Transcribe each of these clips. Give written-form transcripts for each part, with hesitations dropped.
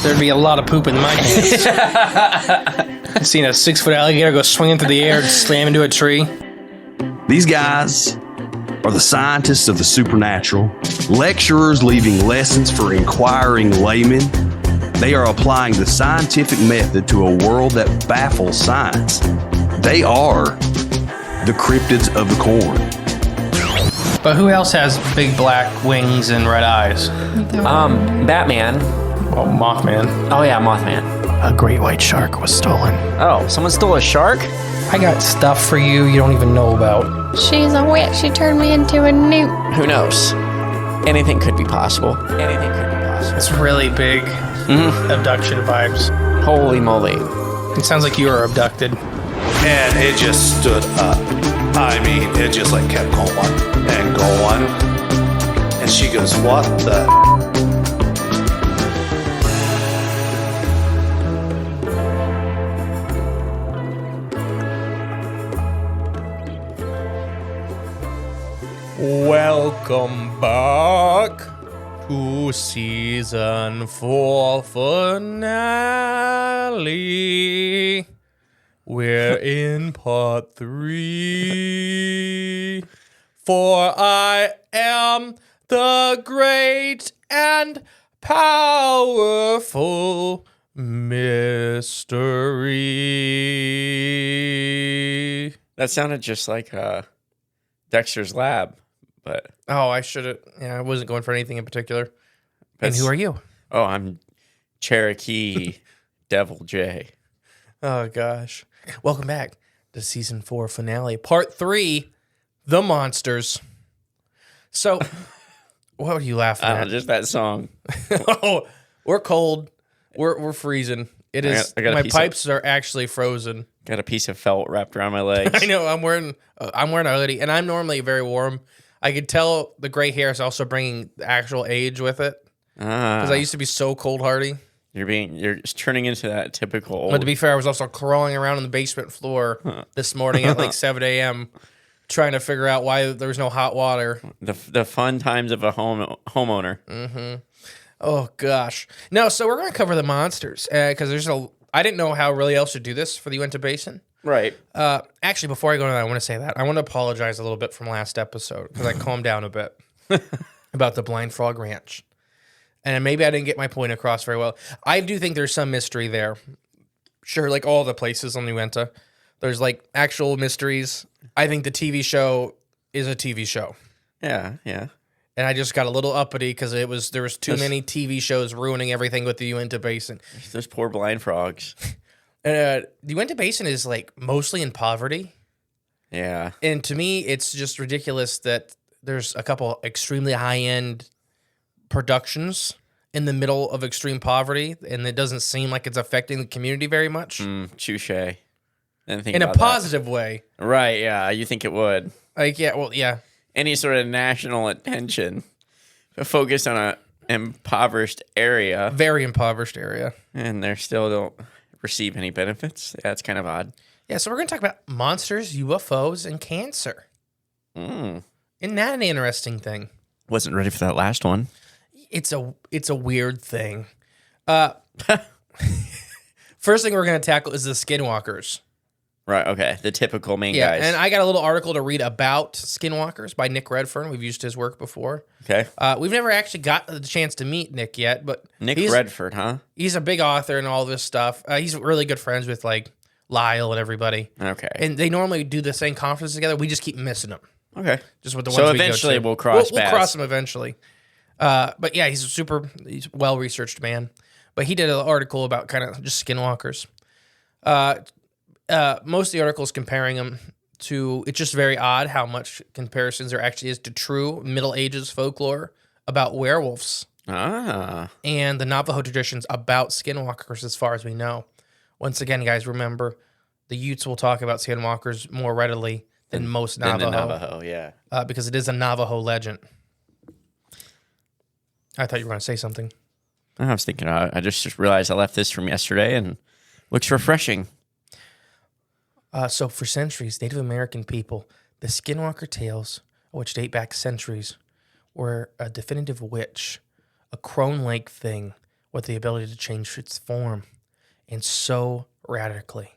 There'd be a lot of poop in my pants. I've seen a 6-foot alligator go swinging through the air and slam into a tree. These guys are the scientists of the supernatural, lecturers leaving lessons for inquiring laymen. They are applying the scientific method to a world that baffles science. They are the cryptids of the corn. But who else has big black wings and red eyes? Batman. Oh, Mothman. Oh yeah, Mothman. A great white shark was stolen. Oh, someone stole a shark? I got stuff for you don't even know about. She's a witch. She turned me into a newt. Who knows? Anything could be possible. Anything could be possible. It's really big abduction vibes. Holy moly. It sounds like you were abducted. And it just stood up. I mean, it just like kept going and going. And she goes, what the? Welcome back to season 4 finale. We're in part 3. For I am the great and powerful mystery. That sounded just like Dexter's Lab, but... Oh, I should have... Yeah, I wasn't going for anything in particular. And who are you? Oh, I'm Cherokee Devil J. Oh, gosh. Welcome back to season 4 finale, part 3, The Monsters. So, what are you laughing at? Just that song. Oh, we're cold. We're freezing. It is. My pipes are actually frozen. Got a piece of felt wrapped around my legs. I know. I'm wearing a hoodie, and I'm normally very warm. I could tell the gray hair is also bringing the actual age with it because I used to be so cold hardy. You're turning into that typical old... But to be fair, I was also crawling around on the basement floor this morning at like 7 a.m. trying to figure out why there was no hot water. The fun times of a homeowner. Mm-hmm. Oh, gosh. No, so we're going to cover the monsters because I didn't know how really else to do this for the Uinta Basin. Right. Actually, before I go into that, I want to say that. I want to apologize a little bit from last episode because I calmed down a bit about the Blind Frog Ranch. And maybe I didn't get my point across very well. I do think there's some mystery there. Sure, like all the places on Uinta. There's like actual mysteries. I think the TV show is a TV show. Yeah, yeah. And I just got a little uppity because there was too many TV shows ruining everything with the Uinta Basin. Those poor blind frogs. The Uinta Basin is like mostly in poverty. Yeah. And to me, it's just ridiculous that there's a couple extremely high-end productions in the middle of extreme poverty, and it doesn't seem like it's affecting the community very much. Touche. In a positive way. Right, yeah. You think it would. Like, yeah, well, yeah. Any sort of national attention focused on an impoverished area. Very impoverished area. And they still don't receive any benefits. Yeah, it's kind of odd. Yeah, so we're going to talk about monsters, UFOs, and cancer. Isn't that an interesting thing? Wasn't ready for that last one. It's a weird thing. First thing we're going to tackle is the Skinwalkers. Right, okay. The typical main Yeah, guys. and I got a little article to read about Skinwalkers by Nick Redfern. We've used his work before. Okay. We've never actually got the chance to meet Nick yet, but Nick Redfern, huh? He's a big author and all this stuff. He's really good friends with like Lyle and everybody. Okay. And they normally do the same conferences together. We just keep missing them. Okay. Just with the so ones we go to. eventually we'll cross paths. We'll cross them eventually. But yeah, he's a well-researched man. But he did an article about kind of just Skinwalkers. Most of the articles comparing them to, it's just very odd how much comparisons there actually is to true Middle Ages folklore about werewolves. And the Navajo traditions about Skinwalkers as far as we know. Once again, guys, remember, the Utes will talk about Skinwalkers more readily than most Navajo. Than the Navajo, yeah. Because it is a Navajo legend. I thought you were going to say something. I was thinking, I just realized I left this from yesterday and looks refreshing. So for centuries, Native American people, the Skinwalker tales, which date back centuries, were a definitive witch, a crone-like thing with the ability to change its form, and so radically.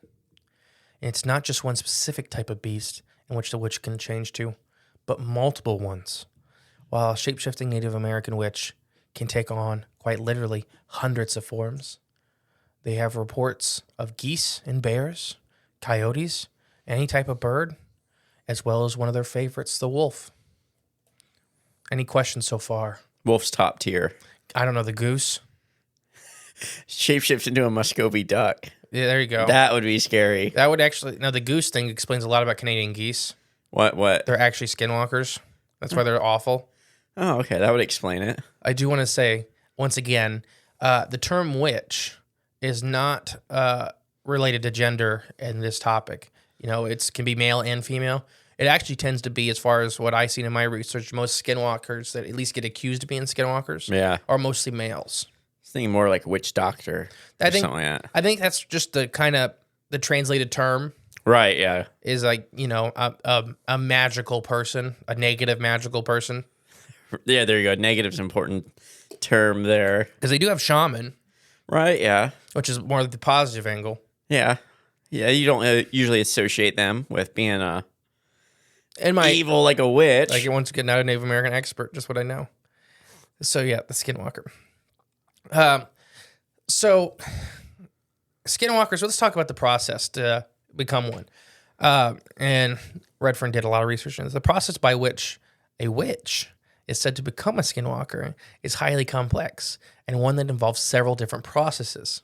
And it's not just one specific type of beast in which the witch can change to, but multiple ones. While a shape-shifting Native American witch can take on, quite literally, hundreds of forms. They have reports of geese and bears, coyotes, any type of bird, as well as one of their favorites, the wolf. Any questions so far? Wolf's top tier. I don't know, the goose? Shapeshifts into a Muscovy duck. Yeah, there you go. That would be scary. That would actually... Now, the goose thing explains a lot about Canadian geese. What? They're actually skinwalkers. That's why they're awful. Oh, okay. That would explain it. I do want to say, once again, the term witch is not related to gender in this topic. You know, it can be male and female. It actually tends to be, as far as what I've seen in my research, most skinwalkers that at least get accused of being skinwalkers are mostly males. I was thinking more like witch doctor or something like that. I think that's just the kind of the translated term. Right, yeah. Is like, you know, a magical person, a negative magical person. Yeah, there you go. Negative's an important term there. Because they do have shaman. Right, yeah. Which is more the positive angle. Yeah. Yeah, you don't usually associate them with being evil like a witch. Like, once again, not a Native American expert, just what I know. So, yeah, the Skinwalker. So, Skinwalkers, let's talk about the process to become one. And Redfern did a lot of research on this. The process by which a witch is said to become a skinwalker is highly complex and one that involves several different processes.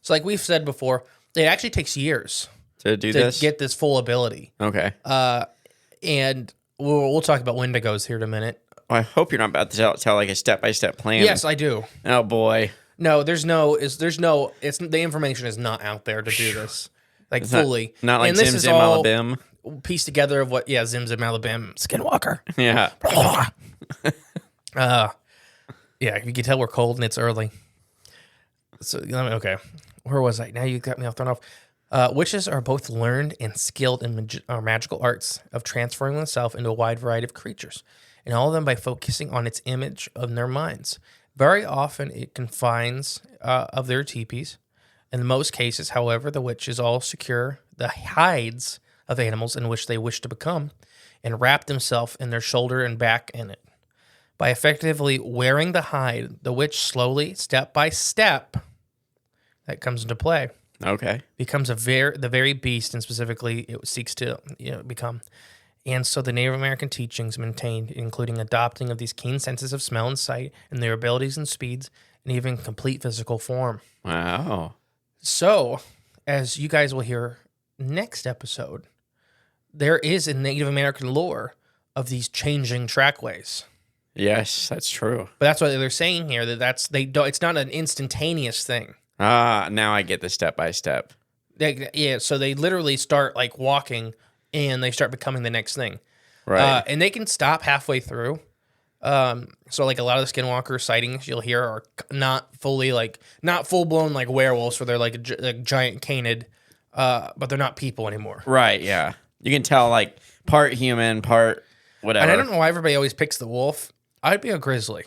So like we've said before, it actually takes years to get this full ability. Okay. And we'll talk about Wendigos here in a minute. Well, I hope you're not about to tell like a step-by-step plan. Yes, I do. Oh boy. No, the information is not out there to do this. Like it's fully. Not like and Zim Zim Alabim. Pieced together of what, Zim Zim Alabim, Skinwalker. Yeah. Yeah, you can tell we're cold and it's early. So, okay. Where was I? Now you got me all thrown off. Witches are both learned and skilled in magical arts of transforming themselves into a wide variety of creatures, and all of them by focusing on its image in their minds. Very often it confines of their teepees. In most cases, however, the witches all secure the hides of animals in which they wish to become and wrap themselves in their shoulder and back in it. By effectively wearing the hide, the witch slowly, step by step, that comes into play. Okay. Becomes the very beast, and specifically it seeks to become. And so the Native American teachings maintained, including adopting of these keen senses of smell and sight, and their abilities and speeds, and even complete physical form. Wow. So, as you guys will hear next episode, there is a Native American lore of these changing trackways. Yes, that's true. But that's what they're saying here, it's not an instantaneous thing. Ah, now I get the step by step. So they literally start like walking and they start becoming the next thing. Right. And they can stop halfway through. So like a lot of the Skinwalker sightings you'll hear are not full blown like werewolves where they're like a giant canid, but they're not people anymore. Right, yeah. You can tell like part human, part whatever. And I don't know why everybody always picks the wolf. I'd be a grizzly.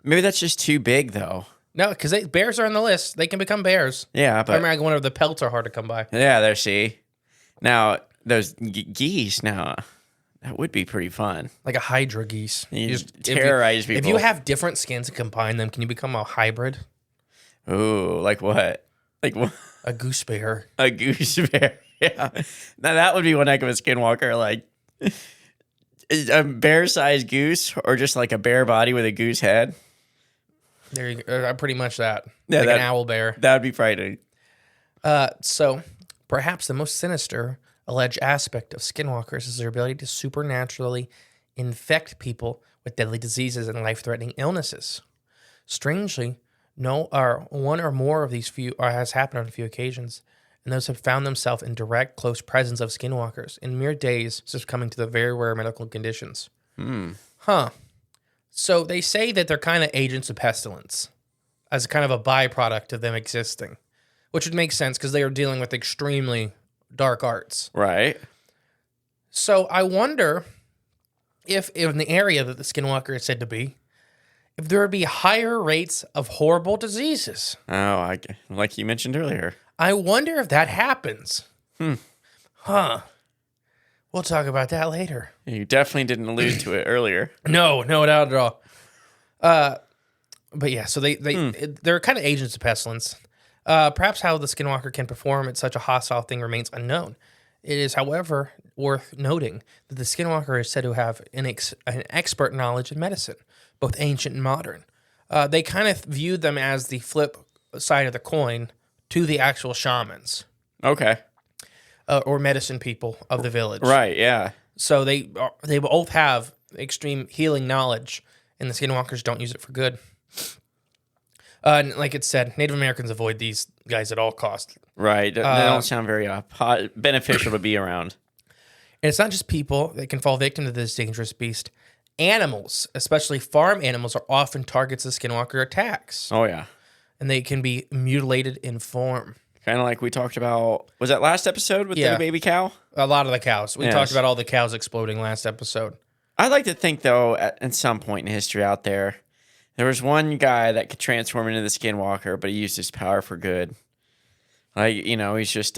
Maybe that's just too big though. No, because bears are on the list. They can become bears. Yeah, but I whenever the pelts are hard to come by. Yeah, there. See, now those geese. Now that would be pretty fun. Like a hydra geese. You just terrorize people. If you have different skins and combine them, can you become a hybrid? Ooh, like what? Like what? A goose bear. A goose bear. Yeah. Now that would be one heck of a skinwalker. Like a bear-sized goose, or just like a bear body with a goose head. There you go. Pretty much that. Yeah, like an owl bear. That would be frightening. So, perhaps the most sinister alleged aspect of skinwalkers is their ability to supernaturally infect people with deadly diseases and life-threatening illnesses. Strangely, one or more of these has happened on a few occasions, and those have found themselves in direct, close presence of skinwalkers in mere days, succumbing to the very rare medical conditions. So they say that they're kind of agents of pestilence as kind of a byproduct of them existing, which would make sense because they are dealing with extremely dark arts. Right. So I wonder if in the area that the Skinwalker is said to be, if there would be higher rates of horrible diseases. Oh, like you mentioned earlier. I wonder if that happens. Huh. We'll talk about that later. You definitely didn't allude to it earlier. No doubt at all. But yeah, so they're kind of agents of pestilence. Perhaps how the Skinwalker can perform at such a hostile thing remains unknown. It is, however, worth noting that the Skinwalker is said to have an expert knowledge in medicine, both ancient and modern. They kind of viewed them as the flip side of the coin to the actual shamans. Okay. Or medicine people of the village. Right, yeah. So they both have extreme healing knowledge, and the Skinwalkers don't use it for good. And like it said, Native Americans avoid these guys at all costs. Right. They don't sound very beneficial to be around. And it's not just people that can fall victim to this dangerous beast. Animals, especially farm animals, are often targets of Skinwalker attacks. Oh, yeah. And they can be mutilated in form. Kind of like we talked about, was that last episode with the baby cow? A lot of the cows. We talked about all the cows exploding last episode. I'd like to think, though, at some point in history out there was one guy that could transform into the Skinwalker, but he used his power for good. Like, he's just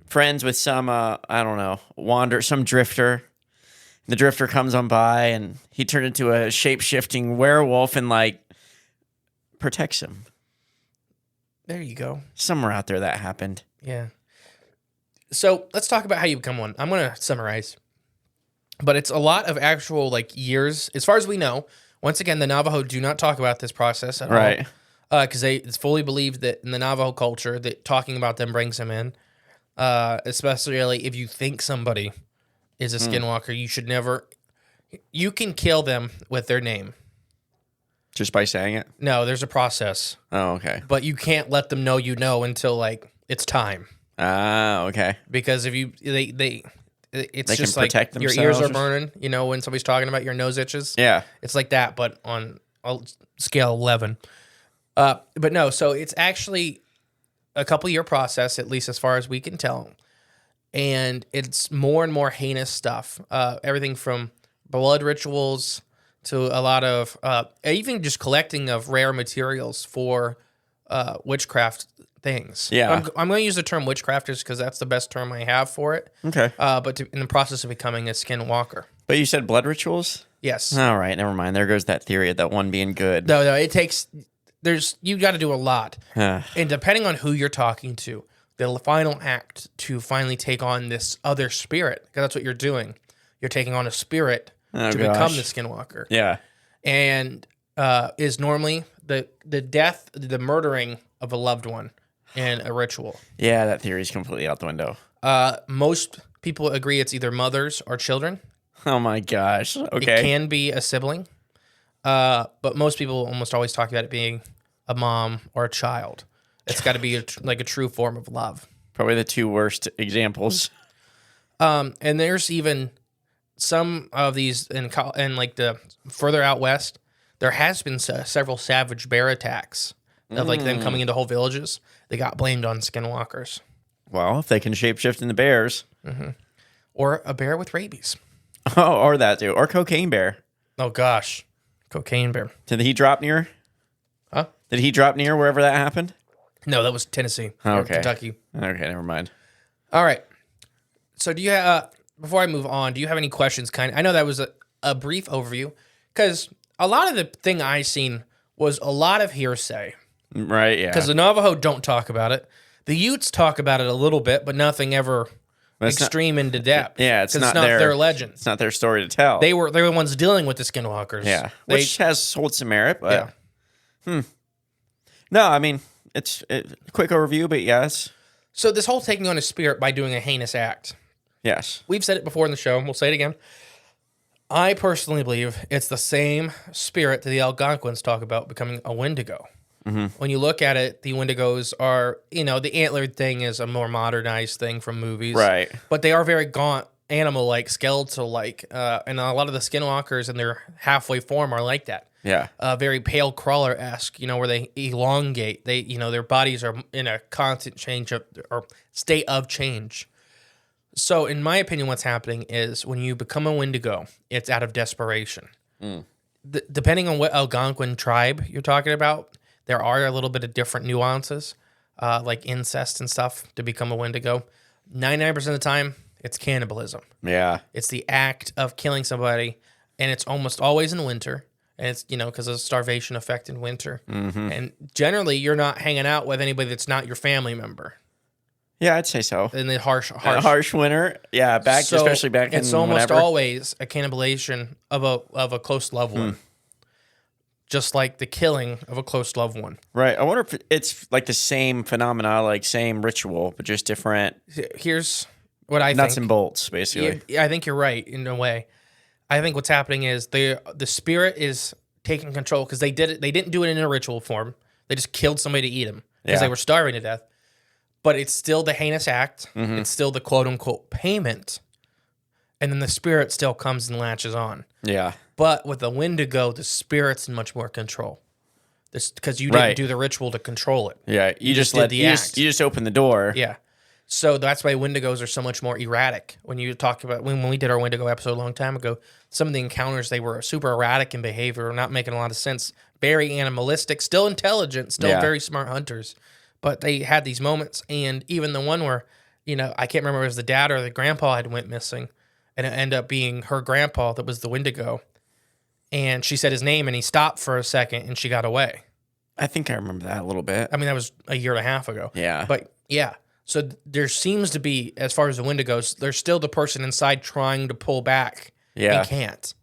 friends with some, I don't know, some drifter. The drifter comes on by, and he turned into a shape-shifting werewolf and, protects him. There you go. Somewhere out there that happened. Yeah. So let's talk about how you become one. I'm going to summarize. But it's a lot of actual, years. As far as we know, once again, the Navajo do not talk about this process at all. Because it's fully believed that in the Navajo culture, that talking about them brings them in. Especially if you think somebody is a Skinwalker, you should never... You can kill them with their name. Just by saying it? No, there's a process. Oh, okay. But you can't let them know you know until, it's time. Ah, okay. Because if you... It's they just can protect your ears are burning, when somebody's talking about your nose itches. Yeah. It's like that, but on a scale of 11. But no, so it's actually a couple-year process, at least as far as we can tell. And it's more and more heinous stuff. Everything from blood rituals to a lot of even just collecting of rare materials for witchcraft things. Yeah. I'm going to use the term witchcraft just because that's the best term I have for it. Okay. But in the process of becoming a Skinwalker. But you said blood rituals? Yes. All right, never mind. There goes that theory of that one being good. No, it takes... you got to do a lot. And depending on who you're talking to, the final act to finally take on this other spirit, because that's what you're doing. You're taking on a spirit to become the Skinwalker. Yeah. And is normally the death, the murdering of a loved one in a ritual. Yeah, that theory is completely out the window. Most people agree it's either mothers or children. Oh my gosh. Okay. It can be a sibling. But most people almost always talk about it being a mom or a child. It's got to be a true form of love. Probably the two worst examples. And there's even some of these in the further out west. There has been several savage bear attacks of them coming into whole villages. They got blamed on Skinwalkers. Well, if they can shapeshift into bears. Mm-hmm. Or a bear with rabies. Oh, or that too. Or cocaine bear. Oh, gosh. Cocaine bear. Did he drop near? Huh? Did he drop near wherever that happened? No, that was Tennessee. Oh, or okay. Kentucky. Okay, never mind. All right. So do you before I move on, do you have any questions? I know that was a brief overview because a lot of the thing I seen was a lot of hearsay. Right, yeah. Because the Navajo don't talk about it. The Utes talk about it a little bit, but nothing ever extreme into depth. Yeah, it's not their legend. It's not their story to tell. They were the ones dealing with the Skinwalkers. Yeah, which has hold some merit, but No, I mean it's a quick overview, but yes. So this whole taking on a spirit by doing a heinous act. Yes, we've said it before in the show. We'll say it again. I personally believe it's the same spirit that the Algonquins talk about becoming a Wendigo. Mm-hmm. When you look at it, the Wendigos are, the antlered thing is a more modernized thing from movies. Right. But they are very gaunt, animal-like, skeletal-like. And a lot of the Skinwalkers in their halfway form are like that. Yeah. Very pale crawler-esque, where they elongate. They, their bodies are in a constant state of change. So, in my opinion, what's happening is when you become a Wendigo, it's out of desperation. depending on what Algonquin tribe you're talking about, there are a little bit of different nuances, like incest and stuff to become a Wendigo. 99% of the time, it's cannibalism. Yeah. It's the act of killing somebody, and it's almost always in winter. And it's, because of the starvation effect in winter. Mm-hmm. And generally, you're not hanging out with anybody that's not your family member. Yeah, I'd say so. In the harsh winter. Yeah, especially back in it's almost whenever. always a cannibalization of a close loved one. Just like the killing of a close loved one. Right. I wonder if it's like the same phenomena, like same ritual, but just different. Here's what I think. Nuts and bolts, basically. Yeah, I think you're right in a way. I think what's happening is the spirit is taking control because they didn't do it in a ritual form. They just killed somebody to eat them because they were starving to death. But it's still the heinous act. Mm-hmm. It's still the quote unquote payment. And then the spirit still comes and latches on. Yeah. But with the Wendigo, the spirit's in much more control. Because you didn't do the ritual to control it. Yeah. You just did the act. You just opened the door. Yeah. So that's why Wendigos are so much more erratic. When you talk about when we did our Wendigo episode a long time ago, some of the encounters, they were super erratic in behavior, not making a lot of sense. Very animalistic, still intelligent, still very smart hunters. But they had these moments, and even the one where, I can't remember if it was the dad or the grandpa had went missing, and it ended up being her grandpa that was the Wendigo. And she said his name, and he stopped for a second, and she got away. I think I remember that a little bit. I mean, that was a year and a half ago. Yeah. But, yeah. So there seems to be, as far as the Wendigos, there's still the person inside trying to pull back and can't.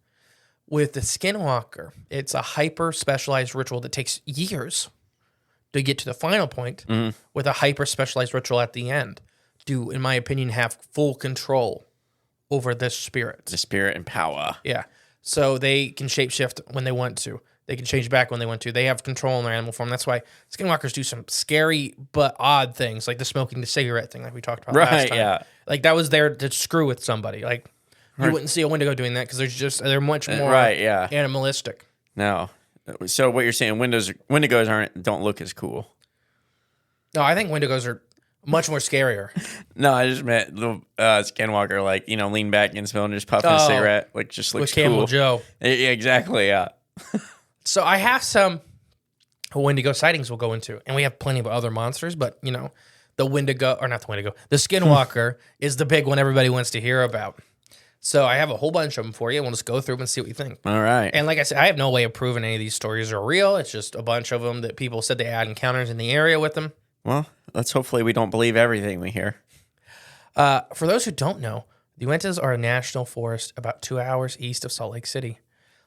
With the Skinwalker, it's a hyper-specialized ritual that takes years to get to the final point with a hyper-specialized ritual at the end to, in my opinion, have full control over this spirit. The spirit and power. Yeah. So they can shapeshift when they want to. They can change back when they want to. They have control in their animal form. That's why Skinwalkers do some scary but odd things, like the smoking the cigarette thing like we talked about last time. Yeah. Like that was there to screw with somebody. Like you wouldn't see a Wendigo doing that because they're much more animalistic. No. So what you're saying, Wendigos don't look as cool. No, I think Wendigos are much more scarier. No, I just meant the Skinwalker, like, lean back against the and just puffing a cigarette, like just looks cool. With Camel Joe. Yeah, exactly, yeah. So I have some Wendigo sightings we'll go into, and we have plenty of other monsters, but, the Wendigo, or not the Wendigo, the Skinwalker is the big one everybody wants to hear about. So I have a whole bunch of them for you. We'll just go through them and see what you think. All right. And like I said, I have no way of proving any of these stories are real. It's just a bunch of them that people said they had encounters in the area with them. Well, let's hopefully we don't believe everything we hear. For those who don't know, the Uintas are a national forest about 2 hours east of Salt Lake City.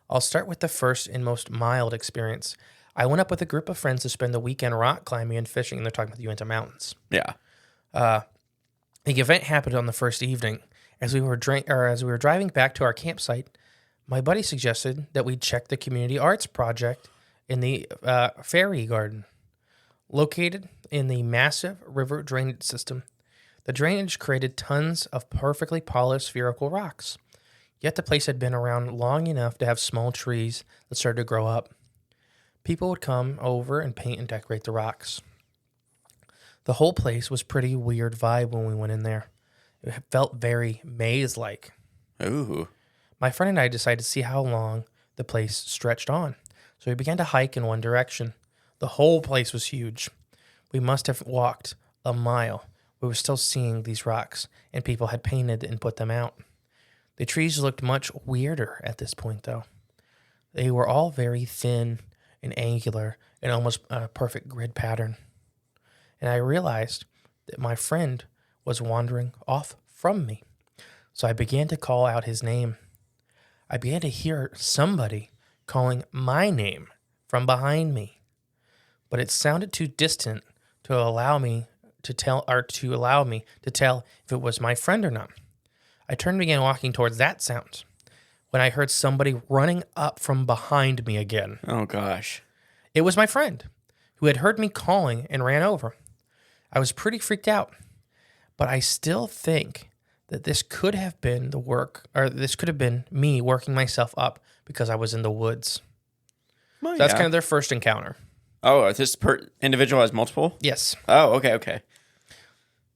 I'll start with the first and most mild experience. I went up with a group of friends to spend the weekend rock climbing and fishing, and they're talking about the Uinta Mountains. Yeah. The event happened on the first evening. As we were driving back to our campsite, my buddy suggested that we check the community arts project in the Fairy Garden. Located in the massive river drainage system, the drainage created tons of perfectly polished spherical rocks. Yet the place had been around long enough to have small trees that started to grow up. People would come over and paint and decorate the rocks. The whole place was pretty weird vibe when we went in there. It felt very maze-like. Ooh. My friend and I decided to see how long the place stretched on. So we began to hike in one direction. The whole place was huge. We must have walked a mile. We were still seeing these rocks, and people had painted and put them out. The trees looked much weirder at this point, though. They were all very thin and angular and almost a perfect grid pattern. And I realized that my friend was wandering off from me. So I began to call out his name. I began to hear somebody calling my name from behind me. But it sounded too distant to allow me to tell if it was my friend or not. I turned and began walking towards that sound when I heard somebody running up from behind me again. Oh, gosh. It was my friend who had heard me calling and ran over. I was pretty freaked out, but I still think that this could have been this could have been me working myself up because I was in the woods. Well, so that's kind of their first encounter. Oh, this individual has multiple? Yes. Oh,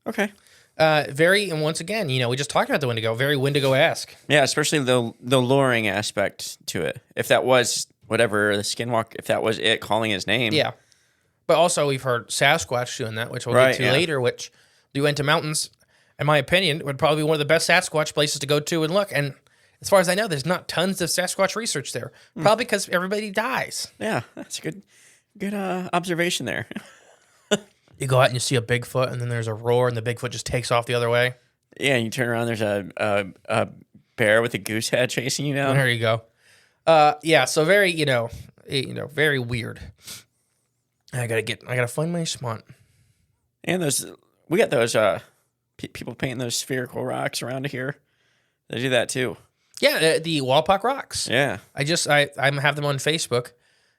okay. Very, and once again, we just talked about the Wendigo, very Wendigo-esque. Yeah, especially the luring aspect to it. If that was whatever the Skinwalker, if that was it calling his name. Yeah. But also we've heard Sasquatch doing that, which we'll Right, get to yeah. later, which the Uinta Mountains, in my opinion, would probably be one of the best Sasquatch places to go to and look. And as far as I know, there's not tons of Sasquatch research there. Probably because everybody dies. Yeah, that's a good observation there. You go out and you see a Bigfoot, and then there's a roar, and the Bigfoot just takes off the other way. Yeah, and you turn around, there's a bear with a goose head chasing you down. There you go. Yeah, so very, very weird. I gotta find my spot. And we got those people painting those spherical rocks around here. They do that too. Yeah, the Walpock rocks. Yeah. I have them on Facebook,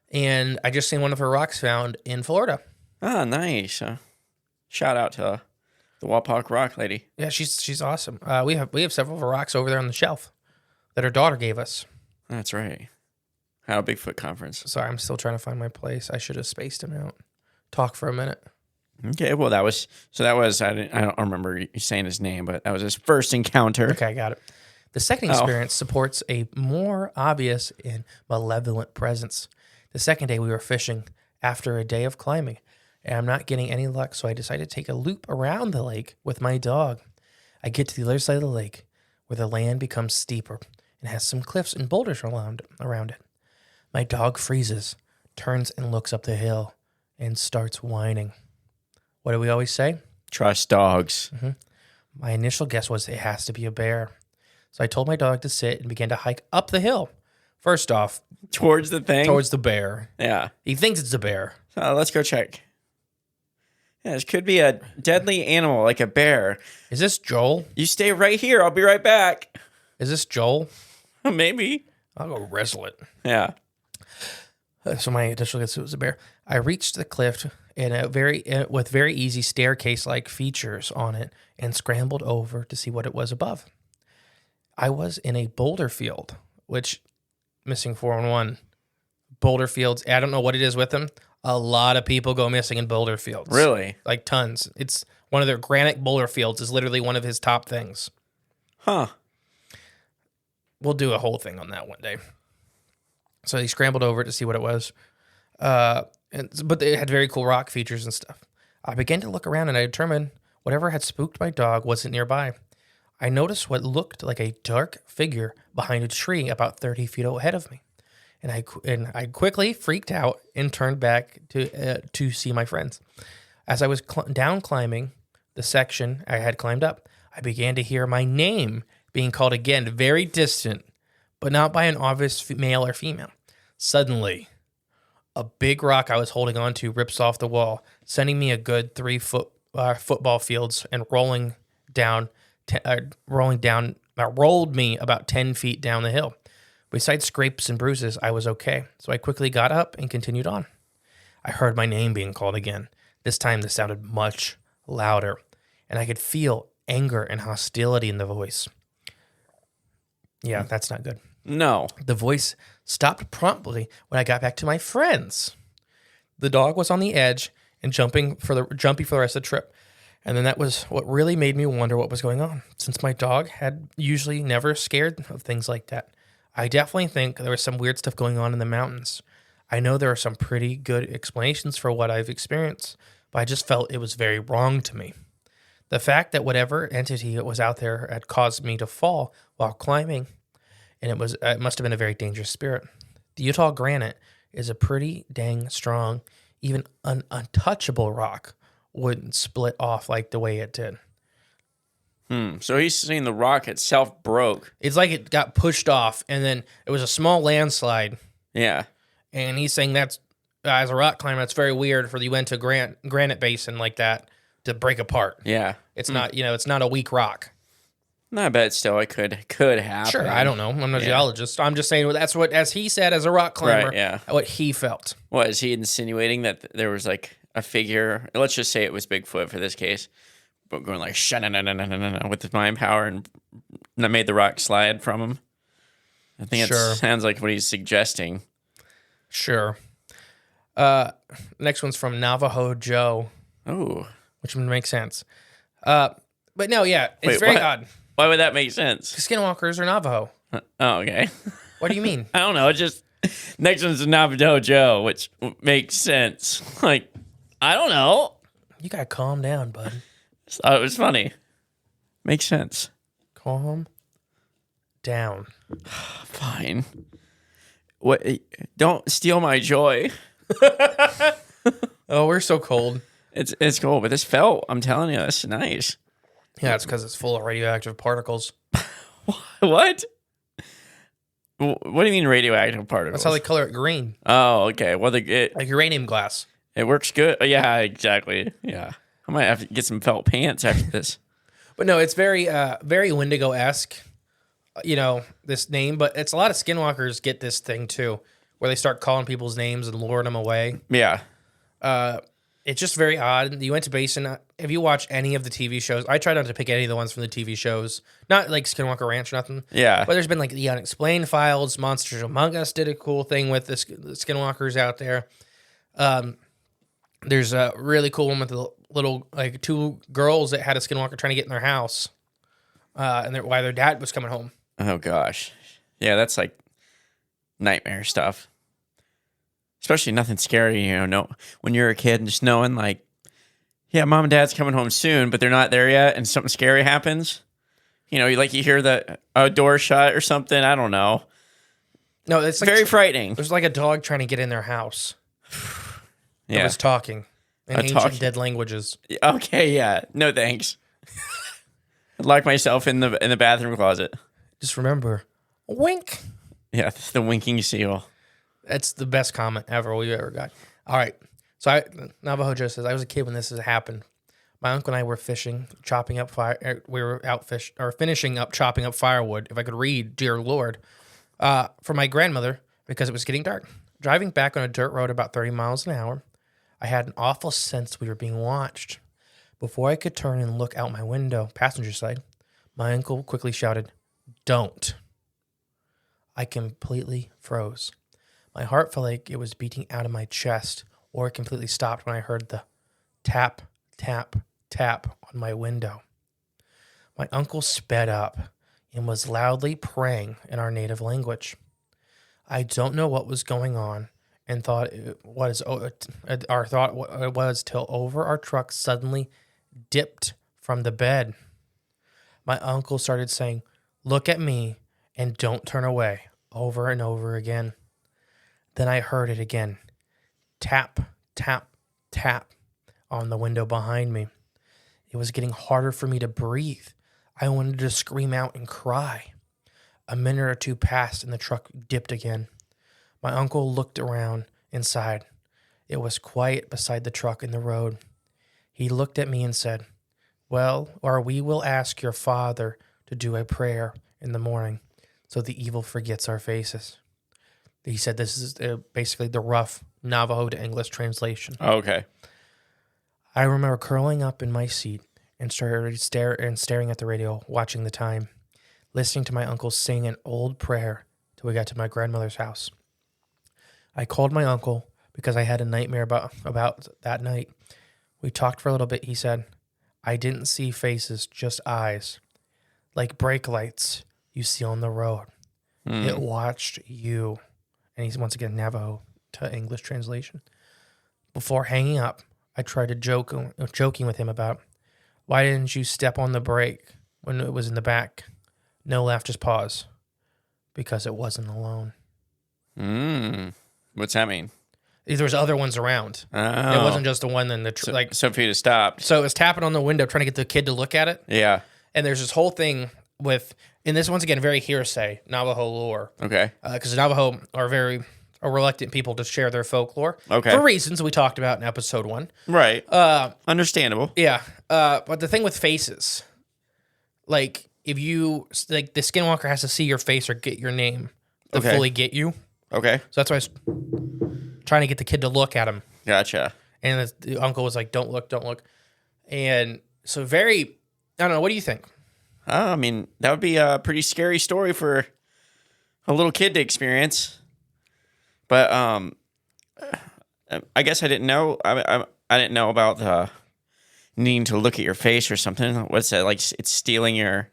and I just seen one of her rocks found in Florida. Ah, nice. Shout out to the Walpock Rock lady. Yeah, she's awesome. We have several of her rocks over there on the shelf that her daughter gave us. That's right. How Bigfoot conference. Sorry, I'm still trying to find my place. I should have spaced him out. Talk for a minute. Okay, well that was I don't remember you saying his name, but that was his first encounter. Okay, I got it. The second experience supports a more obvious and malevolent presence. The second day we were fishing after a day of climbing, and I'm not getting any luck, so I decided to take a loop around the lake with my dog. I get to the other side of the lake, where the land becomes steeper and has some cliffs and boulders around it. My dog freezes, turns and looks up the hill, and starts whining. What do we always say? Trust dogs. My initial guess was it has to be a bear. So I told my dog to sit and began to hike up the hill. First off, Towards the thing? towards the bear. Yeah. He thinks it's a bear. Let's go check. Yeah, this could be a deadly animal like a bear. Is this Joel? You stay right here. I'll be right back. Is this Joel? Maybe. I'll go wrestle it. Yeah. So my initial guess was a bear. I reached the cliff with very easy staircase-like features on it and scrambled over to see what it was above. I was in a boulder field, which, missing 411, boulder fields, I don't know what it is with them. A lot of people go missing in boulder fields. Really? Like tons. It's one of their granite boulder fields is literally one of his top things. Huh. We'll do a whole thing on that one day. So he scrambled over to see what it was. But they had very cool rock features and stuff. I began to look around and I determined whatever had spooked my dog wasn't nearby. I noticed what looked like a dark figure behind a tree about 30 feet ahead of me. And I quickly freaked out and turned back to see my friends. As I was down climbing the section I had climbed up, I began to hear my name being called again, very distant, but not by an obvious male or female. Suddenly, a big rock I was holding onto rips off the wall, sending me a good 3 foot football fields and rolled me about 10 feet down the hill. Besides scrapes and bruises, I was okay, so I quickly got up and continued on. I heard my name being called again. This time this sounded much louder, and I could feel anger and hostility in the voice. Yeah, that's not good. No. The voice stopped promptly when I got back to my friends. The dog was on the edge and jumpy for the rest of the trip. And then that was what really made me wonder what was going on. Since my dog had usually never scared of things like that, I definitely think there was some weird stuff going on in the mountains. I know there are some pretty good explanations for what I've experienced, but I just felt it was very wrong to me. The fact that whatever entity was out there had caused me to fall while climbing, and it must have been a very dangerous spirit. The Utah granite is a pretty dang strong, even an untouchable rock wouldn't split off like the way it did. So he's saying the rock itself broke. It's like it got pushed off, and then it was a small landslide. Yeah. And he's saying that's, as a rock climber, that's very weird for the Uinta granite basin like that to break apart. Yeah. It's not, it's not a weak rock. No, I bet still it could happen. Sure, I don't know. I'm not a geologist. I'm just saying that's what, as he said, as a rock climber, Right, yeah. what he felt. What, is he insinuating that there was like a figure? Let's just say it was Bigfoot for this case, but going like sha-na-na-na-na-na-na with his mind power and that made the rock slide from him. I think it sounds like what he's suggesting. Sure. Next one's from Navajo Joe. Oh. Which would make sense. But no, yeah, it's Wait, very what? odd. Why would that make sense? Skinwalkers are Navajo. Oh, okay. What do you mean? I don't know. It just next one's Navajo Joe, which makes sense. Like, I don't know. You gotta calm down, bud. It was funny. Makes sense. Calm down. Fine. What? Don't steal my joy. Oh, we're so cold. It's cool, but this felt. I'm telling you, it's nice. Yeah, it's because it's full of radioactive particles. What? What do you mean radioactive particles? That's how they color it green, Oh, okay. Well, like uranium glass. it works good. Yeah, exactly. Yeah. I might have to get some felt pants after this. But no, it's very, very Wendigo-esque. You know, this name, but it's a lot of Skinwalkers get this thing too, where they start calling people's names and luring them away. Yeah. It's just very odd. The Uinta Basin, if you watch any of the TV shows, I try not to pick any of the ones from the TV shows, not like Skinwalker Ranch or nothing. Yeah. But there's been like the Unexplained Files, Monsters Among Us did a cool thing with the Skinwalkers out there. There's a really cool one with the little, like, two girls that had a Skinwalker trying to get in their house, and why their dad was coming home. Oh gosh. Yeah, that's like nightmare stuff. Especially nothing scary, no, when you're a kid and just knowing like, yeah, mom and dad's coming home soon, but they're not there yet and something scary happens. You hear the door shut or something. I don't know. No, it's like very frightening. There's like a dog trying to get in their house. Yeah. It was talking in ancient talking. dead languages. Okay, yeah. No thanks. I'd lock myself in the bathroom closet. Just remember, wink. Yeah, the winking seal. That's the best comment ever we ever got. All right. So Navajo Joe says, I was a kid when this happened. My uncle and I were fishing, chopping up fire. We were finishing up chopping up firewood. If I could read, dear Lord, for my grandmother, because it was getting dark. Driving back on a dirt road about 30 miles an hour, I had an awful sense we were being watched. Before I could turn and look out my window, passenger side, my uncle quickly shouted, "Don't." I completely froze. My heart felt like it was beating out of my chest, or it completely stopped when I heard the tap, tap, tap on my window. My uncle sped up and was loudly praying in our native language. I don't know what was going on and thought it was till over our truck suddenly dipped from the bed. My uncle started saying, "Look at me and don't turn away," over and over again. Then I heard it again. Tap, tap, tap on the window behind me. It was getting harder for me to breathe. I wanted to scream out and cry. A minute or two passed and the truck dipped again. My uncle looked around inside. It was quiet beside the truck in the road. He looked at me and said, "Well, or we will ask your father to do a prayer in the morning so the evil forgets our faces." He said this is basically the rough Navajo to English translation. Oh, okay. I remember curling up in my seat and staring at the radio, watching the time, listening to my uncle sing an old prayer till we got to my grandmother's house. I called my uncle because I had a nightmare about that night. We talked for a little bit. He said, "I didn't see faces, just eyes, like brake lights you see on the road. It watched you." And he's once again Navajo to English translation. Before hanging up, I tried joking with him about, "Why didn't you step on the brake when it was in the back?" No laugh, just pause. Because it wasn't alone. What's that mean? There was other ones around. Oh. It wasn't just the one. Then So if you'd have stopped. So it was tapping on the window, trying to get the kid to look at it. Yeah. And there's this whole thing with, and this once again very hearsay Navajo lore. Okay. Because Navajo are very reluctant people to share their folklore. Okay. For reasons we talked about in episode 1. Right. Understandable. Yeah. But the thing with faces, like if you like the Skinwalker has to see your face or get your name to fully get you. Okay. So that's why I was trying to get the kid to look at him. Gotcha. And the uncle was like, "Don't look, don't look." And so I don't know. What do you think? I mean, that would be a pretty scary story for a little kid to experience. But I guess I didn't know. I didn't know about the needing to look at your face or something. What's that? Like it's stealing your,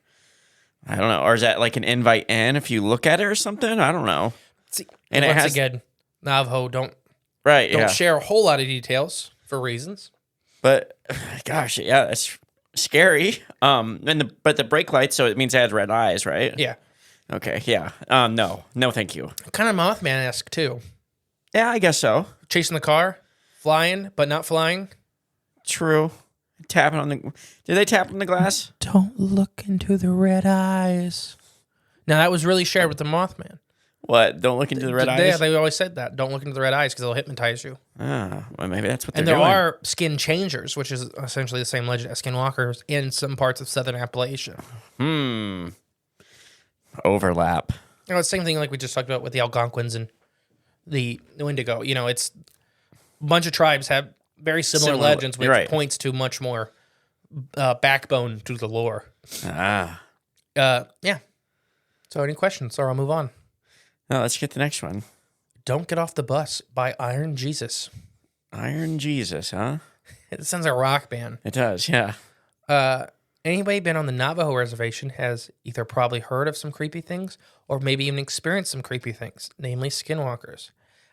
I don't know. Or is that like an invite in if you look at it or something? I don't know. See, And it once has- again, Navajo don't Right. share a whole lot of details for reasons. But gosh, yeah, it's scary. But the brake lights, so it means it has red eyes, right? Yeah. Okay. Yeah. No, thank you. Kind of Mothman-esque, too. Yeah, I guess so. Chasing the car, flying, but not flying. True. Tapping on the. Did they tap on the glass? Don't look into the red eyes. Now, that was really shared with the Mothman. What? Don't look into the red eyes. Yeah, they always said that. Don't look into the red eyes because they'll hypnotise you. Well, maybe that's what they're And there doing. are skin changers, which is essentially the same legend as skinwalkers in some parts of southern Appalachia. Overlap. You know, it's the same thing like we just talked about with the Algonquins and the Indigo. You know, it's a bunch of tribes have very similar legends, which right. points to much more backbone to the lore. Ah. Yeah. So any questions, or I'll move on. Well, let's get the next one. Don't Get Off the Bus by Iron Jesus. Iron Jesus, huh? It sounds like a rock band. It does, yeah. Anybody been on the Navajo reservation has either probably heard of some creepy things or maybe even experienced some creepy things, namely skinwalkers.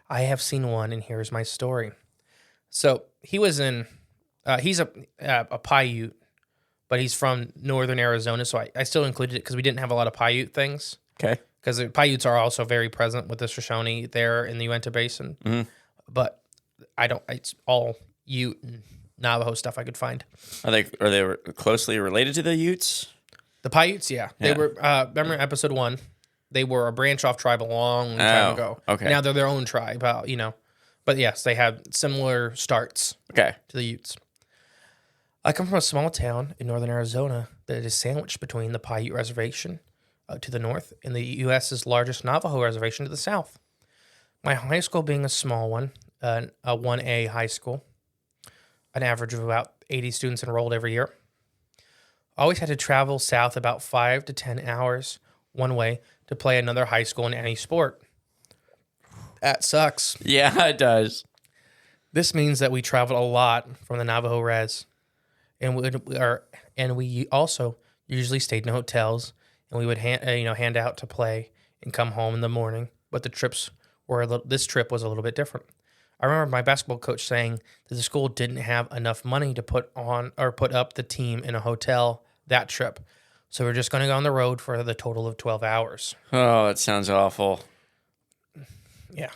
I have seen one, and here's my story. So he was in, he's a Paiute, but he's from northern Arizona, so I still included it because we didn't have a lot of Paiute things. Okay. Because the Paiutes are also very present with the Shoshone there in the Uinta Basin. Mm-hmm. But it's all Ute and Navajo stuff I could find. Are they closely related to the Utes? The Paiutes, yeah. They Yeah. were, remember episode 1? They were a branch off tribe a long time ago. Okay. Now they're their own tribe, But yes, they have similar starts Okay. to the Utes. I come from a small town in northern Arizona that is sandwiched between the Paiute Reservation to the north and the U.S.'s largest Navajo reservation to the south. My high school being a small one, a 1A high school, an average of about 80 students enrolled every year. Always had to travel south about 5 to 10 hours one way to play another high school in any sport. That sucks. Yeah, it does. This means that we traveled a lot from the Navajo res, and we also usually stayed in hotels, and we would hand out to play and come home in the morning. But this trip was a little bit different. I remember my basketball coach saying that the school didn't have enough money to put up the team in a hotel that trip, so we're just going to go on the road for the total of 12 hours. Oh, it sounds awful. Yeah.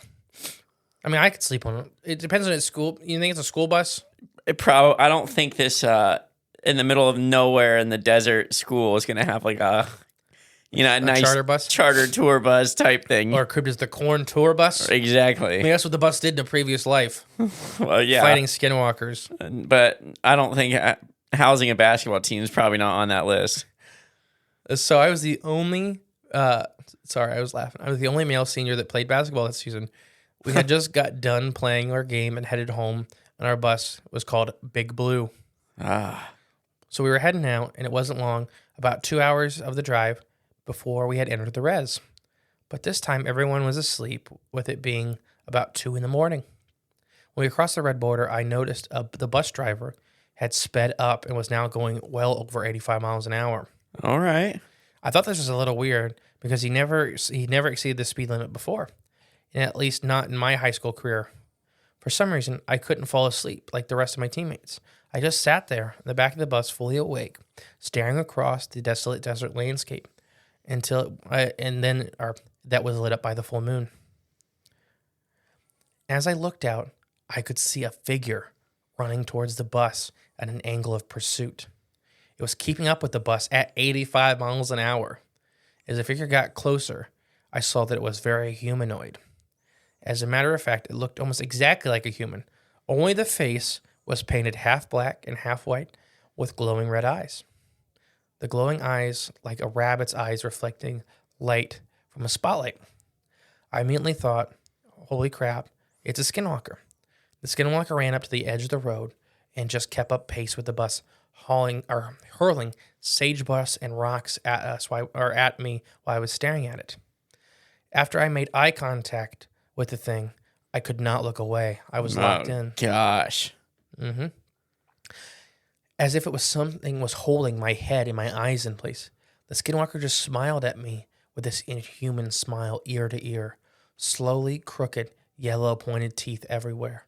I mean, I could sleep on it. It depends on its school. You think it's a school bus? I don't think this in the middle of nowhere in the desert school is going to have like a nice charter bus? charter tour bus type thing. Or Cryptids, the corn tour bus? Exactly. I mean, that's what the bus did in a previous life. Well, yeah. Fighting skinwalkers. But I don't think housing a basketball team is probably not on that list. So I was the only... sorry, I was laughing. I was the only male senior that played basketball this season. We had just got done playing our game and headed home, and our bus was called Big Blue. So we were heading out, and it wasn't long, about 2 hours of the drive before we had entered the res. But this time, everyone was asleep, with it being about 2 a.m. When we crossed the red border, I noticed the bus driver had sped up and was now going well over 85 miles an hour. All right. I thought this was a little weird because he never exceeded the speed limit before, and at least not in my high school career. For some reason, I couldn't fall asleep like the rest of my teammates. I just sat there in the back of the bus, fully awake, staring across the desolate desert landscape that was lit up by the full moon. As I looked out, I could see a figure running towards the bus at an angle of pursuit. It was keeping up with the bus at 85 miles an hour. As the figure got closer, I saw that it was very humanoid. As a matter of fact, it looked almost exactly like a human, only the face was painted half black and half white with glowing red eyes. The glowing eyes like a rabbit's eyes reflecting light from a spotlight. I immediately thought, holy crap, it's a skinwalker. The skinwalker ran up to the edge of the road and just kept up pace with the bus, hurling sagebrush and rocks at me while I was staring at it. After I made eye contact with the thing, I could not look away. I was locked in. Gosh. Mm-hmm. as if it was something was holding my head and my eyes in place. The skinwalker just smiled at me with this inhuman smile ear to ear, slowly crooked, yellow pointed teeth everywhere.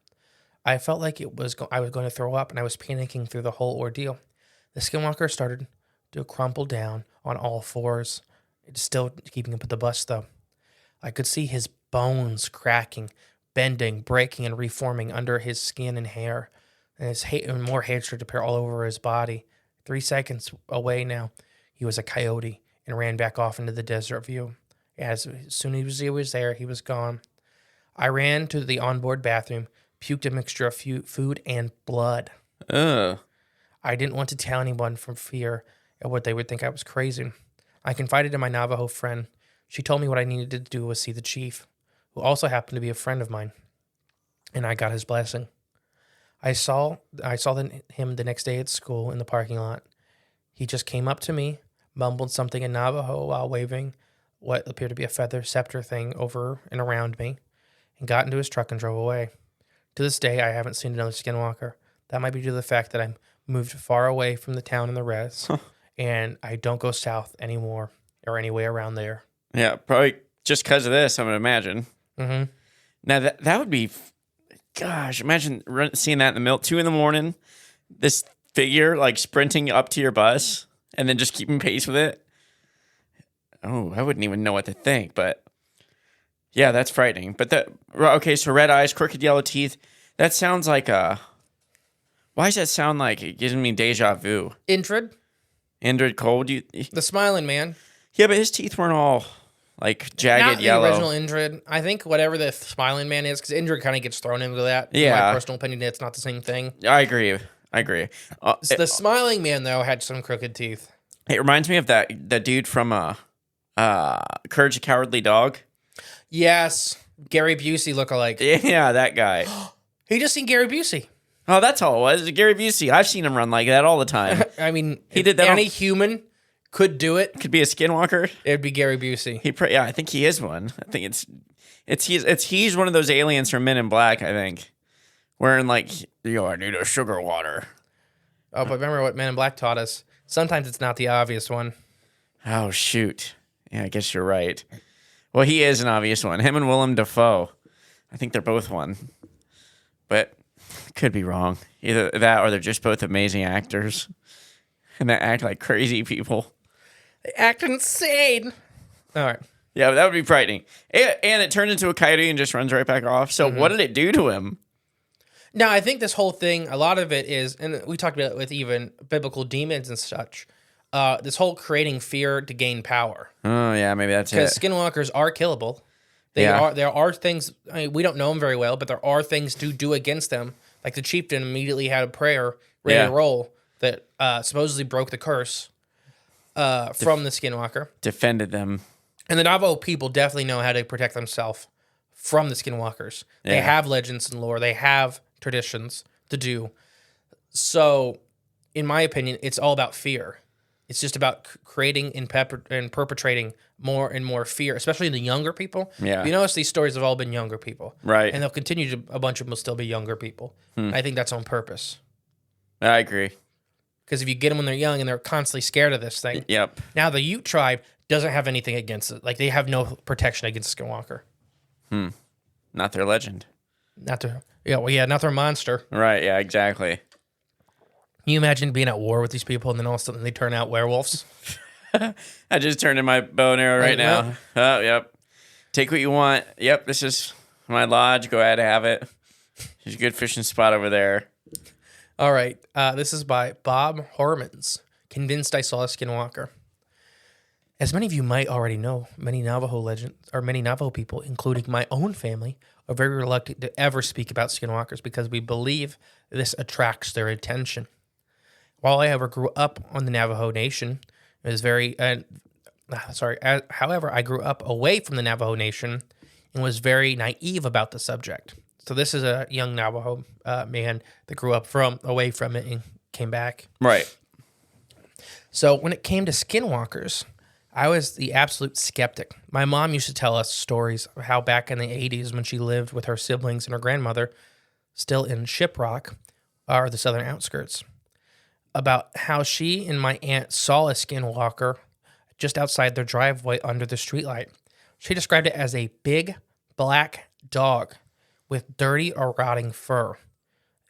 I felt like I was going to throw up, and I was panicking through the whole ordeal. The skinwalker started to crumple down on all fours. It's still keeping up with the bus, though. I could see his bones cracking, bending, breaking, and reforming under his skin and hair, and his hate and more hatred appear all over his body. 3 seconds away now, he was a coyote and ran back off into the desert view. As soon as he was there, he was gone. I ran to the onboard bathroom, puked a mixture of food and blood. Ugh. I didn't want to tell anyone for fear of what they would think I was crazy. I confided in my Navajo friend. She told me what I needed to do was see the chief, who also happened to be a friend of mine, and I got his blessing. I saw him the next day at school in the parking lot. He just came up to me, mumbled something in Navajo while waving what appeared to be a feather scepter thing over and around me, and got into his truck and drove away. To this day, I haven't seen another skinwalker. That might be due to the fact that I'm moved far away from the town and the res, and I don't go south anymore or any way around there. Yeah, probably just because of this, I'm going to imagine. Mm-hmm. Now, that would be, gosh, imagine seeing that in the middle, 2 a.m, this figure like sprinting up to your bus and then just keeping pace with it. Oh, I wouldn't even know what to think, but yeah, that's frightening. But okay, so red eyes, crooked yellow teeth, that sounds like why does that sound like it gives me deja vu? Indrid, Cole, the smiling man. Yeah, but his teeth weren't all like jagged Not yellow. the original Indrid. I think whatever the smiling man is, because Indrid kind of gets thrown into that. Yeah. In my personal opinion, it's not the same thing. I agree. The smiling man, though, had some crooked teeth. It reminds me of that dude from Courage the Cowardly Dog. Yes. Gary Busey lookalike. Yeah, that guy. He just seen Gary Busey. Oh, that's all it was. Gary Busey. I've seen him run like that all the time. I mean, He did that any human could do it. Could be a skinwalker. It'd be Gary Busey. Yeah, I think he is one. I think he's one of those aliens from Men in Black, I think. Wearing like, I need a sugar water. Oh, but remember what Men in Black taught us? Sometimes it's not the obvious one. Oh, shoot. Yeah, I guess you're right. Well, he is an obvious one. Him and Willem Dafoe. I think they're both one. But could be wrong. Either that or they're just both amazing actors. And they act like crazy people. They act insane. All right. Yeah, that would be frightening. And it turns into a coyote and just runs right back off. So what did it do to him? Now, I think this whole thing, a lot of it is, and we talked about it with even biblical demons and such, this whole creating fear to gain power. Oh, yeah, maybe that's it. Because skinwalkers are killable. There are things, we don't know them very well, but there are things to do against them. Like the chieftain immediately had a prayer ready to roll that supposedly broke the curse from the skinwalker. Defended them. And the Navajo people definitely know how to protect themselves from the skinwalkers. Yeah. They have legends and lore. They have traditions to do. So, in my opinion, it's all about fear. It's just about creating and perpetrating more and more fear, especially in the younger people. Yeah. You notice these stories have all been younger people. Right. And they'll continue to, a bunch of them will still be younger people. I think that's on purpose. I agree. Because if you get them when they're young and they're constantly scared of this thing. Yep. Now, the Ute tribe doesn't have anything against it. Like, they have no protection against Skinwalker. Not their legend. Not their monster. Right, yeah, exactly. Can you imagine being at war with these people and then all of a sudden they turn out werewolves? I just turned in my bow and arrow right now. Well. Oh, yep. Take what you want. Yep, this is my lodge. Go ahead and have it. There's a good fishing spot over there. All right. This is by Bob Hormans. Convinced I saw a skinwalker. As many of you might already know, many Navajo people, including my own family, are very reluctant to ever speak about skinwalkers because we believe this attracts their attention. While I ever grew up on the Navajo Nation, it was however, I grew up away from the Navajo Nation and was very naive about the subject. So this is a young Navajo man that grew up away from it and came back. Right. So when it came to skinwalkers, I was the absolute skeptic. My mom used to tell us stories of how back in the 80s when she lived with her siblings and her grandmother, still in Shiprock, or the southern outskirts, about how she and my aunt saw a skinwalker just outside their driveway under the streetlight. She described it as a big black dog with dirty or rotting fur,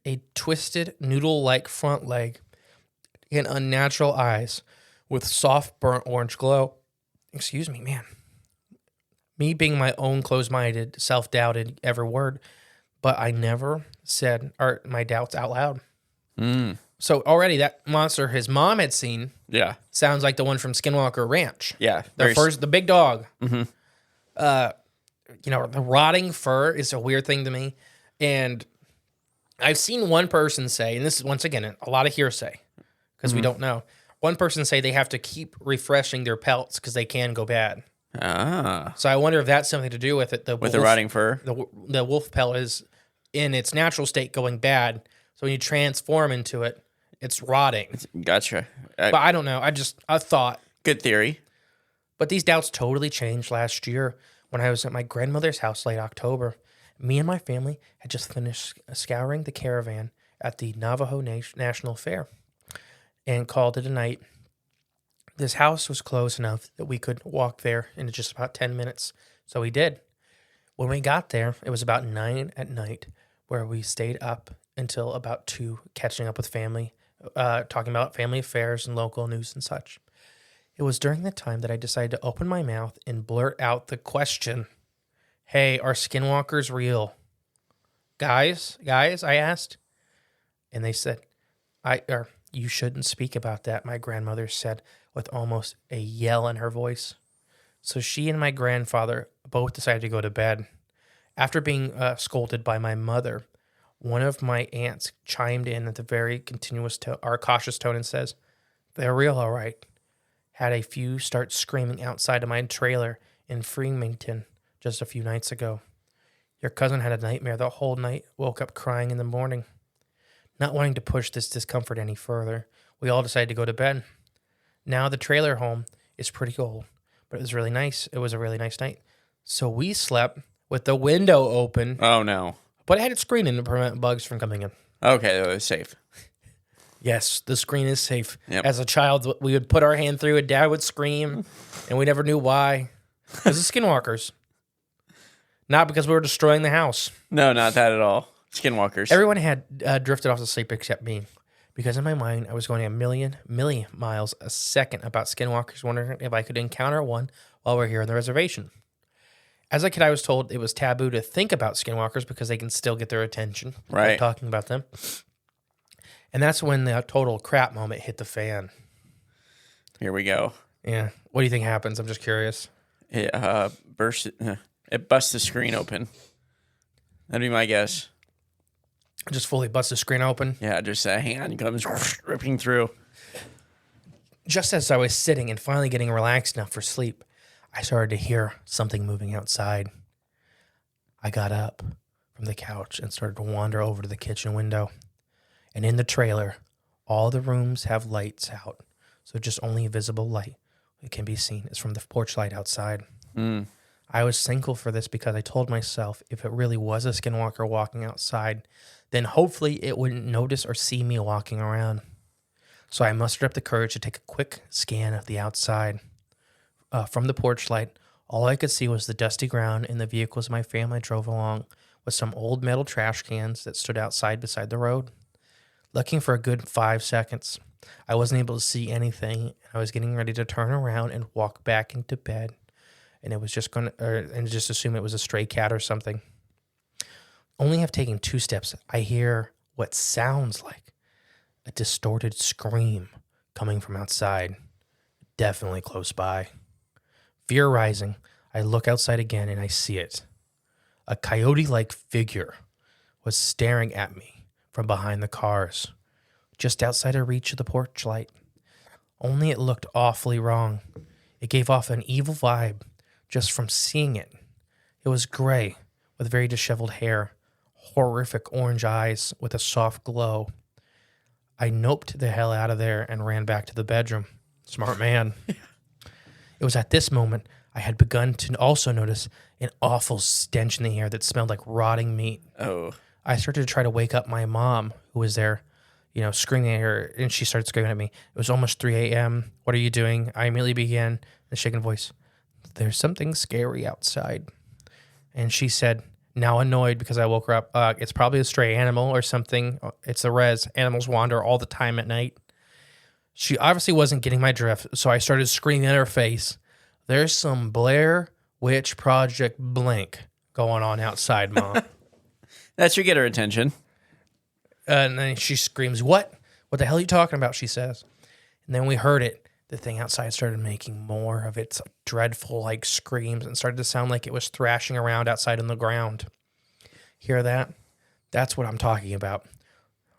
a twisted noodle-like front leg, and unnatural eyes with soft burnt orange glow. Excuse me, man. Me being my own closed-minded, self-doubted every word, but I never said my doubts out loud. So already that monster his mom had seen sounds like the one from Skinwalker Ranch. Yeah. The big dog. Mm-hmm. The rotting fur is a weird thing to me. And I've seen one person say, and this is once again a lot of hearsay because we don't know. One person say they have to keep refreshing their pelts because they can go bad. Ah. So I wonder if that's something to do with it. The rotting fur? The wolf pelt is in its natural state going bad. So when you transform into it, it's rotting. Gotcha. But I don't know. I thought. Good theory. But these doubts totally changed last year when I was at my grandmother's house late October. Me and my family had just finished scouring the caravan at the Navajo National Fair and called it a night. This house was close enough that we could walk there in just about 10 minutes. So we did. When we got there, it was about 9 at night, where we stayed up until about 2, catching up with family, talking about family affairs and local news and such. It was during that time that I decided to open my mouth and blurt out the question, "Hey, are skinwalkers real?" Guys, I asked. And they said, "You shouldn't speak about that," my grandmother said with almost a yell in her voice. So she and my grandfather both decided to go to bed. After being scolded by my mother, one of my aunts chimed in at the very cautious tone and says, "They're real, all right." Had a few start screaming outside of my trailer in Freemington just a few nights ago. Your cousin had a nightmare the whole night, woke up crying in the morning. Not wanting to push this discomfort any further, we all decided to go to bed. Now the trailer home is pretty old, but it was really nice. It was a really nice night. So we slept with the window open. Oh, no. But it had a screen in to prevent bugs from coming in. Okay, it was safe. Yes, the screen is safe. Yep. As a child, we would put our hand through it, Dad would scream, and we never knew why. Because of skinwalkers. Not because we were destroying the house. No, not that at all. Skinwalkers. Everyone had drifted off to sleep except me. Because in my mind, I was going a million miles a second about skinwalkers, wondering if I could encounter one while we're here on the reservation. As a kid, I was told it was taboo to think about skinwalkers because they can still get their attention by talking about them. And that's when the total crap moment hit the fan. Here we go. Yeah. What do you think happens? I'm just curious. It busts the screen open. That'd be my guess. Just fully bust the screen open? Yeah, just a hand comes ripping through. Just as I was sitting and finally getting relaxed enough for sleep, I started to hear something moving outside. I got up from the couch and started to wander over to the kitchen window. And in the trailer, all the rooms have lights out, so just only visible light that can be seen is from the porch light outside. I was thankful for this because I told myself if it really was a skinwalker walking outside, then hopefully it wouldn't notice or see me walking around. So I mustered up the courage to take a quick scan of the outside. From the porch light, all I could see was the dusty ground and the vehicles my family drove along, with some old metal trash cans that stood outside beside the road. Looking for a good 5 seconds, I wasn't able to see anything. I was getting ready to turn around and walk back into bed, and it was just just assume it was a stray cat or something. Only have taken 2 steps, I hear what sounds like a distorted scream coming from outside, definitely close by. Fear rising, I look outside again and I see it. A coyote-like figure was staring at me from behind the cars, just outside of reach of the porch light. Only it looked awfully wrong. It gave off an evil vibe just from seeing it. It was gray with very disheveled hair, horrific orange eyes with a soft glow. I noped the hell out of there and ran back to the bedroom. Smart man. It was at this moment I had begun to also notice an awful stench in the air that smelled like rotting meat. Oh. I started to try to wake up my mom, who was there. screaming at her, and she started screaming at me. It was almost 3 a.m. What are you doing? I immediately began the shaken voice. There's something scary outside. And she said, now annoyed because I woke her up, it's probably a stray animal or something. It's the res. Animals wander all the time at night. She obviously wasn't getting my drift, so I started screaming at her face. There's some Blair Witch Project blank going on outside, Mom. That should get her attention. And then she screams, what? What the hell are you talking about? She says. And then we heard it. The thing outside started making more of its dreadful like screams and started to sound like it was thrashing around outside on the ground. Hear that? That's what I'm talking about.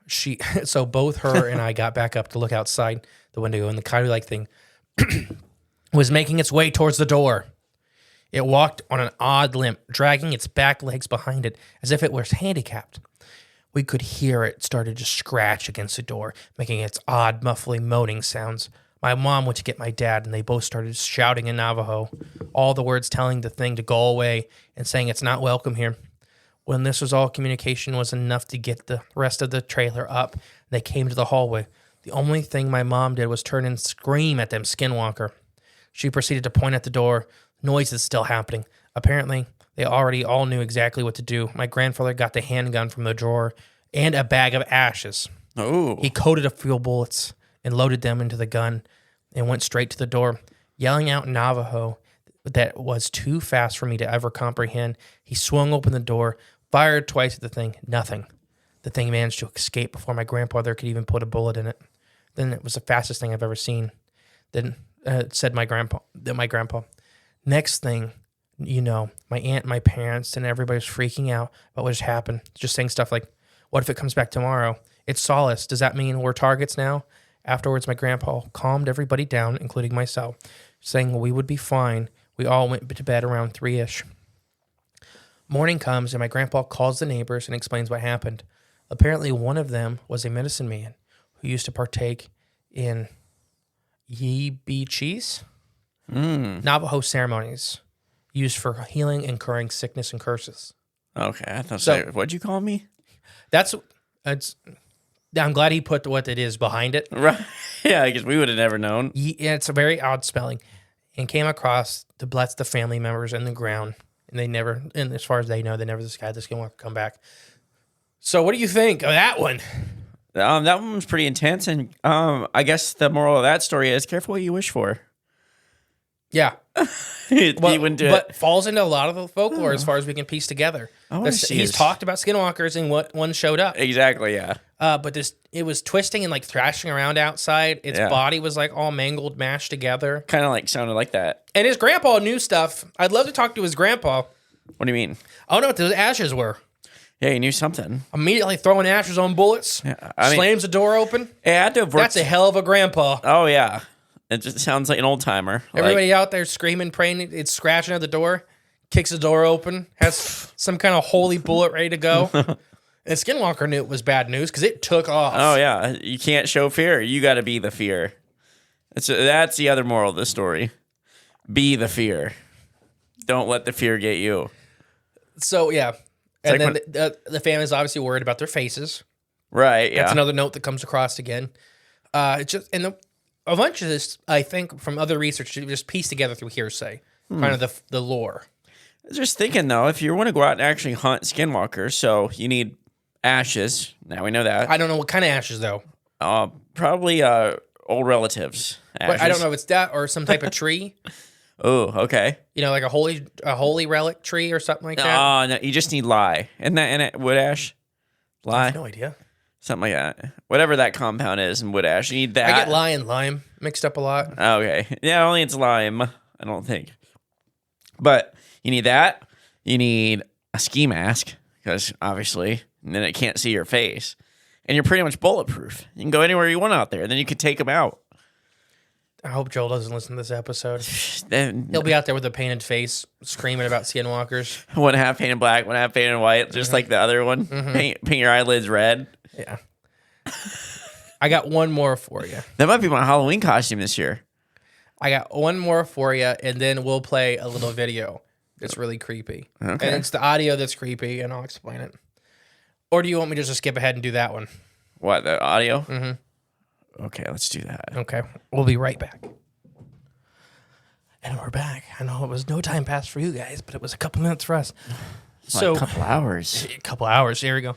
So both her and I got back up to look outside the window, and the coyote-like thing was making its way towards the door. It walked on an odd limp, dragging its back legs behind it as if it was handicapped. We could hear it started to scratch against the door, making its odd, muffly moaning sounds. My mom went to get my dad, and they both started shouting in Navajo, all the words telling the thing to go away and saying it's not welcome here. When this was all, communication was enough to get the rest of the trailer up. They came to the hallway. The only thing my mom did was turn and scream at them Skinwalker. She proceeded to point at the door. Noise is still happening. Apparently, they already all knew exactly what to do. My grandfather got the handgun from the drawer and a bag of ashes. Oh. He coated a few bullets and loaded them into the gun and went straight to the door, yelling out in Navajo that was too fast for me to ever comprehend. He swung open the door, fired twice at the thing. Nothing. The thing managed to escape before my grandfather could even put a bullet in it. Then it was the fastest thing I've ever seen. Then said my grandpa. Next thing, my aunt, my parents, and everybody was freaking out about what just happened. Just saying stuff like, what if it comes back tomorrow? It's Solace. Does that mean we're targets now? Afterwards, my grandpa calmed everybody down, including myself, saying we would be fine. We all went to bed around 3-ish. Morning comes, and my grandpa calls the neighbors and explains what happened. Apparently, one of them was a medicine man who used to partake in Yibichis, Navajo ceremonies used for healing and curing sickness and curses. Okay, I thought so. What'd you call me? I'm glad he put what it is behind it. Right. Yeah, because we would have never known. Yeah, it's a very odd spelling. And came across to bless the family members in the ground. And they never, and as far as they know, they never had this Skinwalker come back. So what do you think of that one? That one was pretty intense. And I guess the moral of that story is careful what you wish for. Yeah. You wouldn't do but falls into a lot of the folklore as far as we can piece together. He's talked about Skinwalkers and what one showed up. Exactly, yeah. But it was twisting and like thrashing around outside. Its body was like all mangled, mashed together. Kind of like sounded like that. And his grandpa knew stuff. I'd love to talk to his grandpa. What do you mean? I don't know what those ashes were. Yeah, he knew something. Immediately throwing ashes on bullets. Yeah, slams the door open. It had to have worked. That's a hell of a grandpa. Oh, yeah. It just sounds like an old timer. Everybody out there screaming, praying, it's scratching at the door, kicks the door open, has some kind of holy bullet ready to go. And Skinwalker knew it was bad news because it took off. Oh, yeah. You can't show fear. You got to be the fear. That's the other moral of the story. Be the fear. Don't let the fear get you. So, yeah. And then the family's obviously worried about their faces. Right, yeah. That's another note that comes across again. A bunch of this, I think, from other research, just pieced together through hearsay, kind of the lore. I was just thinking, though, if you want to go out and actually hunt Skinwalkers, so you need ashes. Now we know that. I don't know what kind of ashes, though. Probably old relatives. Ashes. But I don't know if it's that or some type of tree. Oh, okay. Like a holy relic tree or something like that. Oh, no, you just need lye. Isn't that in it? Wood ash? Lye? I have no idea. Something like that. Whatever that compound is in wood ash. You need that. I get lye and lime mixed up a lot. Okay. Yeah, only it's lime, I don't think. But you need that. You need a ski mask, because obviously, and then it can't see your face. And you're pretty much bulletproof. You can go anywhere you want out there. Then you can take them out. I hope Joel doesn't listen to this episode. He'll be out there with a painted face, screaming about Skinwalkers. One half painted black, one half painted white, just like the other one. Paint your eyelids red. Yeah. I got one more for you. That might be my Halloween costume this year. I got one more for you, and then we'll play a little video. It's really creepy. Okay. And it's the audio that's creepy, and I'll explain it. Or do you want me to just skip ahead and do that one? What, the audio? Mm-hmm. Okay, let's do that. Okay, we'll be right back. And we're back. I know it was no time passed for you guys, but it was a couple minutes for us. So a couple hours. A couple hours. There we go.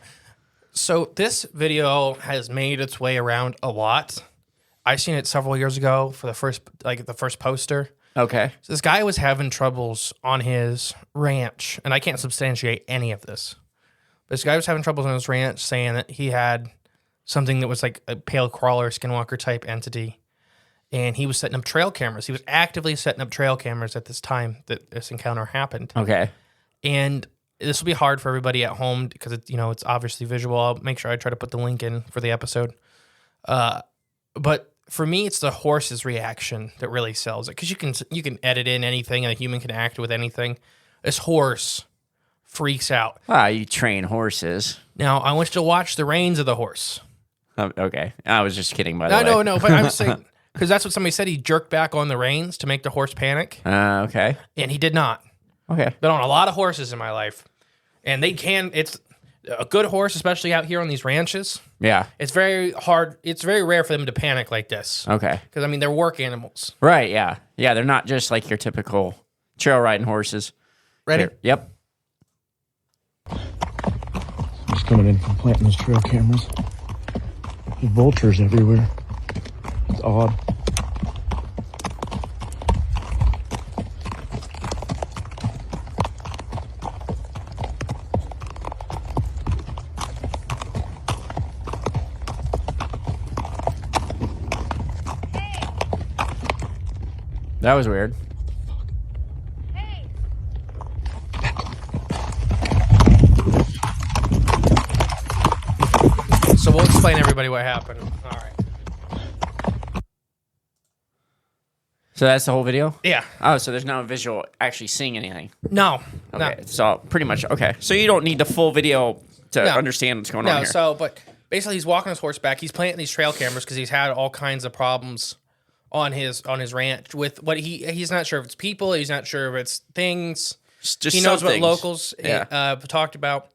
So this video has made its way around a lot. I seen it several years ago for the first poster. Okay. So this guy was having troubles on his ranch, and I can't substantiate any of this. But this guy was having troubles on his ranch, saying that he had something that was like a pale crawler, skinwalker type entity, and he was setting up trail cameras. He was actively setting up trail cameras at this time that this encounter happened. Okay. And this will be hard for everybody at home because it's obviously visual. I'll make sure I try to put the link in for the episode. But for me, it's the horse's reaction that really sells it, because you can edit in anything and a human can act with anything. This horse freaks out. Ah, you train horses. Now, I want you to watch the reins of the horse. Okay. I was just kidding, by the way. No, but I'm saying, because that's what somebody said. He jerked back on the reins to make the horse panic. Okay. And he did not. Okay. Been on a lot of horses in my life. And it's a good horse, especially out here on these ranches. Yeah. It's very hard. It's very rare for them to panic like this. Okay. Because, they're work animals. Right, yeah. Yeah, they're not just like your typical trail riding horses. Ready? Here. Yep. He's coming in from planting his trail cameras. There's vultures everywhere. It's odd. That was weird. So we'll explain everybody what happened. All right. So that's the whole video? Yeah. Oh, so there's no visual actually seeing anything. No. Okay. So pretty much, okay. So you don't need the full video to understand what's going on here. But basically he's walking his horse back. He's planting these trail cameras because he's had all kinds of problems on his ranch with what he's not sure if it's people, he's not sure if it's things. Just he knows what things. locals talked about.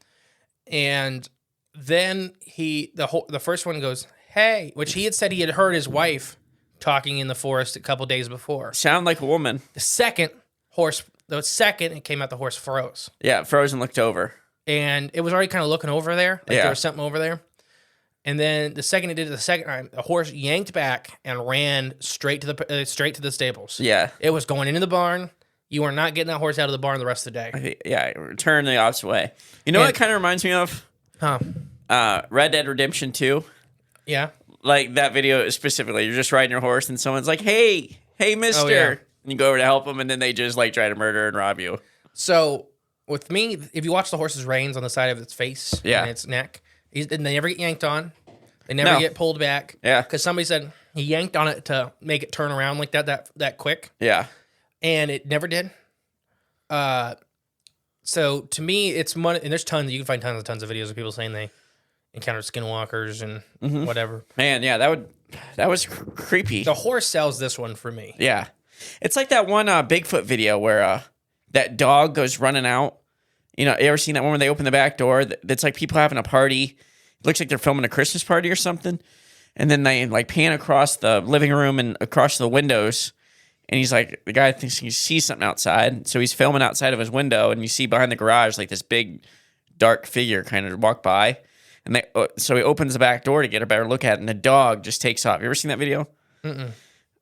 And then the first one goes, "Hey," which he had said he had heard his wife talking in the forest a couple days before. Sound like a woman. The second it came out, the horse froze. Yeah, froze and looked over. And it was already kind of looking over there. Like Yeah. there was something over there. And then the second it did it the second time, the horse yanked back and ran straight to the stables. Yeah. It was going into the barn. You are not getting that horse out of the barn the rest of the day. Yeah, turn the opposite way. You know what it kind of reminds me of? Huh. Red Dead Redemption 2. Yeah. Like that video specifically. You're just riding your horse and someone's like, hey, mister. Oh, yeah. And you go over to help them and then they just like try to murder and rob you. So with me, if you watch the horse's reins on the side of its face and its neck, they never get yanked on. They never get pulled back. Yeah. Because somebody said he yanked on it to make it turn around like that quick. Yeah. And it never did. So to me, it's money. And there's tons. You can find tons of videos of people saying they encountered skinwalkers and whatever. Man, yeah, that was creepy. The horse sells this one for me. Yeah. It's like that one Bigfoot video where that dog goes running out. You know, you ever seen that one where they open the back door? That's like people having a party. It looks like they're filming a Christmas party or something. And then they like pan across the living room and across the windows. And he's like, the guy thinks he sees something outside. So he's filming outside of his window. And you see behind the garage like this big dark figure kind of walk by. And so he opens the back door to get a better look at it. And the dog just takes off. You ever seen that video? Mm-mm.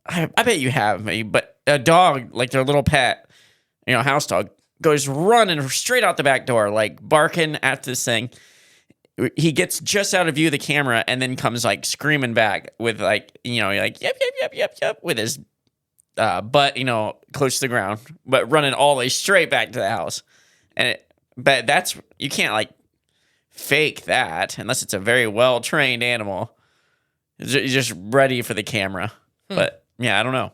I bet you have, but a dog, like their little pet, house dog, goes running straight out the back door, like barking at this thing. He gets just out of view of the camera and then comes like screaming back with like, like, yep, with his butt, close to the ground, but running all the way straight back to the house. But you can't like fake that unless it's a very well-trained animal. You're just ready for the camera. But yeah, I don't know.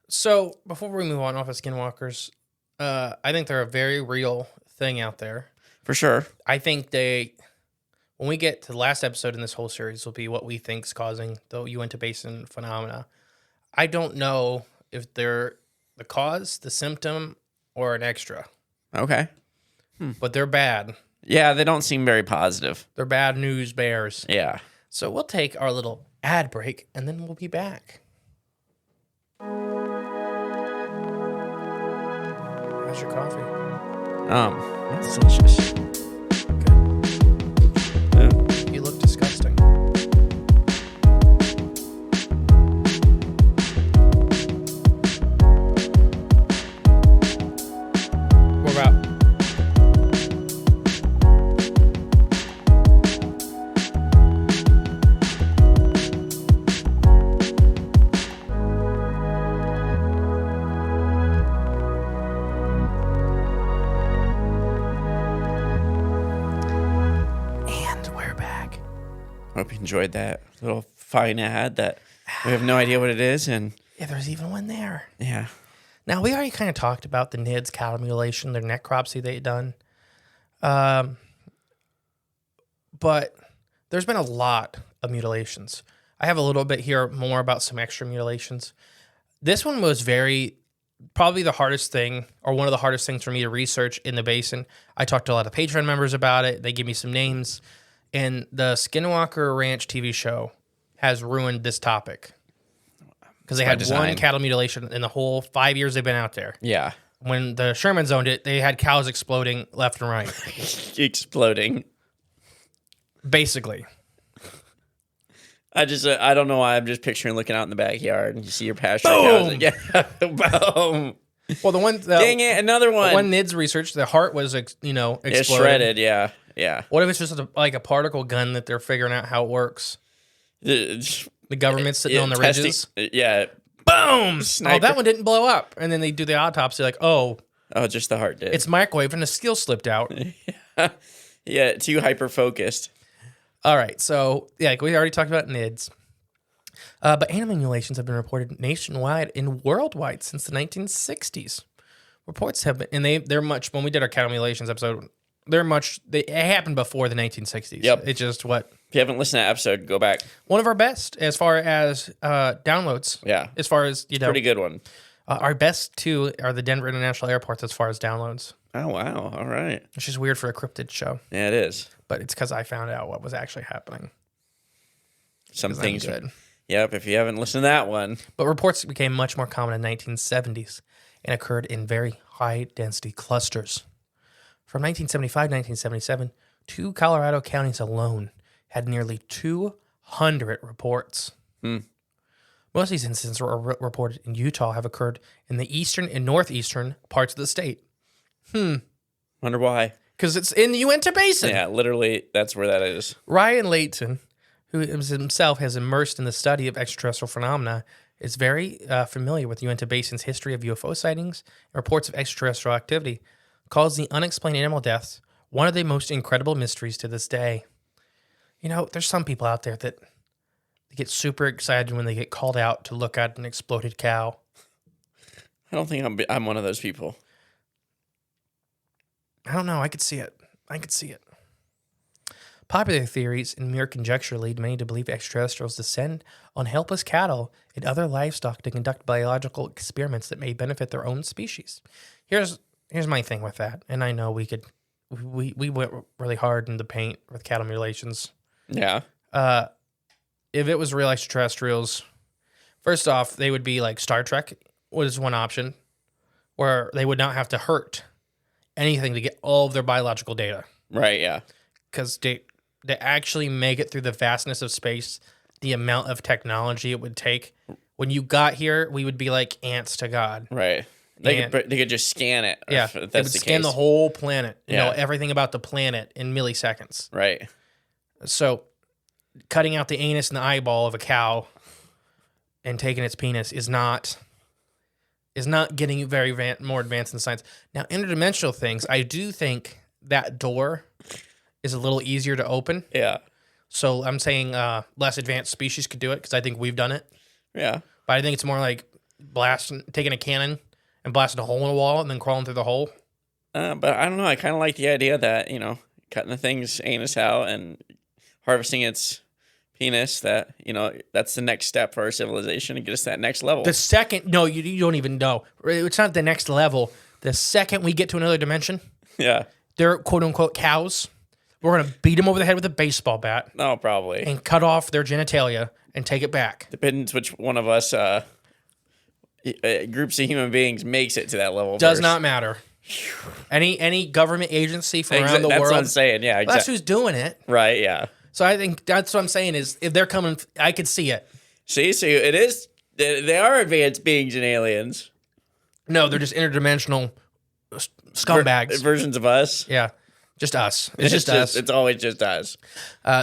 So before we move on off of skinwalkers, I think they're a very real thing out there. For sure. I think when we get to the last episode in this whole series, will be what we think is causing the Uinta Basin phenomena. I don't know if they're the cause, the symptom, or an extra. Okay. But they're bad. Yeah, they don't seem very positive. They're bad news bears. Yeah. So we'll take our little ad break, and then we'll be back. How's your coffee? That's delicious. You look disgusting. We're about. And we're back. Hope you enjoyed that little fine ad that we have no idea what it is. And Yeah, there's even one there. yeah. Now, we already kind of talked about the NIDS cattle mutilation, their necropsy they'd done. But there's been a lot of mutilations. I have a little bit here more about some extra mutilations. This one was probably the hardest thing, or one of the hardest things for me to research in the basin. I talked to a lot of Patreon members about it. They give me some names. And the Skinwalker Ranch TV show has ruined this topic. Because they By had design. one cattle mutilation in the whole 5 years they've been out there. Yeah. When the Shermans owned it, they had cows exploding left and right. Exploding. Basically. I don't know why I'm just picturing looking out in the backyard and you see your pasture Boom! cows. Yeah. Boom. Well, the one... Dang it, another one. One NIDS research, the heart was, exploded. It's shredded, yeah. Yeah. What if it's just like a particle gun that they're figuring out how it works? The government's sitting on the testing- ridges. Yeah. Boom! Sniper. Oh, that one didn't blow up. And then they do the autopsy like, oh, Oh, just the heart did. it's microwave and the steel slipped out. Yeah, too hyper focused. All right, so, yeah, we already talked about NIDS. But animal mutilations have been reported nationwide and worldwide since the 1960s. Reports have been, and they're much, when we did our cattle mutilations episode, it happened before the 1960s. Yep. It's just what? If you haven't listened to that episode, go back. One of our best as far as downloads. Yeah. As far as, Pretty good one. Our best two are the Denver International Airports as far as downloads, Oh, wow. All right. which is weird for a cryptid show, Yeah, it is. but it's because I found out what was actually happening. Some 'Cause I'm things. good. Yep, if you haven't listened to that one. But reports became much more common in the 1970s and occurred in very high-density clusters. From 1975 to 1977, 2 Colorado counties alone had nearly 200 reports. Most of these incidents were reported in Utah, have occurred in the eastern and northeastern parts of the state. Wonder why. Because it's in the Uinta Basin. Yeah, literally, that's where that is. Ryan Layton, who himself has immersed in the study of extraterrestrial phenomena, is very familiar with Uinta Basin's history of UFO sightings and reports of extraterrestrial activity, calls the unexplained animal deaths one of the most incredible mysteries to this day. You know, there's some people out there that they get super excited when they get called out to look at an exploded cow. I don't think I'm one of those people. I don't know. I could see it. Popular theories and mere conjecture lead many to believe extraterrestrials descend on helpless cattle and other livestock to conduct biological experiments that may benefit their own species. Here's my thing with that, and I know we went really hard in the paint with cattle mutilations. Yeah. If it was real extraterrestrials, first off, they would be like Star Trek was one option, where they would not have to hurt anything to get all of their biological data. Right, yeah. Because to actually make it through the vastness of space, the amount of technology it would take. When you got here, we would be like ants to God. Right. They could just scan it. Yeah, if they would that's the scan case. the whole planet. You know Yeah. everything about the planet in milliseconds. Right. So, cutting out the anus and the eyeball of a cow and taking its penis is not getting very more advanced in science. Now, interdimensional things, I do think that door is a little easier to open. Yeah. So I'm saying less advanced species could do it because I think we've done it. Yeah. But I think it's more like taking a cannon and blasting a hole in the wall and then crawling through the hole. But I don't know. I kind of like the idea that, cutting the thing's anus out and harvesting its penis, that, that's the next step for our civilization to get us to that next level. You don't even know. It's not the next level. The second we get to another dimension, Yeah. they're quote unquote cows. We're going to beat them over the head with a baseball bat No, probably. and cut off their genitalia and take it back. Depends which one of us groups of human beings makes it to that level. Does first. not matter. Any government agency from around the That's world. what I'm saying. Yeah, Well, exactly. that's who's doing it. Right, yeah. So I think that's what I'm saying is if they're coming, I could see it. See, so it is. They are advanced beings and aliens. No, they're just interdimensional scumbags. Versions of us. Yeah, just us. It's just us. It's always just us.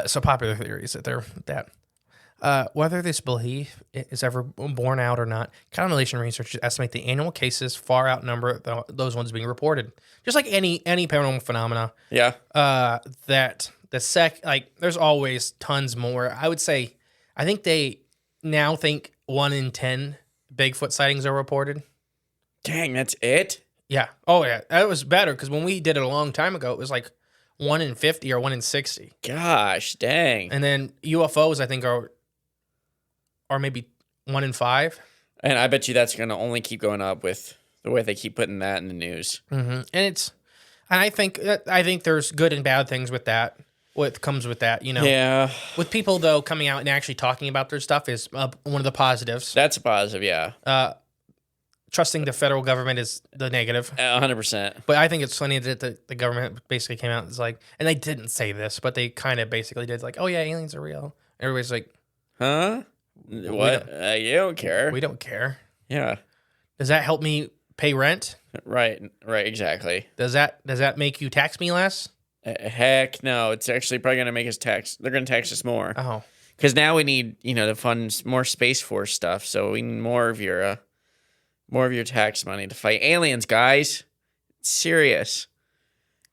So popular theories that they're that. Whether this belief is ever borne out or not, combination researchers estimate the annual cases far outnumber those ones being reported. Just like any paranormal phenomena, Yeah. that there's always tons more. I would say, I think they now think 1 in 10 Bigfoot sightings are reported. Dang, that's it? Yeah. Oh yeah, that was better because when we did it a long time ago, it was like 1 in 50 or 1 in 60. Gosh, dang. And then UFOs, I think, are maybe 1 in 5. And I bet you that's going to only keep going up with the way they keep putting that in the news. Mm-hmm. And I think there's good and bad things with that. What comes with that, Yeah. With people though coming out and actually talking about their stuff is one of the positives. That's a positive, yeah. Trusting the federal government is the negative. 100%. But I think it's funny that the government basically came out and was like, and they didn't say this, but they kind of basically did like, oh yeah, aliens are real. Everybody's like, Huh? What? You don't care. we don't care. Yeah. Does that help me pay rent? Right, exactly. Does that make you tax me less? Heck no. It's actually probably going to make us tax. They're going to tax us more. Oh, Because now we need, to fund more Space Force stuff. So we need more of your tax money to fight aliens, guys. It's serious.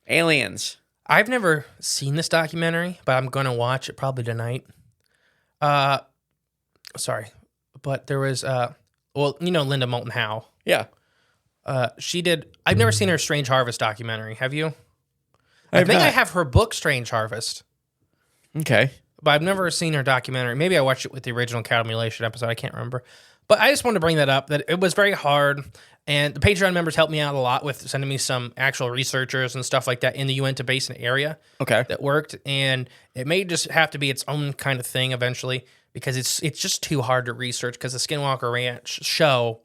Aliens. I've never seen this documentary, but I'm gonna watch it probably tonight. Sorry, but there was Linda Moulton Howe. Yeah. She did. I've never seen her Strange Harvest documentary. Have you? I I think I not. have her book Strange Harvest, Okay. but I've never seen her documentary. Maybe I watched it with the original Cattle Mutilation episode. I can't remember. But I just wanted to bring that up, that it was very hard. And the Patreon members helped me out a lot with sending me some actual researchers and stuff like that in the Uinta Basin area Okay. that worked. And it may just have to be its own kind of thing eventually because it's just too hard to research because the Skinwalker Ranch show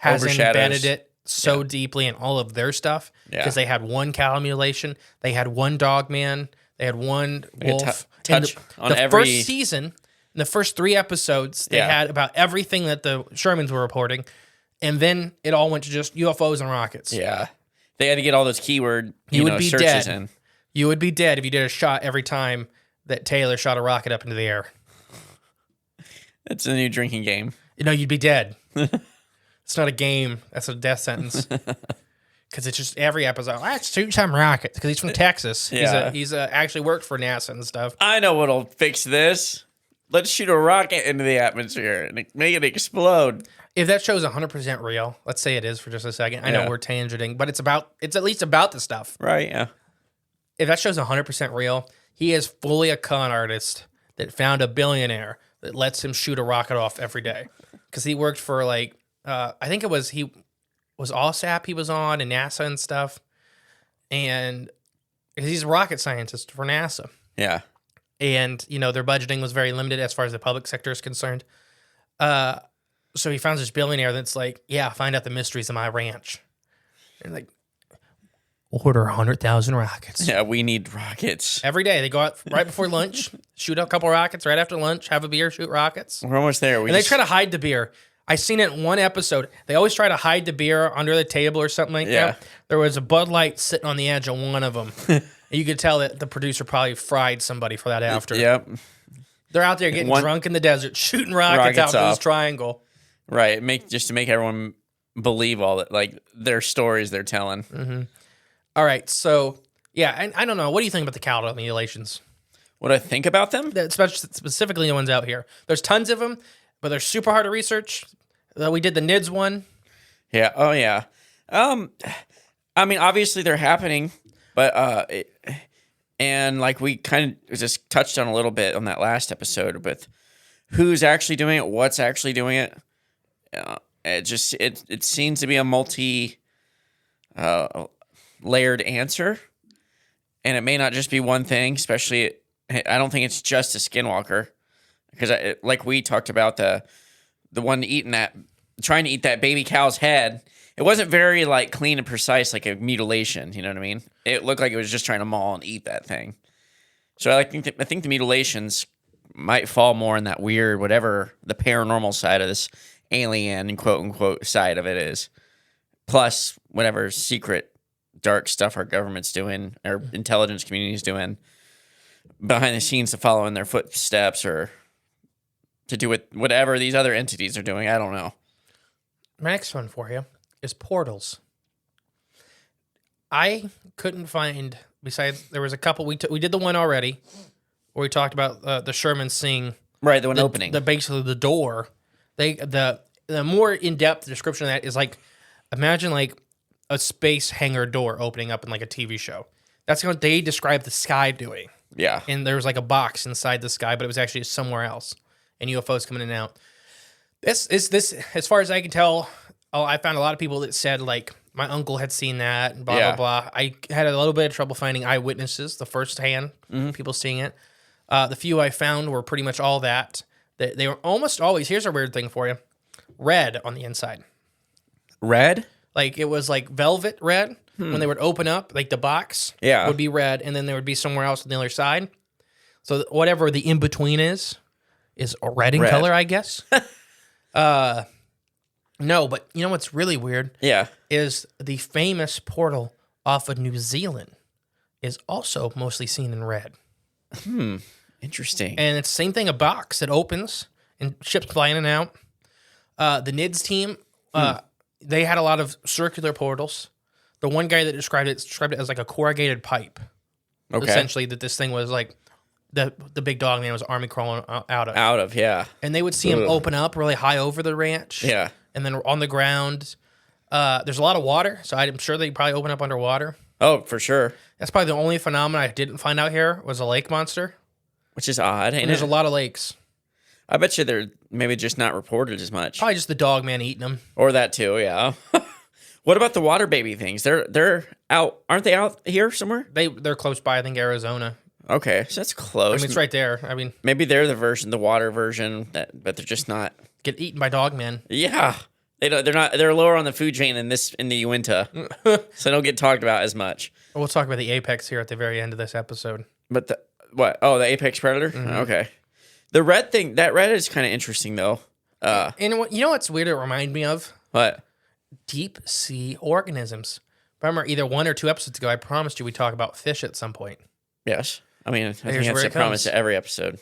has Overshadows. embedded it so deeply in all of their stuff Yeah. because they had one cow mutilation, they had one dog man, they had one wolf. touch In on the every- first season, in the first 3 episodes, they Yeah. had about everything that the Shermans were reporting, and then it all went to just UFOs and rockets. Yeah. They had to get all those keyword You would be searches dead. in. You would be dead if you did a shot every time that Taylor shot a rocket up into the air. It's a new drinking game. You'd be dead. It's not a game. That's a death sentence. Because it's just every episode. Let's shoot some rockets. Because he's from Texas. Yeah. He's actually worked for NASA and stuff. I know what'll fix this. Let's shoot a rocket into the atmosphere and make it explode. If that show's 100% real, let's say it is for just a second. I know Yeah. we're tangenting, but it's at least about the stuff. Right, yeah. If that show's 100% real, he is fully a con artist that found a billionaire that lets him shoot a rocket off every day. Because he worked for I think it was ALSAP he was on and NASA and stuff. And he's a rocket scientist for NASA. Yeah. And, their budgeting was very limited as far as the public sector is concerned. So he found this billionaire that's like, yeah, find out the mysteries of my ranch. And like, order 100,000 rockets. Yeah, we need rockets. Every day. They go out right before lunch, shoot a couple rockets right after lunch, have a beer, shoot rockets. We're almost there. And they try to hide the beer. I seen it in one episode. They always try to hide the beer under the table or something like Yeah. that. There was a Bud Light sitting on the edge of one of them. And you could tell that the producer probably fried somebody for that after. Yep. They're out there getting drunk in the desert, shooting rockets out of this triangle. Right. Just to make everyone believe all that, like their stories they're telling. Mm-hmm. All right. So, yeah, and I don't know. What do you think about the cow mutilations? What I think about them? Specifically the ones out here. There's tons of them, but they're super hard to research. We did the NIDS one. Yeah. Oh, yeah. I mean, obviously they're happening, but and like we kind of just touched on a little bit on that last episode with who's actually doing it, what's actually doing it. It seems to be a multi layered answer, and it may not just be one thing. Especially, I don't think it's just a skinwalker, because like we talked about the one trying to eat that baby cow's head. It wasn't very like clean and precise, like a mutilation. You know what I mean? It looked like it was just trying to maul and eat that thing. So I think the mutilations might fall more in that weird, whatever the paranormal side of this alien and quote unquote side of it is. Plus whatever secret dark stuff our government's doing, our intelligence community's doing behind the scenes to follow in their footsteps or to do with whatever these other entities are doing. I don't know. My next one for you is portals. I couldn't find, besides, there was a couple, we did the one already, where we talked about the Sherman seeing Right, the one opening. Basically the door. The more in-depth description of that is like, imagine like a space hangar door opening up in like a TV show. That's what they described the sky doing. Yeah. And there was like a box inside the sky, but it was actually somewhere else. And UFOs coming in and out. This, as far as I can tell, I found a lot of people that said like my uncle had seen that and blah, blah, blah. I had a little bit of trouble finding eyewitnesses, the first hand, people seeing it. The few I found were pretty much all that. They were almost always, here's a weird thing for you, red on the inside. Red? Like it was like velvet red. When they would open up, like the box would be red, and then there would be somewhere else on the other side. So whatever the in-between is a red in color, I guess. No, but you know what's really weird? Yeah. Is the famous portal off of New Zealand is also mostly seen in red. Interesting. And it's the same thing, a box that opens and ships fly in and out. The NIDS team, they had a lot of circular portals. The one guy that described it as like a corrugated pipe. Okay. Essentially, that this thing was like the big dog man was army crawling out of. Out of, yeah. And they would see him open up really high over the ranch. Yeah. And then on the ground, there's a lot of water, so I'm sure they probably open up underwater. Oh, for sure. That's probably the only phenomenon I didn't find out here was a lake monster. Which is odd. And there's a lot of lakes. I bet you they're maybe just not reported as much. Probably just the dog man eating them. Or that too, yeah. What about the water baby things? They're out, aren't they out here somewhere? They're close by, I think, Arizona. Okay, so that's close. I mean, it's right there. I mean, maybe they're the water version, but they're just not. Get eaten by dog man. Yeah, they're not. They're lower on the food chain in the Uinta, so they don't get talked about as much. We'll talk about the apex here at the very end of this episode. But what? Oh, the apex predator. Okay, the red thing. That red is kind of interesting though. And you know what's weird? It reminded me of What? deep sea organisms. Remember, either 1 or 2 episodes ago, I promised you we'd talk about fish at some point. Yes. I mean, I think Here's that's where a it promise comes. to every episode.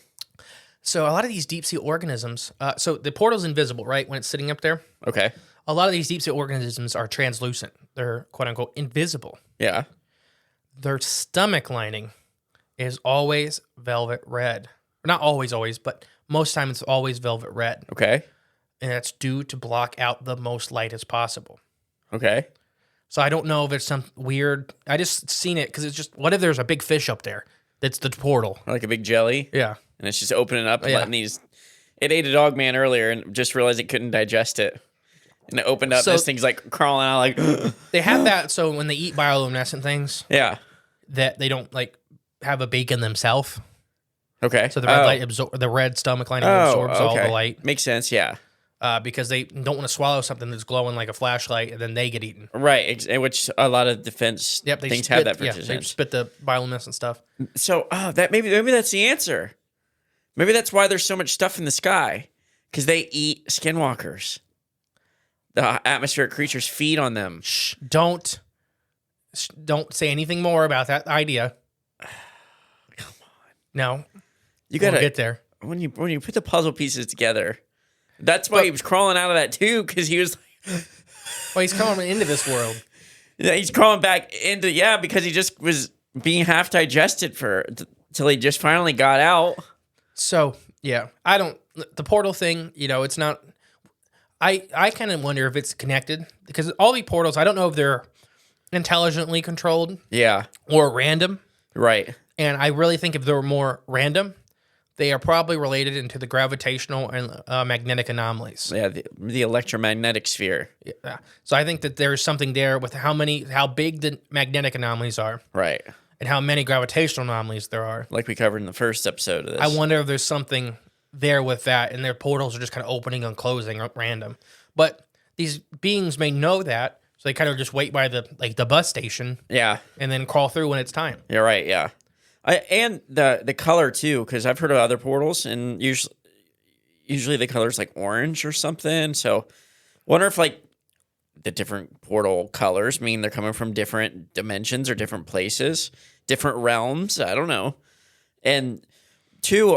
So a lot of these deep sea organisms. So the portal's invisible, right? When it's sitting up there. Okay. A lot of these deep sea organisms are translucent. They're quote unquote invisible. Yeah. Their stomach lining is always velvet red. Not always, but most time it's always velvet red. Okay. And that's due to block out the most light as possible. Okay. So I don't know if it's some weird. I just seen it because it's just. What if there's a big fish up there? That's the portal. Like a big jelly. Yeah. And it's just opening up and Yeah. letting these. It ate a dog man earlier and just realized it couldn't digest it. And it opened up. So- This thing's like crawling out like. They have that so when they eat bioluminescent things, Yeah. that they don't like have a beak in themselves. Okay. So the red light the red stomach lining absorbs all the light. Makes sense. Yeah. Because they don't want to swallow something that's glowing like a flashlight, and then they get eaten. Right. Which a lot of defense They things spit, have that for yeah, they defense. spit the bioluminescent stuff. So that maybe that's the answer. Maybe that's why there's so much stuff in the sky, because they eat skinwalkers. The atmospheric creatures feed on them. Shh! Don't say anything more about that idea. Come on. No, You gotta we'll get there. when you put the puzzle pieces together. That's why he was crawling out of that too, because he was. Well, he's coming into this world. Yeah, he's crawling back into because he just was being half digested till he just finally got out. So yeah, the portal thing. You know, it's not. I kind of wonder if it's connected because all the portals. I don't know if they're intelligently controlled Yeah. or random. Right. And I really think if they're more random, they are probably related into the gravitational and magnetic anomalies. Yeah. The electromagnetic sphere. Yeah. So I think that there's something there with how big the magnetic anomalies are. Right. and how many gravitational anomalies there are. Like we covered in the first episode of this. I wonder if there's something there with that, and their portals are just kind of opening and closing at random. But these beings may know that, so they kind of just wait by the bus station, Yeah, and then crawl through when it's time. you're right. Yeah, and the color too, because I've heard of other portals, and usually the color's like orange or something. So, wonder if like the different portal colors mean they're coming from different dimensions or different places, different realms. I don't know. And two,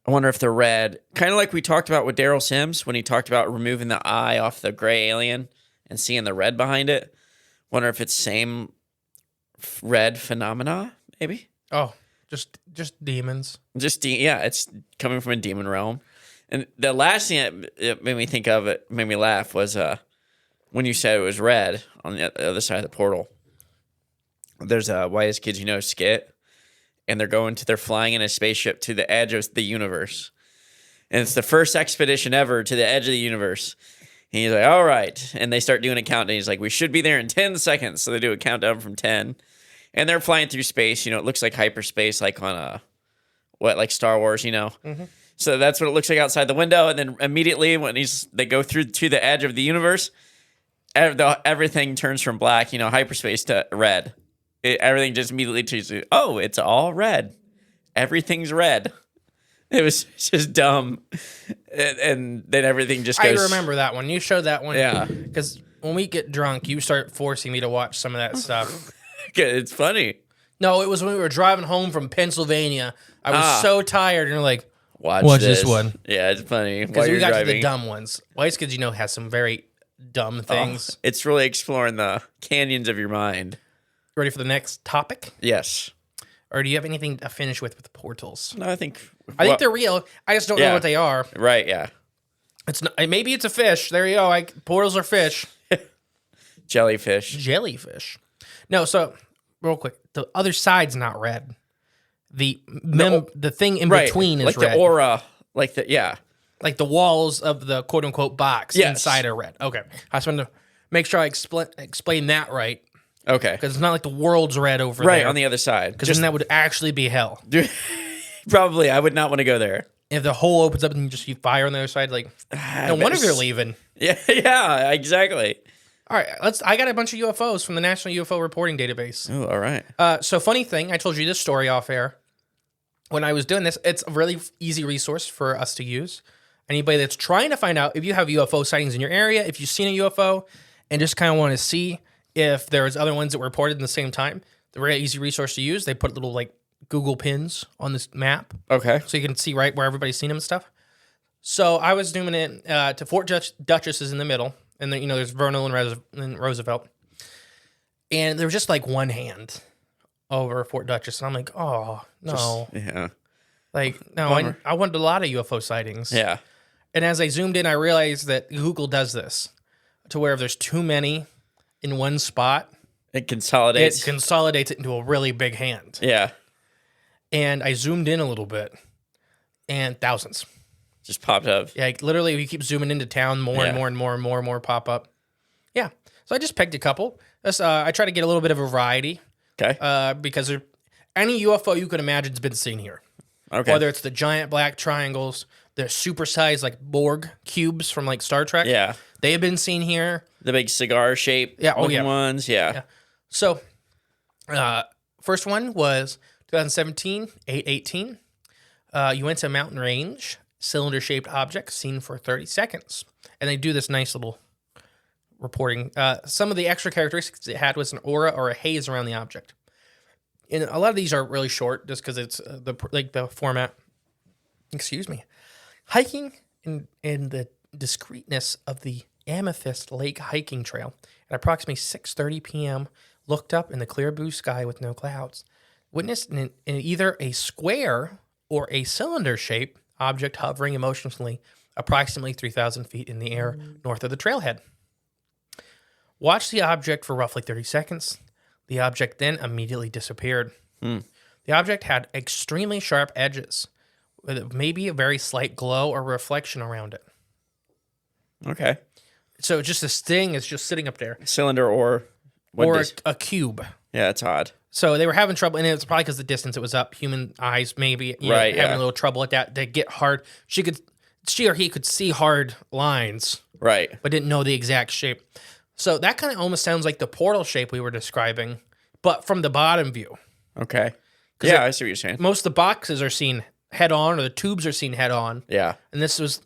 I wonder if they're red, kind of like we talked about with Daryl Sims when he talked about removing the eye off the gray alien and seeing the red behind it. Wonder if it's same red phenomena, maybe. Oh, just demons. It's coming from a demon realm. And the last thing it made me think of, it made me laugh, was when you said it was red on the other side of the portal. There's a Whitest Kids You Know skit. And they're flying in a spaceship to the edge of the universe. And it's the first expedition ever to the edge of the universe. And he's like, all right. And they start doing a countdown. He's like, we should be there in 10 seconds. So they do a countdown from 10. And they're flying through space. It looks like hyperspace, like on like Star Wars, Mm-hmm. So that's what it looks like outside the window. And then immediately when they go through to the edge of the universe, everything turns from black, hyperspace, to red. Everything just immediately changes. Oh, it's all red. Everything's red. It was just dumb. And then everything just goes. I remember that one. You showed that one. Yeah. Because when we get drunk, you start forcing me to watch some of that stuff. It's funny. No, it was when we were driving home from Pennsylvania. I was so tired, and you're like, Watch this one. Yeah, it's funny. Because we got to the dumb ones. Whitest Kids has some very dumb things. It's really exploring the canyons of your mind. Ready for the next topic? Yes. Or do you have anything to finish with the portals? No, I think they're real. I just don't know what they are. Right, yeah. It's not, maybe it's a fish. There you go. Portals are fish. Jellyfish. No, so real quick, the other side's not red. The thing in between is like red. The aura, like the walls of the quote unquote box inside are red. Okay, I just wanted to make sure I explain that right. Okay. Because it's not like the world's red over there. Right, on the other side. Because then that would actually be hell. Probably. I would not want to go there. If the hole opens up and you fire on the other side, no wonder they're leaving. Yeah, exactly. All right, I got a bunch of UFOs from the National UFO Reporting Database. Oh, all right. So funny thing, I told you this story off air. When I was doing this, it's a really easy resource for us to use. Anybody that's trying to find out if you have UFO sightings in your area, if you've seen a UFO, and just kind of want to see if there's other ones that were reported in the same time, the very easy resource to use. They put little Google pins on this map. Okay. So you can see right where everybody's seen them and stuff. So I was doing it to Fort Dutchess is in the middle. And then, there's Vernal and Roosevelt. And there was just one hand over Fort Dutchess. And I'm like, oh, no. Yeah. No, I wanted a lot of UFO sightings. Yeah. And as I zoomed in, I realized that Google does this to where if there's too many in one spot, it consolidates it into a really big hand. Yeah. And I zoomed in a little bit, and thousands just popped up. Yeah, literally, we keep zooming into town, more and more pop up. Yeah, so I just picked a couple. I try to get a little bit of a variety. Okay. Because any UFO you could imagine has been seen here. Okay. Whether it's the giant black triangles, the supersized Borg cubes from Star Trek. Yeah. They have been seen here. The big cigar shaped ones. Yeah. So, first one was 2017, 8/18. Uinta mountain range, cylinder-shaped object seen for 30 seconds. And they do this nice little reporting. Some of the extra characteristics it had was an aura or a haze around the object. And a lot of these are really short just because it's the format. Excuse me. Hiking in the discreetness of the Amethyst Lake hiking trail at approximately 6:30 p.m., looked up in the clear blue sky with no clouds. Witnessed in either a square or a cylinder-shaped object hovering emotionlessly approximately 3,000 feet in the air north of the trailhead. Watched the object for roughly 30 seconds. The object then immediately disappeared. The object had extremely sharp edges, with maybe a very slight glow or reflection around it. Okay. So just this thing is just sitting up there. Cylinder or A cube. Yeah, it's odd. So they were having trouble, and it was probably because the distance it was up. Human eyes, maybe, having a little trouble at that. They get hard. She or he could see hard lines, right, but didn't know the exact shape. So that kind of almost sounds like the portal shape we were describing, but from the bottom view. Okay. Yeah, I see what you're saying. Most of the boxes are seen head on, or the tubes are seen head on. Yeah. And this was,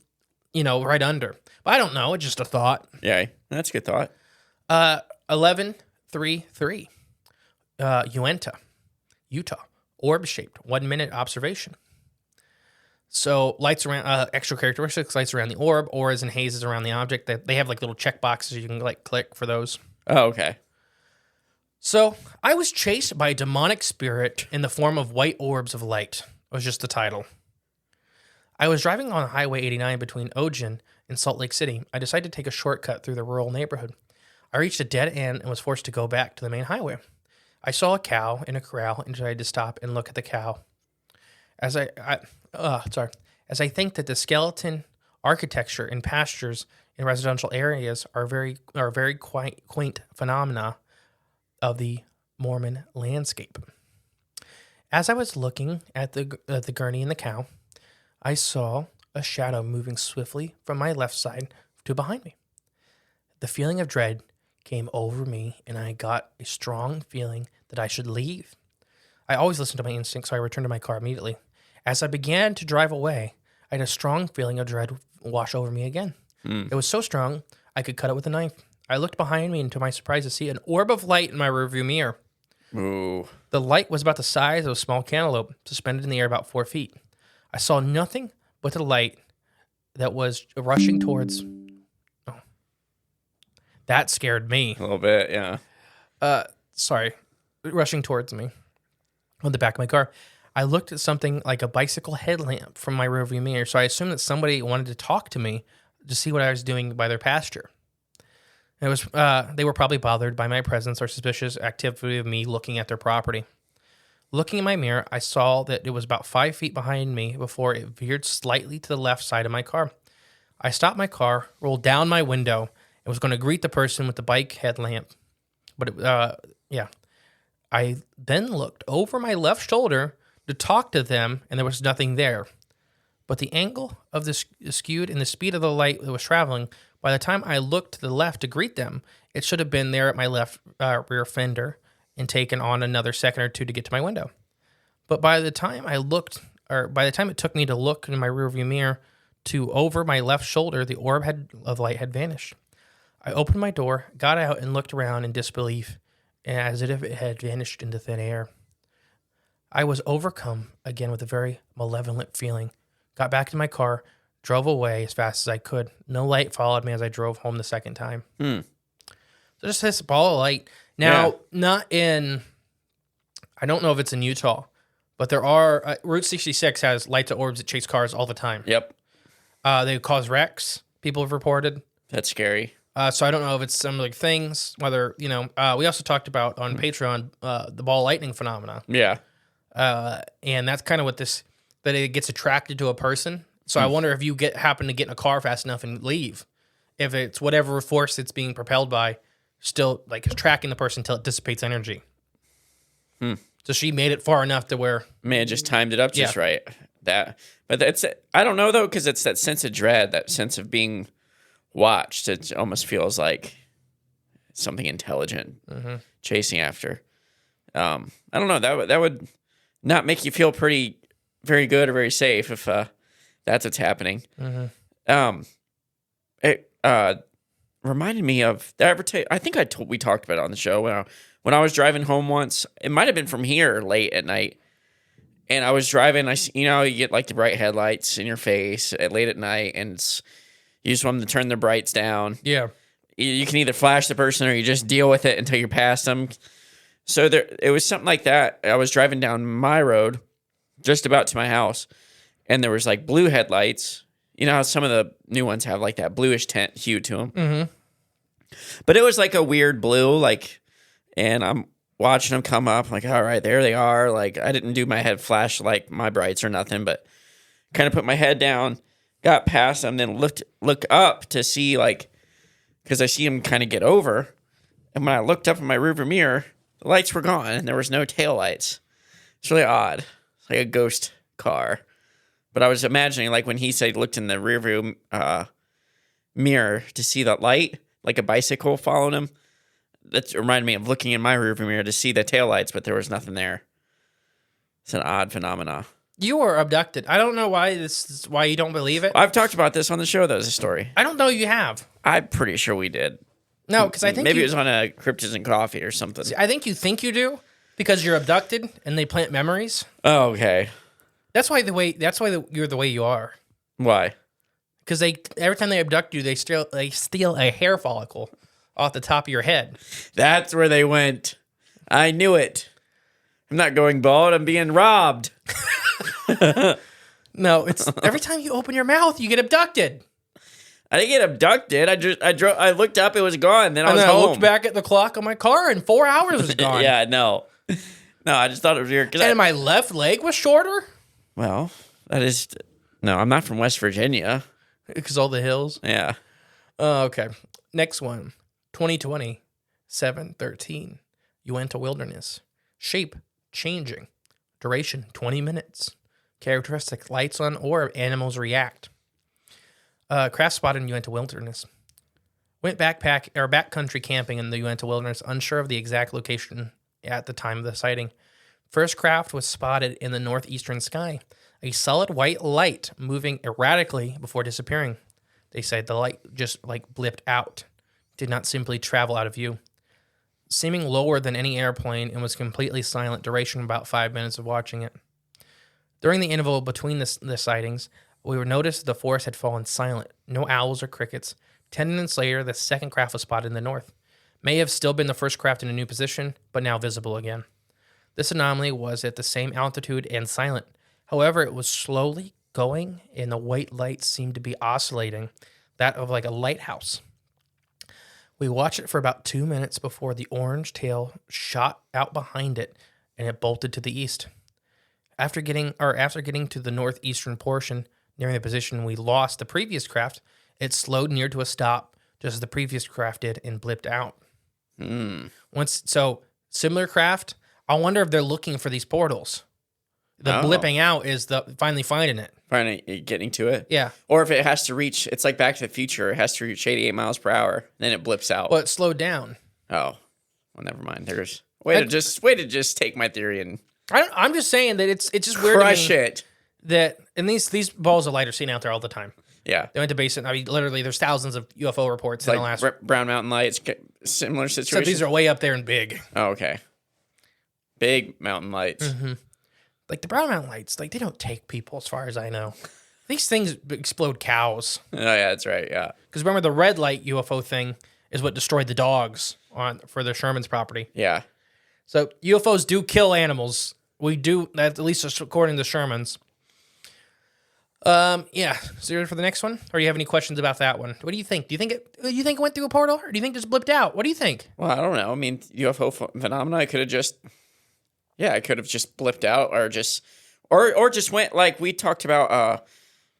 right under. But I don't know. It's just a thought. Yeah, that's a good thought. 11:33. Uinta, Utah. Orb-shaped, 1 minute observation. So lights around, extra characteristics, lights around the orb, auras and hazes around the object. They have like little check boxes you can like click for those. Oh, okay. So I was chased by a demonic spirit in the form of white orbs of light. Was just the title. I was driving on Highway 89 between Ogden and Salt Lake City. I decided to take a shortcut through the rural neighborhood. I reached a dead end and was forced to go back to the main highway. I saw a cow in a corral and decided to stop and look at the cow. As I think that the skeleton architecture in pastures in residential areas are very quaint phenomena of the Mormon landscape. As I was looking at the gurney and the cow, I saw a shadow moving swiftly from my left side to behind me. The feeling of dread came over me, and I got a strong feeling that I should leave. I always listen to my instincts, so I returned to my car immediately. As I began to drive away, I had a strong feeling of dread wash over me again. It was so strong, I could cut it with a knife. I looked behind me, and to my surprise, to see an orb of light in my rearview mirror. Ooh. The light was about the size of a small cantaloupe, suspended in the air about 4 feet. I saw nothing but the light that was rushing towards... Oh. That scared me. A little bit, yeah. Rushing towards me on the back of my car. I looked at something like a bicycle headlamp from my rearview mirror, so I assumed that somebody wanted to talk to me to see what I was doing by their pasture. It was they were probably bothered by my presence or suspicious activity of me looking at their property. Looking in my mirror, I saw that it was about 5 feet behind me before it veered slightly to the left side of my car. I stopped my car, rolled down my window, and was going to greet the person with the bike headlamp. But I then looked over my left shoulder to talk to them, and there was nothing there. But the angle of the skewed and the speed of the light that was traveling, by the time I looked to the left to greet them, it should have been there at my left rear fender and taken on another second or two to get to my window. But by the time it took me to look in my rearview mirror to over my left shoulder, the orb of light had vanished. I opened my door, got out, and looked around in disbelief, as if it had vanished into thin air. I was overcome again with a very malevolent feeling. Got back to my car, drove away as fast as I could. No light followed me as I drove home the second time. So just this ball of light. Now, not in, I don't know if it's in Utah, but there are, Route 66 has lights and orbs that chase cars all the time. Yep. They cause wrecks, people have reported. That's scary. So I don't know if it's similar things, whether, we also talked about on Patreon, the ball lightning phenomena. Yeah. And that's kind of what that it gets attracted to a person. So I wonder if you happen to get in a car fast enough and leave, if it's whatever force it's being propelled by, still like tracking the person until it dissipates energy. So she made it far enough to where Man, just timed it up just right. But that's, I don't know though, because it's that sense of dread, that sense of being watched. It almost feels like something intelligent chasing after. I don't know. That would not make you feel very good or very safe if that's what's happening. It reminded me of. Did I ever tell you, I think we talked about it on the show when I was driving home once. It might have been from here late at night, and I was driving. You get like the bright headlights in your face at late at night, and you just want them to turn their brights down. Yeah, you can either flash the person or you just deal with it until you're past them. So it was something like that. I was driving down my road, just about to my house, and there was like blue headlights. You know how some of the new ones have like that bluish tint hue to them. But it was like a weird blue, and I'm watching them come up. I'm like, all right, there they are. Like, I didn't do my head flash like my brights or nothing, but kind of put my head down, got past them, then look up to see, because I see them kind of get over. And when I looked up in my rearview mirror, the lights were gone and there was no tail lights. It's really odd. It's like a ghost car. But I was imagining, like, when he said he looked in the rearview mirror to see that light, like a bicycle following him. That reminded me of looking in my rearview mirror to see the taillights, but there was nothing there. It's an odd phenomena. You were abducted. I don't know why this is why you don't believe it. I've talked about this on the show, though, as a story. I don't know you have. I'm pretty sure we did. No, because I think maybe it was on a Cryptids and Coffee or something. I think you do because you're abducted and they plant memories. Oh, okay. That's why you're the way you are. Why? Because every time they abduct you, they steal a hair follicle off the top of your head. That's where they went. I knew it. I'm not going bald. I'm being robbed. No, it's every time you open your mouth, you get abducted. I didn't get abducted. I looked up, it was gone. Then I was I home. looked back at the clock on my car, and 4 hours was gone. Yeah, no, I just thought it was weird. And my left leg was shorter Well, that is no. I'm not from West Virginia. because all the hills. Yeah. Okay, next one. 2020, 7/13. Uinta Wilderness. Shape changing. Duration 20 minutes. Characteristic lights on or animals react. Craft spotted in Uinta Wilderness. Went backcountry camping in the Uinta Wilderness, unsure of the exact location at the time of the sighting. First craft was spotted in the northeastern sky. A solid white light moving erratically before disappearing. They said the light just blipped out. Did not simply travel out of view. Seeming lower than any airplane and was completely silent. Duration about 5 minutes of watching it. During the interval between the sightings, we were noticed the forest had fallen silent. No owls or crickets. 10 minutes later, the second craft was spotted in the north. May have still been the first craft in a new position, but now visible again. This anomaly was at the same altitude and silent. However, it was slowly going, and the white light seemed to be oscillating, that of like a lighthouse. We watched it for about 2 minutes before the orange tail shot out behind it, and it bolted to the east. After getting to the northeastern portion, nearing the position we lost the previous craft, it slowed near to a stop, just as the previous craft did, and blipped out. Similar craft. I wonder if they're looking for these portals. The blipping out is the finally finding it. Finally getting to it? Yeah. Or if it has to reach, it's like Back to the Future. It has to reach 88 miles per hour. Then it blips out. Well, it slowed down. Oh. Well, never mind. There's way to just take my theory and I'm just saying that it's just weird crush to me it. that and these balls of light are seen out there all the time. Yeah. They went to Basin. I mean, literally, there's thousands of UFO reports in the last. Brown Mountain Lights, similar situation. Except these are way up there and big. Oh, okay. Big mountain lights. Mm-hmm. Like the Brown Mountain Lights, like they don't take people, as far as I know. These things explode cows. Oh yeah, that's right. Yeah. Because remember, the red light UFO thing is what destroyed the dogs for the Sherman's property. Yeah. So UFOs do kill animals. We do, at least according to Sherman's. Yeah. So you ready for the next one, or do you have any questions about that one? What do you think? Do you think it went through a portal, or do you think it just blipped out? What do you think? Well, I don't know. I mean, UFO phenomena. I could have just blipped out, or just went like we talked about.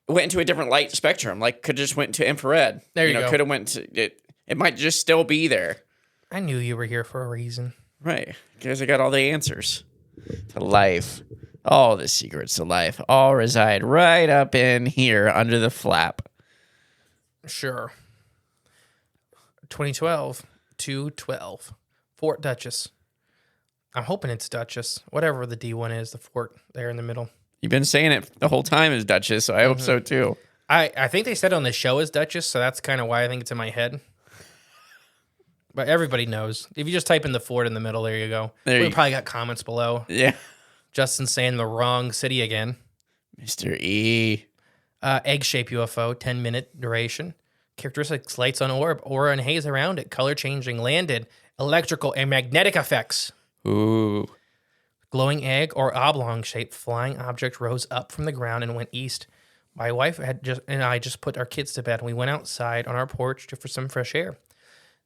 Went into a different light spectrum. Like could have just went to infrared. There you go. Could have went to it. It might just still be there. I knew you were here for a reason. Right. Because I got all the answers to life. All the secrets to life all reside right up in here under the flap. Sure. 2012, 212. Fort Dutchess. I'm hoping it's Dutchess. Whatever the D1 is, the fort there in the middle. You've been saying it the whole time as Duchess, so I hope so too. I think they said on the show as Dutchess, so that's kind of why I think it's in my head. But everybody knows. If you just type in the fort in the middle, there you go. We probably got comments below. Yeah. Justin saying the wrong city again. Mr. E. Egg-shaped UFO, 10-minute duration. Characteristics, lights on orb, aura and haze around it, color changing, landed, electrical and magnetic effects. Ooh. Glowing egg or oblong shaped flying object rose up from the ground and went east. My wife and I just put our kids to bed, and we went outside on our porch for some fresh air.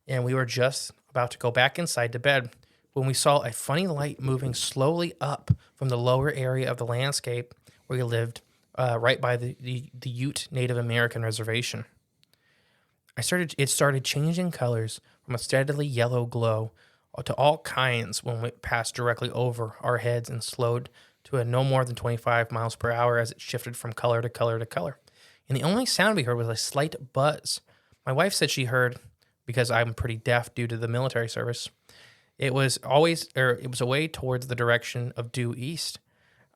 And we were just about to go back inside to bed when we saw a funny light moving slowly up from the lower area of the landscape where we lived, right by the Ute Native American reservation. It started changing colors from a steadily yellow glow to all kinds when it passed directly over our heads and slowed to a no more than 25 miles per hour as it shifted from color to color to color. And the only sound we heard was a slight buzz. My wife said she heard, because I'm pretty deaf due to the military service, it was away towards the direction of due east.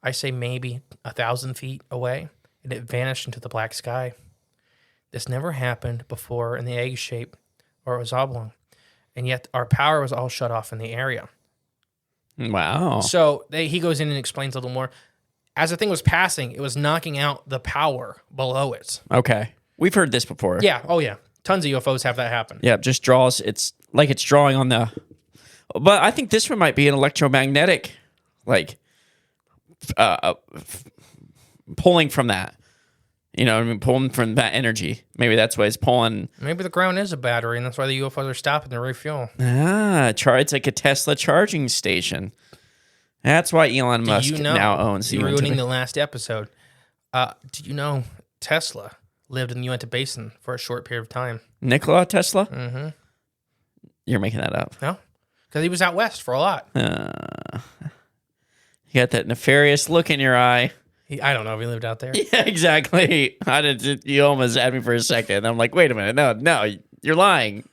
I say maybe 1,000 feet away, and it vanished into the black sky. This never happened before in the egg shape, or it was oblong, and yet our power was all shut off in the area. Wow. So he goes in and explains a little more. As the thing was passing, it was knocking out the power below it. Okay. We've heard this before. Yeah. Oh, yeah. Tons of UFOs have that happen. Yeah, just draws. It's like it's drawing on the... But I think this one might be an electromagnetic, like, pulling from that. You know what I mean? Pulling from that energy. Maybe that's why it's pulling. Maybe the ground is a battery, and that's why the UFOs are stopping to refuel. It's like a Tesla charging station. That's why Elon Musk now owns the You're Uinta. ruining the last episode. Do you know Tesla lived in the Uinta Basin for a short period of time? Nikola Tesla? Mm-hmm. You're making that up. No? Because he was out west for a lot. You got that nefarious look in your eye. I don't know if he lived out there. Yeah, exactly. You almost had me for a second. I'm like, wait a minute. No, you're lying.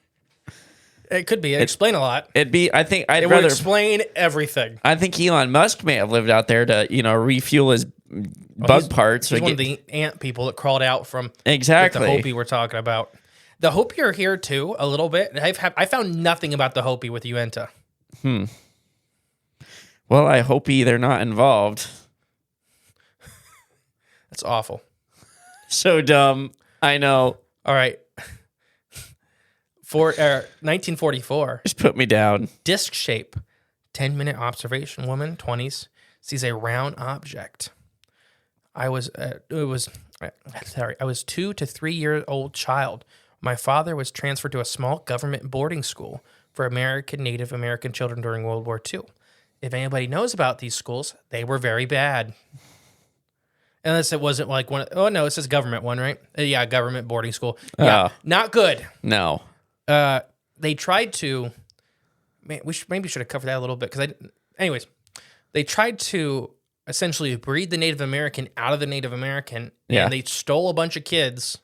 It could be. It'd explain a lot. I think I'd It rather would explain everything. I think Elon Musk may have lived out there to, refuel his bug parts. He's one of the ant people that crawled out from Exactly. the Hopi we're talking about. The Hopi are here too, a little bit. I found nothing about the Hopi with Uinta. Well, I hope they're not involved. That's awful. So dumb. I know. All right. 1944. Just put me down. Disc shape. 10-minute observation. Woman, 20s, sees a round object. I was 2 to 3 year old child. My father was transferred to a small government boarding school for Native American children during World War II. If anybody knows about these schools, they were very bad. Unless it wasn't like one. Oh no, it says government one, right? Yeah, government boarding school. Yeah, not good. No. They tried to. Man, we should have covered that a little bit anyways, they tried to essentially breed the Native American out of the Native American, and they stole a bunch of kids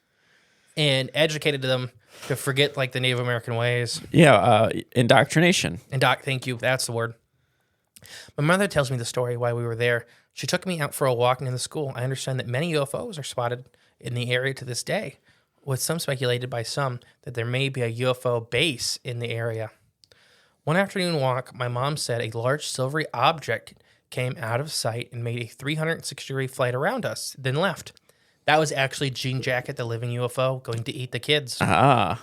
and educated them to forget like the Native American ways. Yeah, indoctrination. Thank you. That's the word. My mother tells me the story while we were there. She took me out for a walk in the school. I understand that many UFOs are spotted in the area to this day, with some speculated by some that there may be a UFO base in the area. One afternoon walk, my mom said a large silvery object came out of sight and made a 360-degree flight around us, then left. That was actually Jean Jacket, the living UFO, going to eat the kids. Ah.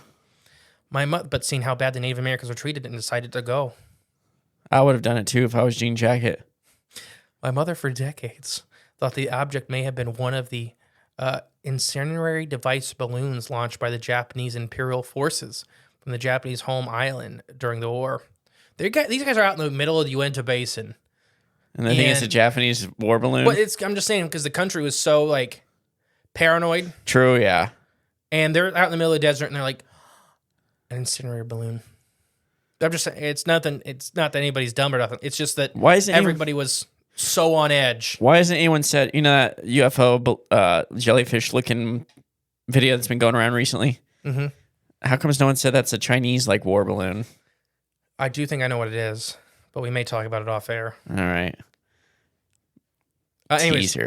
But seeing how bad the Native Americans were treated and decided to go. I would have done it too if I was Jean Jacket. My mother, for decades, thought the object may have been one of the incendiary device balloons launched by the Japanese Imperial Forces from the Japanese home island during the war. These guys are out in the middle of the Uinta Basin. And I think it's a Japanese war balloon. Well, I'm just saying because the country was so like paranoid. True, yeah. And they're out in the middle of the desert and they're like, an incendiary balloon. I'm just saying, it's nothing. It's not that anybody's dumb or nothing. It's just that everybody was so on edge. Why hasn't anyone said, that UFO jellyfish-looking video that's been going around recently? Mm-hmm. How come no one said that's a Chinese war balloon? I do think I know what it is, but we may talk about it off air. All right. Anyways,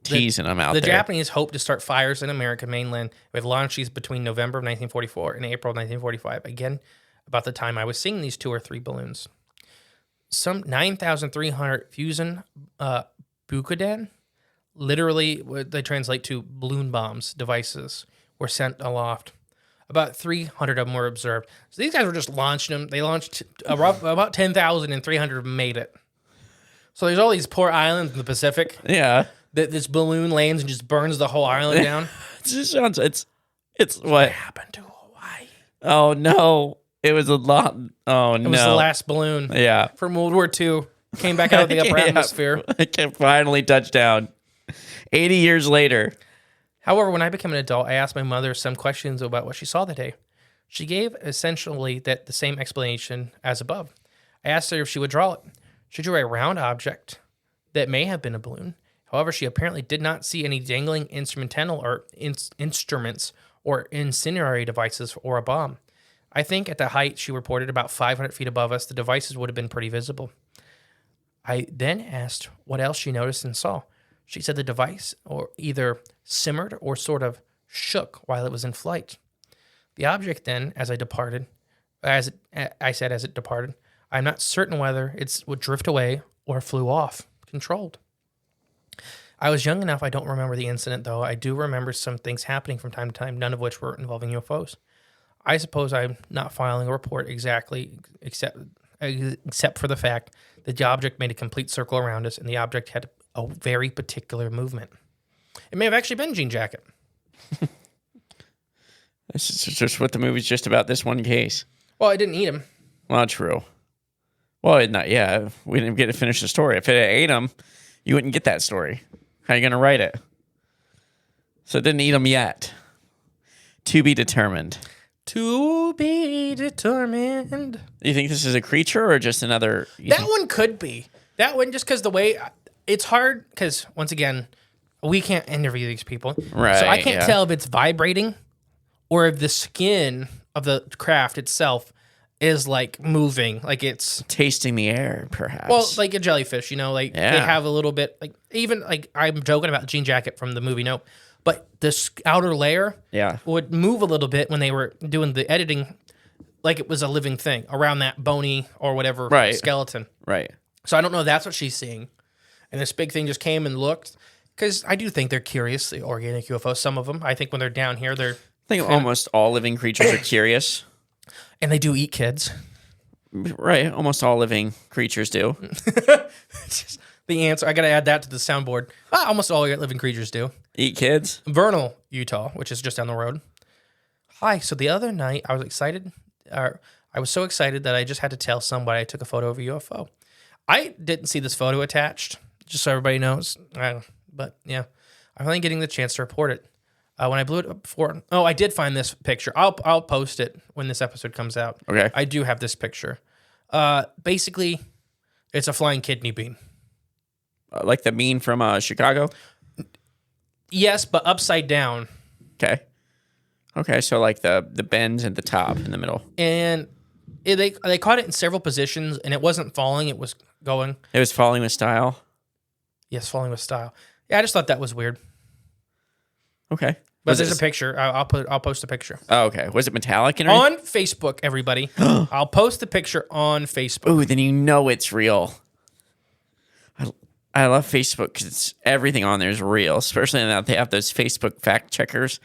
Teasing them out there. The Japanese hoped to start fires in American mainland with launches between November of 1944 and April of 1945. Again, about the time I was seeing these 2 or 3 balloons. Some 9,300 fusion Bukuden, literally they translate to balloon bombs devices, were sent aloft. About 300 of them were observed. So these guys were just launching them. They launched about 10,000 and 300 of them made it. So there's all these poor islands in the Pacific. Yeah. That this balloon lands and just burns the whole island down. It just sounds, it's what happened to Hawaii. Oh no. It was a lot. Oh no. It was the last balloon. Yeah. From World War II. Came back out of the upper atmosphere. It can finally touch down. 80 years later. However, when I became an adult, I asked my mother some questions about what she saw that day. She gave essentially the same explanation as above. I asked her if she would draw it. She drew a round object that may have been a balloon. However, she apparently did not see any dangling instrumental or instruments or incendiary devices or a bomb. I think at the height she reported about 500 feet above us, the devices would have been pretty visible. I then asked what else she noticed and saw. She said the device or either simmered or sort of shook while it was in flight. The object then, as it departed, I'm not certain whether it would drift away or flew off, controlled. I was young enough, I don't remember the incident, though. I do remember some things happening from time to time, none of which were involving UFOs. I suppose I'm not filing a report exactly, except for the fact that the object made a complete circle around us, and the object had a very particular movement. It may have actually been Jean Jacket. This is just what the movie's just about, this one case. Well, I didn't eat him. Well, true. Well, we didn't get to finish the story. If it had ate him, you wouldn't get that story. How are you going to write it? So it didn't eat him yet. To be determined. To be determined. Do you think this is a creature or just another... That one could be. That one, just because the way... It's hard, because, once again, we can't interview these people. Right, so I can't tell if it's vibrating or if the skin of the craft itself is, like, moving. Like, it's... Tasting the air, perhaps. Well, like a jellyfish, like, they have a little bit... Like, even, like, I'm joking about Jean Jacket from the movie Nope. But this outer layer would move a little bit when they were doing the editing, like it was a living thing around that bony or whatever skeleton. Right. So I don't know if that's what she's seeing. And this big thing just came and looked. Because I do think they're curious, the organic UFOs, some of them. I think when they're down here, they're... I think almost all living creatures are curious. And they do eat kids. Right. Almost all living creatures do. The answer, I got to add that to the soundboard. Almost all living creatures do. Eat kids? Vernal, Utah, which is just down the road. Hi, so the other night I was excited. I was so excited that I just had to tell somebody I took a photo of a UFO. I didn't see this photo attached, just so everybody knows. But yeah, I'm finally getting the chance to report it. When I blew it up before, I did find this picture. I'll post it when this episode comes out. Okay. I do have this picture. Basically, it's a flying kidney bean. Like the bean from Chicago? Yes, but upside down. Okay, so like the bends at the top in the middle. And they caught it in several positions, and it wasn't falling, it was going. It was falling with style? Yes, falling with style. Yeah, I just thought that was weird. Okay. But there's a picture. I'll post a picture. Oh, okay. Was it metallic in on Facebook, everybody. I'll post the picture on Facebook. Ooh, then you know it's real. I love Facebook because everything on there is real, especially now they have those Facebook fact checkers.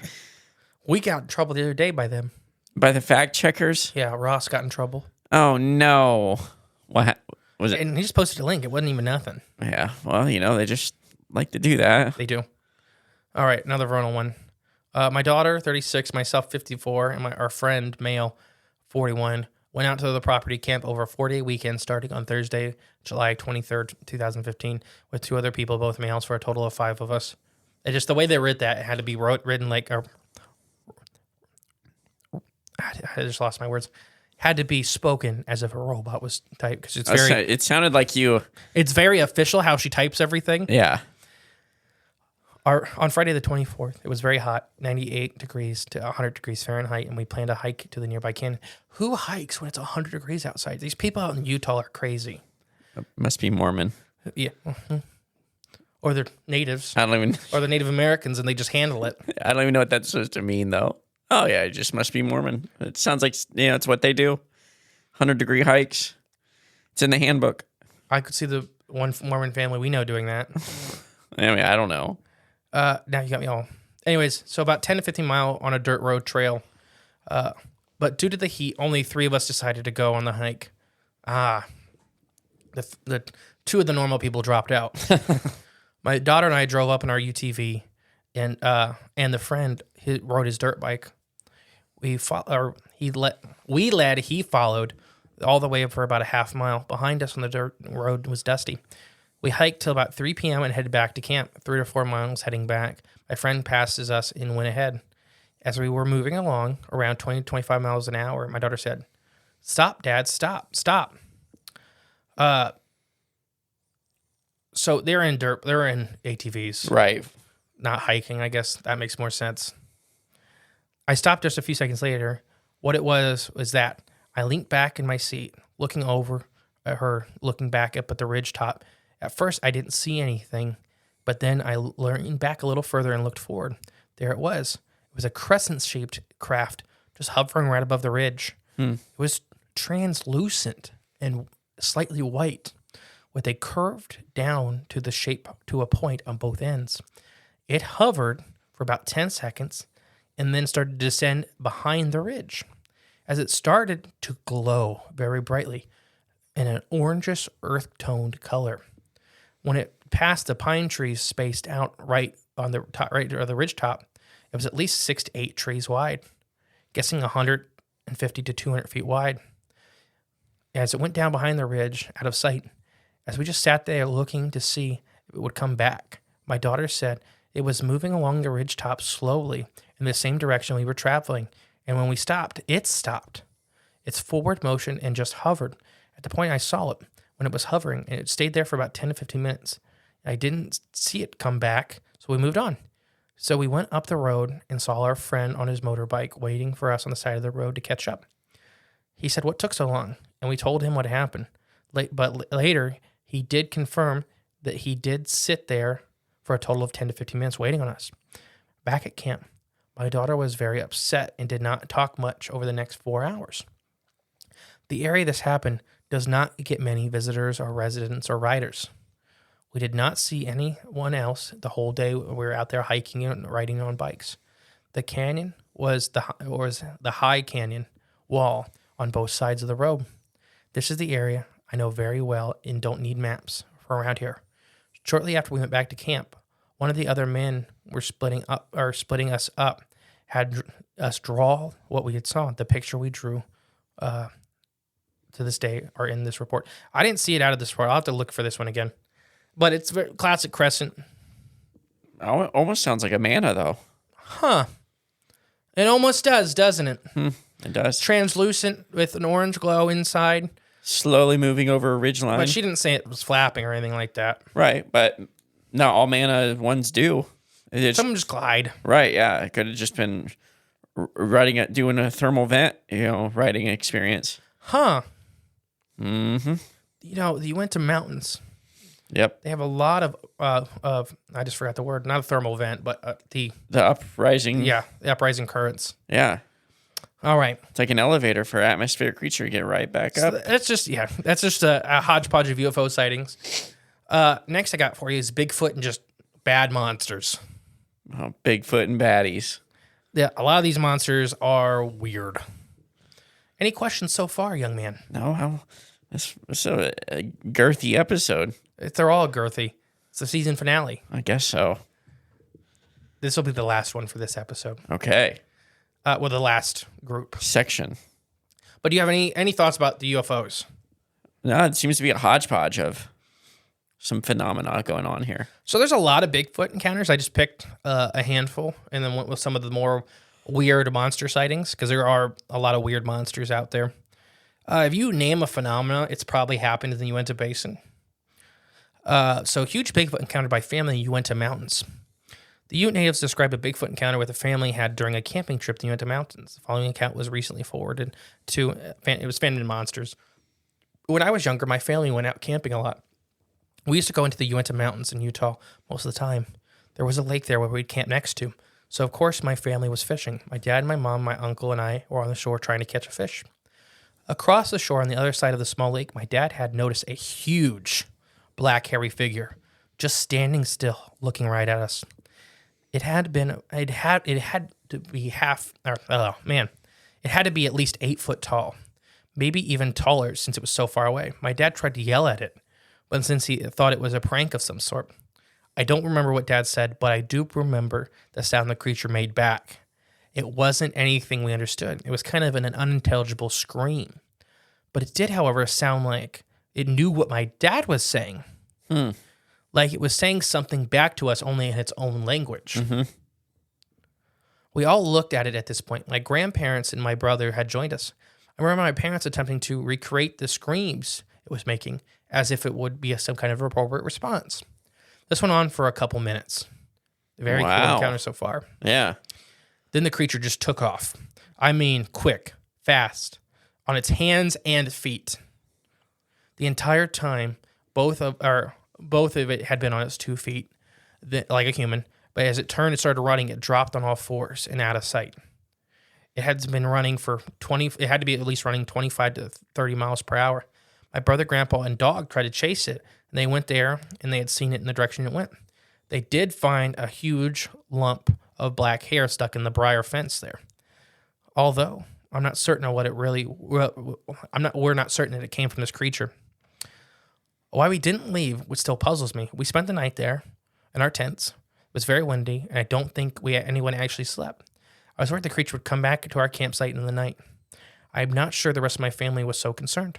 We got in trouble the other day by them. By the fact checkers? Yeah, Ross got in trouble. Oh, no. What was it? And he just posted a link. It wasn't even nothing. Yeah, well, they just like to do that. They do. All right, another vernal one. My daughter, 36, myself, 54, and our friend, male, 41, went out to the property camp over a 4-day weekend starting on Thursday, July 23rd, 2015, with 2 other people, both males, for a total of 5 of us. And just the way they wrote that, it had to be written like a... I just lost my words. Had to be spoken as if a robot was typed, because it's very... It sounded like you... It's very official how she types everything. Yeah. On Friday the 24th, it was very hot, 98 degrees to 100 degrees Fahrenheit, and we planned a hike to the nearby canyon. Who hikes when it's 100 degrees outside? These people out in Utah are crazy. Must be Mormon. Yeah. Or they're natives. I don't even... Or they're Native Americans, and they just handle it. I don't even know what that's supposed to mean, though. Oh, yeah, it just must be Mormon. It sounds like, it's what they do. 100-degree hikes. It's in the handbook. I could see the one Mormon family we know doing that. I mean, I don't know. Now you got me all. Anyways, so about 10 to 15 mile on a dirt road trail. But due to the heat, only 3 of us decided to go on the hike. The 2 of the normal people dropped out. My daughter and I drove up in our UTV, and the friend rode his dirt bike. He followed all the way up for about a half mile. Behind us on the dirt road was dusty. We hiked till about 3 p.m. and headed back to camp, 3 to 4 miles heading back. My friend passes us and went ahead. As we were moving along, around 20 to 25 miles an hour, my daughter said, "Stop, Dad, stop, stop." So they're in ATVs, Right. not hiking. I guess that makes more sense. I stopped just a few seconds later. What it was that I leaned back in my seat, looking over at her, looking back up at the ridge top. At first, I didn't see anything, but then I leaned back a little further and looked forward. There it was. It was a crescent-shaped craft just hovering right above the ridge. It was translucent and slightly white, with a curved down to the shape to a point on both ends. It hovered for about 10 seconds and then started to descend behind the ridge. As it started to glow very brightly in an orangish earth-toned color. When it passed the pine trees spaced out right on the top, right or the ridge top, it was at least 6 to 8 trees wide, guessing 150 to 200 feet wide. As it went down behind the ridge, out of sight, as we just sat there looking to see if it would come back, my daughter said it was moving along the ridge top slowly in the same direction we were traveling, and when we stopped, it stopped. Its forward motion and just hovered. At the point I saw it, when it was hovering, and it stayed there for about 10 to 15 minutes. I didn't see it come back, so we moved on. So we went up the road and saw our friend on his motorbike waiting for us on the side of the road to catch up. He said, "What took so long?" And we told him what happened. But later, he did confirm that he did sit there for a total of 10 to 15 minutes waiting on us. Back at camp, my daughter was very upset and did not talk much over the next 4 hours. The area this happened does not get many visitors or residents or riders. We did not see anyone else the whole day we were out there hiking and riding on bikes. The canyon was the high canyon wall on both sides of the road. This is the area I know very well and don't need maps for around here. Shortly after we went back to camp, one of the other men were splitting us up, had us draw what we had saw, the picture we drew to this day are in this report. I didn't see it out of this report. I'll have to look for this one again. But it's very classic crescent. Oh, it almost sounds like a mana, though. Huh. It almost does, doesn't it? It does. Translucent with an orange glow inside. Slowly moving over a ridge line. But she didn't say it was flapping or anything like that. Right, but not all mana ones do. Some just glide. Right, yeah. It could have just been doing a thermal vent, riding experience. Huh. Mm-hmm. The Uinta Mountains. Yep. They have a lot of I just forgot the word, not a thermal vent, but the uprising. Yeah, the uprising currents. Yeah. All right. It's like an elevator for atmospheric creature to get right back up. That's just a hodgepodge of UFO sightings. Next I got for you is Bigfoot and just bad monsters. Oh, Bigfoot and baddies. Yeah, a lot of these monsters are weird. Any questions so far, young man? No, it's a girthy episode. They're all girthy. It's the season finale. I guess so. This will be the last one for this episode. Okay. The last group. Section. But do you have any thoughts about the UFOs? No, it seems to be a hodgepodge of some phenomena going on here. So there's a lot of Bigfoot encounters. I just picked a handful and then went with some of the more weird monster sightings because there are a lot of weird monsters out there. If you name a phenomena, it's probably happened in the Uinta Basin. So huge Bigfoot encountered by family in Uinta Mountains. The Ute natives describe a Bigfoot encounter with a family had during a camping trip to the Uinta Mountains. The following account was recently forwarded to, it was Fan and Monsters. When I was younger, my family went out camping a lot. We used to go into the Uinta Mountains in Utah most of the time. There was a lake there where we'd camp next to. So, of course, my family was fishing. My dad, my mom, my uncle, and I were on the shore trying to catch a fish. Across the shore on the other side of the small lake, my dad had noticed a huge black hairy figure just standing still, looking right at us. It had to be at least 8 foot tall, maybe even taller since it was so far away. My dad tried to yell at it, but since he thought it was a prank of some sort. I don't remember what Dad said, but I do remember the sound the creature made back. It wasn't anything we understood. It was kind of an unintelligible scream. But it did, however, sound like it knew what my dad was saying. Like it was saying something back to us only in its own language. Mm-hmm. We all looked at it at this point. My grandparents and my brother had joined us. I remember my parents attempting to recreate the screams it was making, as if it would be some kind of appropriate response. This went on for a couple minutes. Very cool encounter so far. Yeah. Then the creature just took off. I mean, quick, fast, on its hands and feet. The entire time, both of it had been on its 2 feet, like a human. But as it turned and started running, it dropped on all fours and out of sight. It had been running for 20. It had to be at least running 25 to 30 miles per hour. My brother, grandpa, and dog tried to chase it, and they went there, and they had seen it in the direction it went. They did find a huge lump of black hair stuck in the briar fence there. Although I'm not certain of what it really. We're not certain that it came from this creature. Why we didn't leave, which still puzzles me. We spent the night there in our tents. It was very windy, and I don't think anyone actually slept. I was worried the creature would come back to our campsite in the night. I'm not sure the rest of my family was so concerned.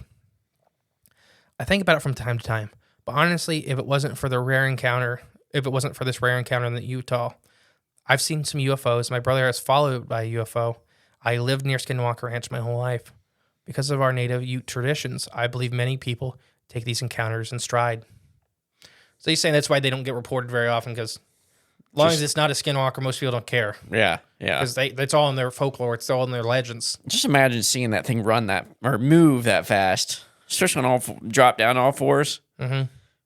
I think about it from time to time, but honestly, if it wasn't for this rare encounter in Utah, I've seen some UFOs. My brother has followed by a UFO. I lived near Skinwalker Ranch my whole life. Because of our native Ute traditions, I believe many people take these encounters in stride. So you're saying that's why they don't get reported very often, because as long as it's not a Skinwalker, most people don't care. Yeah, yeah. Because it's all in their folklore. It's all in their legends. Just imagine seeing that thing move that fast, especially on drop down all fours. Mm-hmm.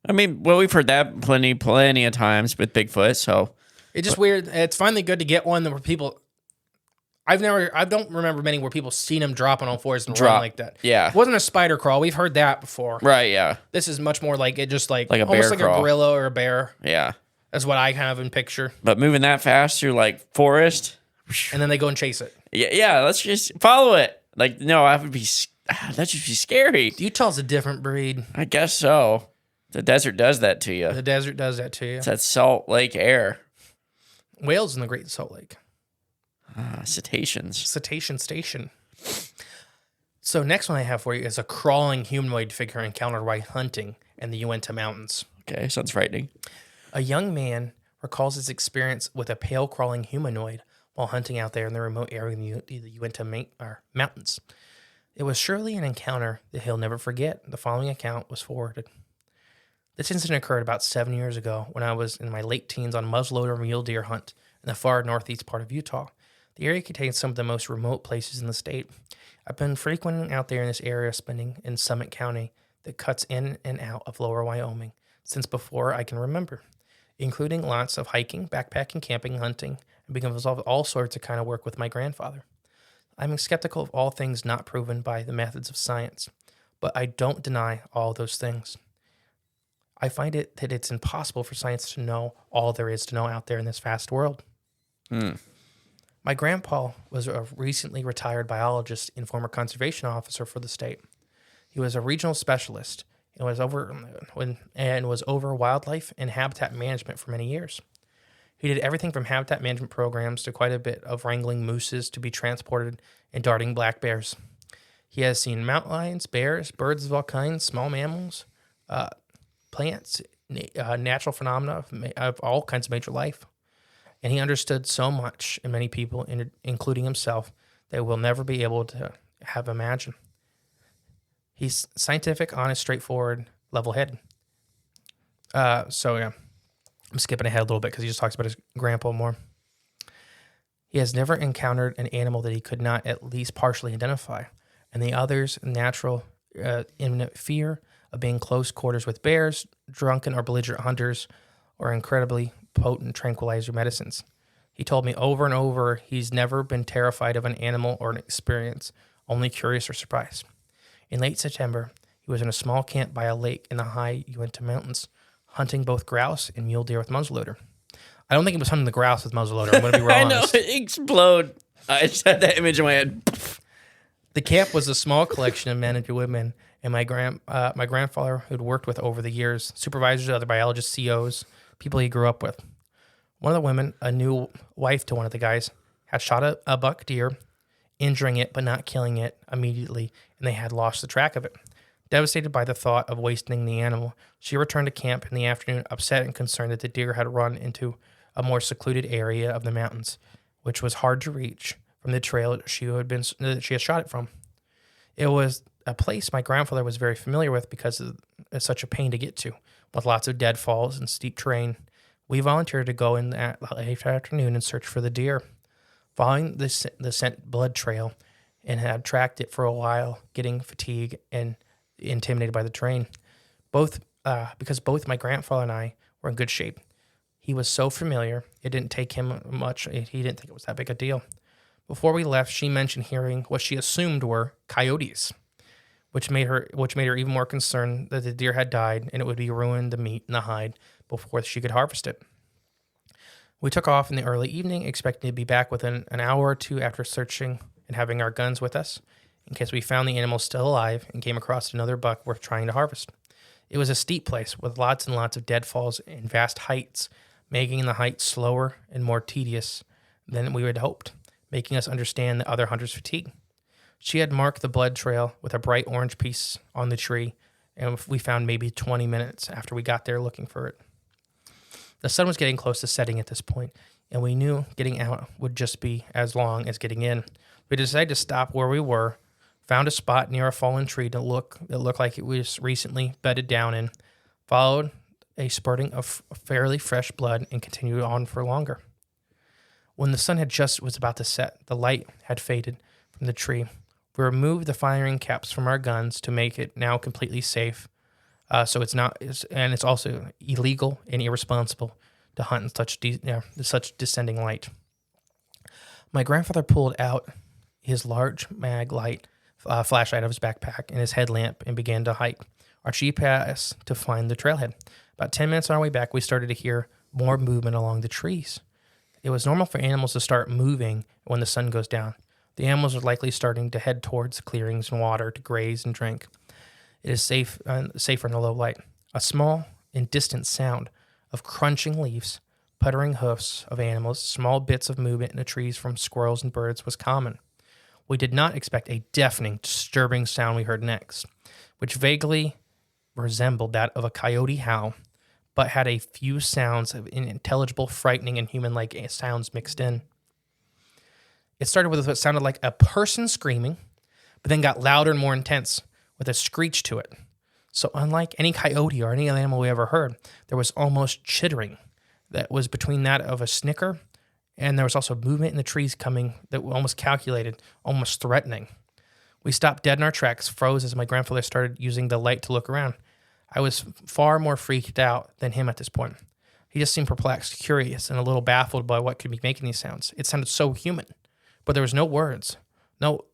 I mean, well, we've heard that plenty of times with Bigfoot. So it's just weird. It's finally good to get one where people. I don't remember many where people seen them drop on all fours and run like that. Yeah, it wasn't a spider crawl. We've heard that before. Right. Yeah. This is much more like it, just like a almost bear like crawl. A gorilla or a bear. Yeah. That's what I kind of in picture. But moving that fast through like forest, and then they go and chase it. Yeah. Let's just follow it. Like, no, that'd just be scary. Utah's a different breed. I guess so. The desert does that to you. The desert does that to you. It's that Salt Lake air. Whales in the Great Salt Lake. Cetaceans. Cetacean Station. So next one I have for you is a crawling humanoid figure encountered while hunting in the Uinta Mountains. Okay, sounds frightening. A young man recalls his experience with a pale crawling humanoid while hunting out there in the remote area of the Uinta Mountains. It was surely an encounter that he'll never forget. The following account was forwarded. This incident occurred about 7 years ago when I was in my late teens on a muzzleloader mule deer hunt in the far northeast part of Utah. The area contains some of the most remote places in the state. I've been frequenting out there in this area, spending in Summit County that cuts in and out of lower Wyoming since before I can remember, including lots of hiking, backpacking, camping, hunting, and being involved with all sorts of kind of work with my grandfather. I'm skeptical of all things not proven by the methods of science, but I don't deny all those things. I find that it's impossible for science to know all there is to know out there in this vast world. My grandpa was a recently retired biologist and former conservation officer for the state. He was a regional specialist and was over wildlife and habitat management for many years. He did everything from habitat management programs to quite a bit of wrangling mooses to be transported and darting black bears. He has seen mountain lions, bears, birds of all kinds, small mammals, plants, natural phenomena of all kinds of major life. And he understood so much in many people, including himself, that we'll never be able to have imagined. He's scientific, honest, straightforward, level-headed. I'm skipping ahead a little bit because he just talks about his grandpa more. He has never encountered an animal that he could not at least partially identify, and the other's natural imminent fear of being close quarters with bears, drunken or belligerent hunters, or incredibly potent tranquilizer medicines. He told me over and over he's never been terrified of an animal or an experience, only curious or surprised. In late September, he was in a small camp by a lake in the high Uinta Mountains, hunting both grouse and mule deer with muzzleloader. I don't think he was hunting the grouse with muzzleloader. I'm going to be real honest. I know, it explode. I just had that image in my head. The camp was a small collection of men and women, and my grandfather, who'd worked with over the years, supervisors, other biologists, COs, people he grew up with. One of the women, a new wife to one of the guys, had shot a buck deer, injuring it but not killing it immediately, and they had lost the track of it. Devastated by the thought of wasting the animal, she returned to camp in the afternoon, upset and concerned that the deer had run into a more secluded area of the mountains, which was hard to reach from the trail that she had shot it from. It was a place my grandfather was very familiar with because it's such a pain to get to, with lots of deadfalls and steep terrain. We volunteered to go in that late afternoon and search for the deer. Following the scent blood trail and had tracked it for a while, getting fatigued and intimidated by the terrain. Because both my grandfather and I were in good shape. He was so familiar, it didn't take him much. He didn't think it was that big a deal. Before we left, she mentioned hearing what she assumed were coyotes, which made her even more concerned that the deer had died and it would be ruined the meat and the hide before she could harvest it. We took off in the early evening, expecting to be back within an hour or two after searching and having our guns with us, in case we found the animal still alive and came across another buck worth trying to harvest. It was a steep place with lots and lots of deadfalls and vast heights, making the hike slower and more tedious than we had hoped, making us understand the other hunters' fatigue. She had marked the blood trail with a bright orange piece on the tree, and we found maybe 20 minutes after we got there looking for it. The sun was getting close to setting at this point, and we knew getting out would just be as long as getting in. We decided to stop where we were, found a spot near a fallen tree that looked like it was recently bedded down in, followed a spurting of fairly fresh blood, and continued on for longer. When the sun was about to set, the light had faded from the tree. We removed the firing caps from our guns to make it now completely safe. So it's also illegal and irresponsible to hunt in such descending light. My grandfather pulled out his large mag light flashlight out of his backpack and his headlamp and began to hike our GPS to find the trailhead. About 10 minutes on our way back, we started to hear more movement along the trees. It was normal for animals to start moving when the sun goes down. The animals are likely starting to head towards clearings and water to graze and drink. It is safer in the low light. A small and distant sound of crunching leaves, puttering hoofs of animals, small bits of movement in the trees from squirrels and birds was common. We did not expect a deafening, disturbing sound we heard next, which vaguely resembled that of a coyote howl, but had a few sounds of unintelligible, frightening, and human-like sounds mixed in. It started with what sounded like a person screaming, but then got louder and more intense, with a screech to it. So unlike any coyote or any other animal we ever heard, there was almost chittering that was between that of a snicker, and there was also movement in the trees coming that was almost calculated, almost threatening. We stopped dead in our tracks, froze as my grandfather started using the light to look around. I was far more freaked out than him at this point. He just seemed perplexed, curious, and a little baffled by what could be making these sounds. It sounded so human, but there was no words, no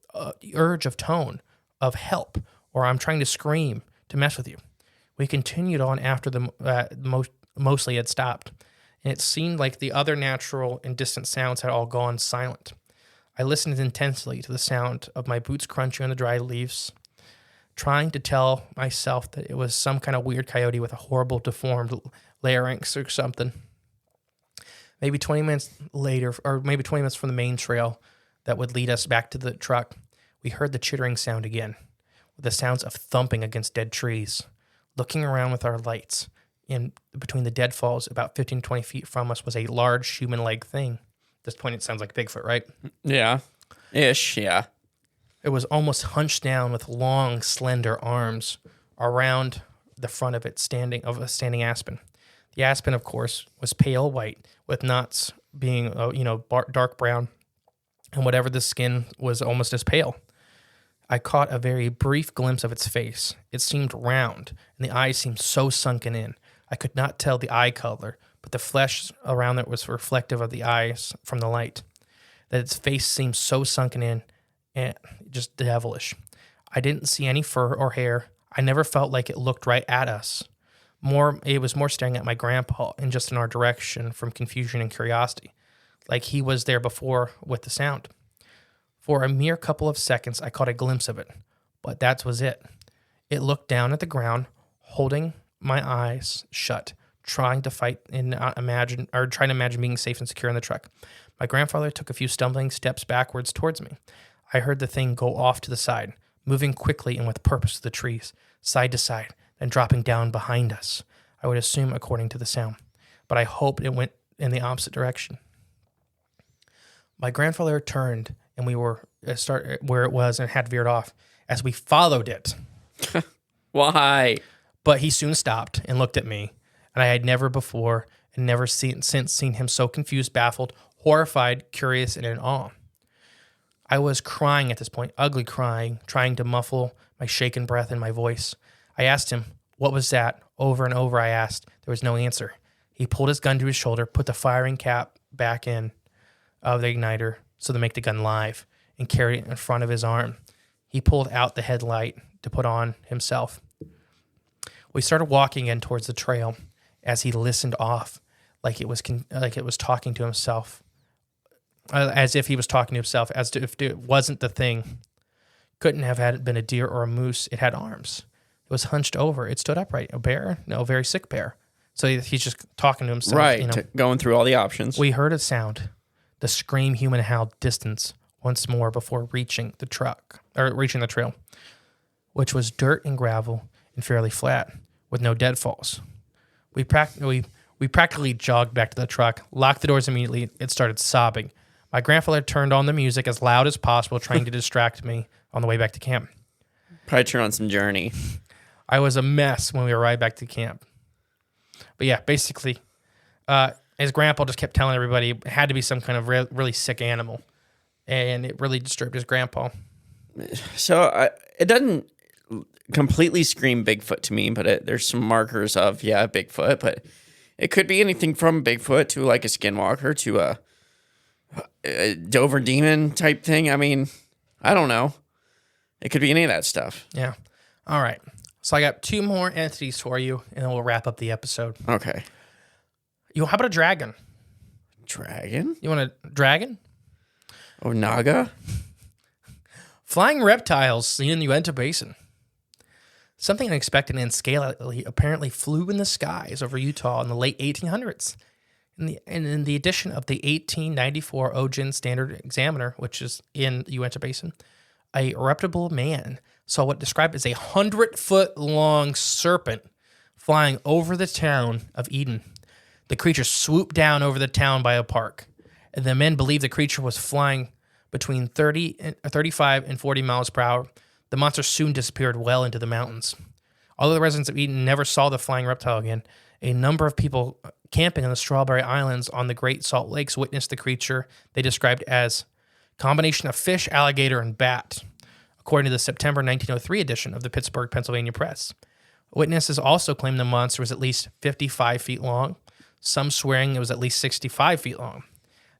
urge of tone, of help, or I'm trying to scream to mess with you. We continued on after mostly had stopped, and it seemed like the other natural and distant sounds had all gone silent. I listened intensely to the sound of my boots crunching on the dry leaves, trying to tell myself that it was some kind of weird coyote with a horrible deformed larynx or something. Maybe 20 minutes later, or maybe 20 minutes from the main trail that would lead us back to the truck, we heard the chittering sound again, with the sounds of thumping against dead trees. Looking around with our lights, in between the deadfalls, about 15 to 20 feet from us, was a large human-like thing. At this point, it sounds like Bigfoot, right? Yeah. Ish, yeah. It was almost hunched down with long, slender arms around the front of it, a standing aspen. The aspen, of course, was pale white, with knots being, dark brown, and whatever the skin was almost as pale. I caught a very brief glimpse of its face. It seemed round, and the eyes seemed so sunken in. I could not tell the eye color, but the flesh around it was reflective of the eyes from the light. That its face seemed so sunken in and just devilish. I didn't see any fur or hair. I never felt like it looked right at us. It was more staring at my grandpa and just in our direction from confusion and curiosity, like he was there before with the sound. For a mere couple of seconds, I caught a glimpse of it, but that was it. It looked down at the ground, holding my eyes shut, trying to imagine being safe and secure in the truck. My grandfather took a few stumbling steps backwards towards me. I heard the thing go off to the side, moving quickly and with purpose to the trees, side to side, then dropping down behind us. I would assume according to the sound, but I hoped it went in the opposite direction. My grandfather turned, and we were where it was and had veered off. as we followed it. Why? But he soon stopped and looked at me, and I had never before and never since seen him so confused, baffled, horrified, curious, and in awe. I was crying at this point, ugly crying, trying to muffle my shaken breath in my voice. I asked him, what was that? Over and over I asked. There was no answer. He pulled his gun to his shoulder, put the firing cap back in of the igniter so to make the gun live, and carried it in front of his arm. He pulled out the headlight to put on himself. We started walking in towards the trail as he listened off, like it was talking to himself, as if he was talking to himself, as if it wasn't the thing. Couldn't have had been a deer or a moose. It had arms. It was hunched over. It stood upright. A bear? No, a very sick bear. So he's just talking to himself. Right, going through all the options. We heard a sound, the scream human howled distance once more before reaching the trail, which was dirt and gravel and fairly flat, with no deadfalls. We practically jogged back to the truck, locked the doors immediately. It started sobbing. My grandfather turned on the music as loud as possible, trying to distract me on the way back to camp. Probably turn on some Journey. I was a mess when we arrived back to camp. But yeah, basically, his grandpa just kept telling everybody it had to be some kind of really sick animal. And it really disturbed his grandpa. So it doesn't completely scream Bigfoot to me, but there's some markers of, Bigfoot. But it could be anything from Bigfoot to like a Skinwalker to a Dover demon type thing. I mean, I don't know. It could be any of that stuff. Yeah. All right. So I got 2 more entities for you, and then we'll wrap up the episode. Okay. How about a dragon? Dragon? You want a dragon? Oh, Naga? Flying reptiles seen in the Uinta Basin. Something unexpected and scalely apparently flew in the skies over Utah in the late 1800s. In the edition of the 1894 Ogin Standard Examiner, which is in the Uinta Basin, a reputable man saw what described as a 100-foot-long serpent flying over the town of Eden. The creature swooped down over the town by a park, and the men believed the creature was flying between 35 and 40 miles per hour. The monster soon disappeared well into the mountains. Although the residents of Eden never saw the flying reptile again, a number of people camping on the Strawberry Islands on the Great Salt Lakes witnessed the creature they described as a combination of fish, alligator, and bat, according to the September 1903 edition of the Pittsburgh, Pennsylvania Press. Witnesses also claimed the monster was at least 55 feet long, some swearing it was at least 65 feet long.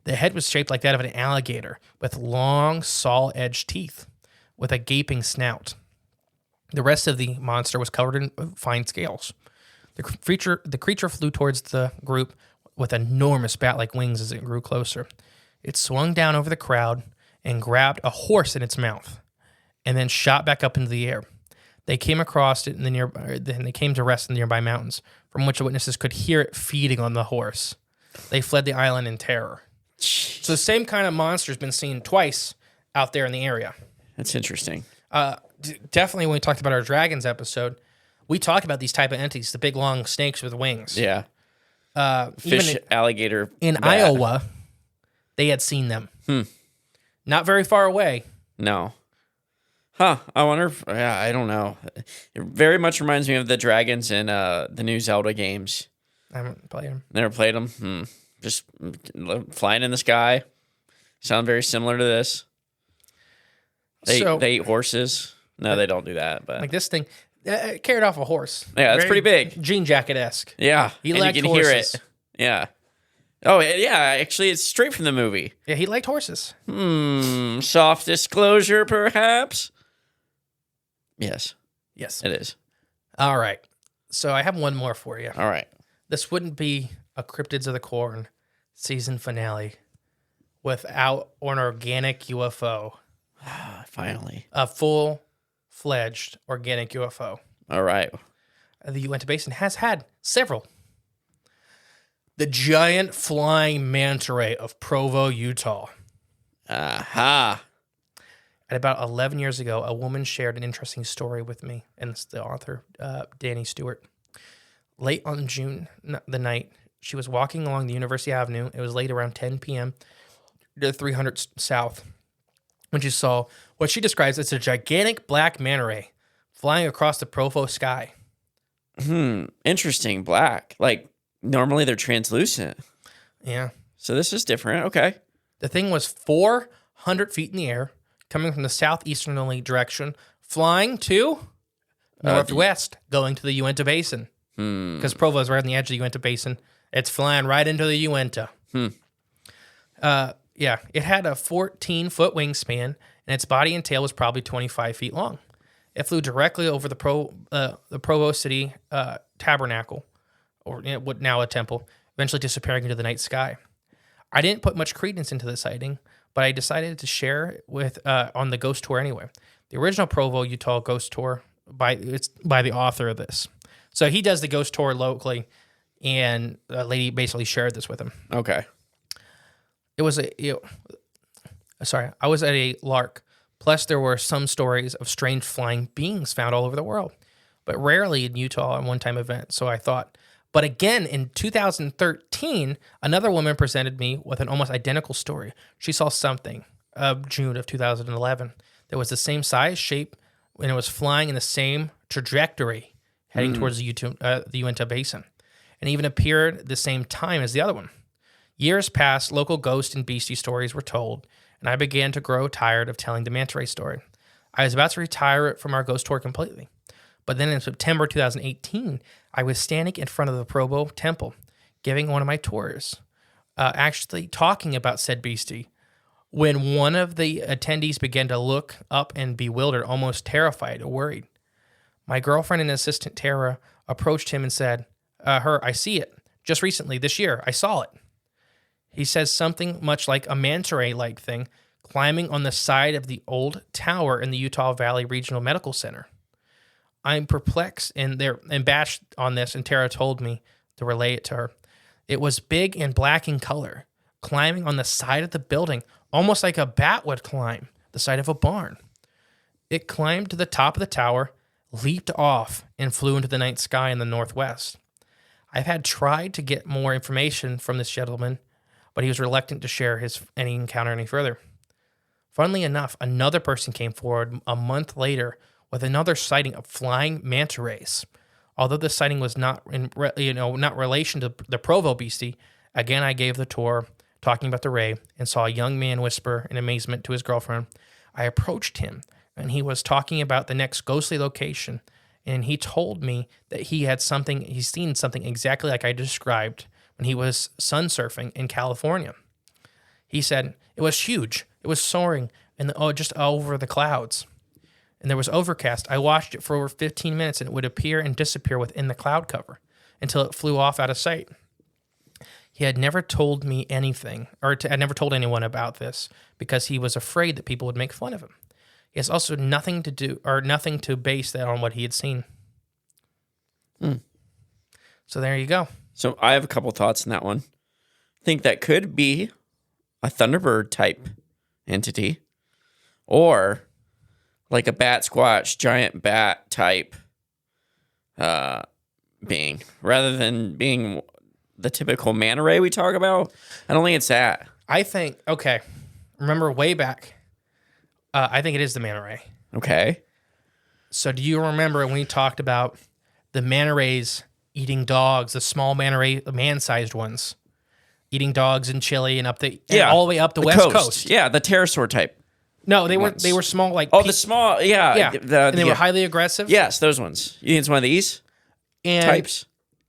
The head was shaped like that of an alligator, with long, saw-edged teeth, with a gaping snout. The rest of the monster was covered in fine scales. The creature flew towards the group with enormous bat-like wings as it grew closer. It swung down over the crowd and grabbed a horse in its mouth, and then shot back up into the air. They came across it then they came to rest in the nearby mountains, from which the witnesses could hear it feeding on the horse. They fled the island in terror. So the same kind of monster has been seen twice out there in the area. That's interesting. Definitely when we talked about our dragons episode, we talked about these type of entities, the big long snakes with wings. Yeah. Fish, alligator. In bat. Iowa, they had seen them. Not very far away. No. Huh. I wonder if, I don't know. It very much reminds me of the dragons in the new Zelda games. I haven't played them. Never played them? Just flying in the sky. Sound very similar to this. They eat horses. No, they don't do that. But like this thing, carried off a horse. Yeah, that's pretty big. Jean jacket-esque. Yeah. He and liked you can horses. hear it. Yeah. Oh, yeah. Actually, it's straight from the movie. Yeah, he liked horses. Soft disclosure, perhaps? Yes. Yes. It is. All right. So I have one more for you. All right. This wouldn't be a Cryptids of the Corn season finale without an organic UFO. Finally. A full-fledged organic UFO. All right. The Uinta Basin has had several. The giant flying manta ray of Provo, Utah. Aha. And about 11 years ago, a woman shared an interesting story with me, and it's the author, Danny Stewart. Late on June, the night, she was walking along the University Avenue. It was late around 10 p.m. to 300 South, when she saw what she describes as a gigantic black manta ray flying across the Provo sky. Interesting. Black. Like, normally they're translucent. Yeah. So this is different. Okay. The thing was 400 feet in the air, coming from the southeasterly direction, flying to northwest, going to the Uinta Basin. Because Provo is right on the edge of the Uinta Basin. It's flying right into the Uinta. Yeah, it had a 14-foot wingspan, and its body and tail was probably 25 feet long. It flew directly over the Provo City Tabernacle, or what now a temple, eventually disappearing into the night sky. I didn't put much credence into the sighting, but I decided to share with on the ghost tour anyway. The original Provo, Utah ghost tour by the author of this. So he does the ghost tour locally, and a lady basically shared this with him. Okay. It was I was at a lark. Plus, there were some stories of strange flying beings found all over the world, but rarely in Utah on one-time event. So I thought, but again, in 2013, another woman presented me with an almost identical story. She saw something June of 2011 that was the same size, shape, and it was flying in the same trajectory, heading towards the Uinta Basin, and even appeared the same time as the other one. Years passed, local ghost and beastie stories were told, and I began to grow tired of telling the manta ray story. I was about to retire from our ghost tour completely. But then in September 2018, I was standing in front of the Provo Temple, giving one of my tours, actually talking about said beastie, when one of the attendees began to look up and bewildered, almost terrified or worried. My girlfriend and assistant, Tara, approached him and said, I see it. Just recently, this year, I saw it. He says something much like a manta ray-like thing climbing on the side of the old tower in the Utah Valley Regional Medical Center. I'm perplexed and bashed on this, and Tara told me to relay it to her. It was big and black in color, climbing on the side of the building, almost like a bat would climb the side of a barn. It climbed to the top of the tower, leaped off, and flew into the night sky in the northwest. I've had tried to get more information from this gentleman, but he was reluctant to share any encounter any further. Funnily enough, another person came forward a month later with another sighting of flying manta rays. Although the sighting was not relation to the Provo beastie, again I gave the tour talking about the ray and saw a young man whisper in amazement to his girlfriend. I approached him, and he was talking about the next ghostly location, and he told me that he's seen something exactly like I described when he was sun surfing in California. He said, it was huge. It was soaring and just over the clouds. And there was overcast. I watched it for over 15 minutes, and it would appear and disappear within the cloud cover until it flew off out of sight. He had never told me anything, had never told anyone about this because he was afraid that people would make fun of him. He has also nothing to base that on what he had seen. So there you go. So I have a couple thoughts in that one. I think that could be a Thunderbird type entity, or like a bat squatch, giant bat type being, rather than being the typical manta ray we talk about. I don't think it's that. I think, okay, remember way back, I think it is the manta ray. Okay. So do you remember when we talked about the manta rays eating dogs, the small manta ray, the man-sized ones, eating dogs in Chile and all the way up the West Coast? Yeah, the pterosaur type. No, they were small like. Oh, the small, yeah. And they were highly aggressive. Yes, those ones. You think it's one of these types?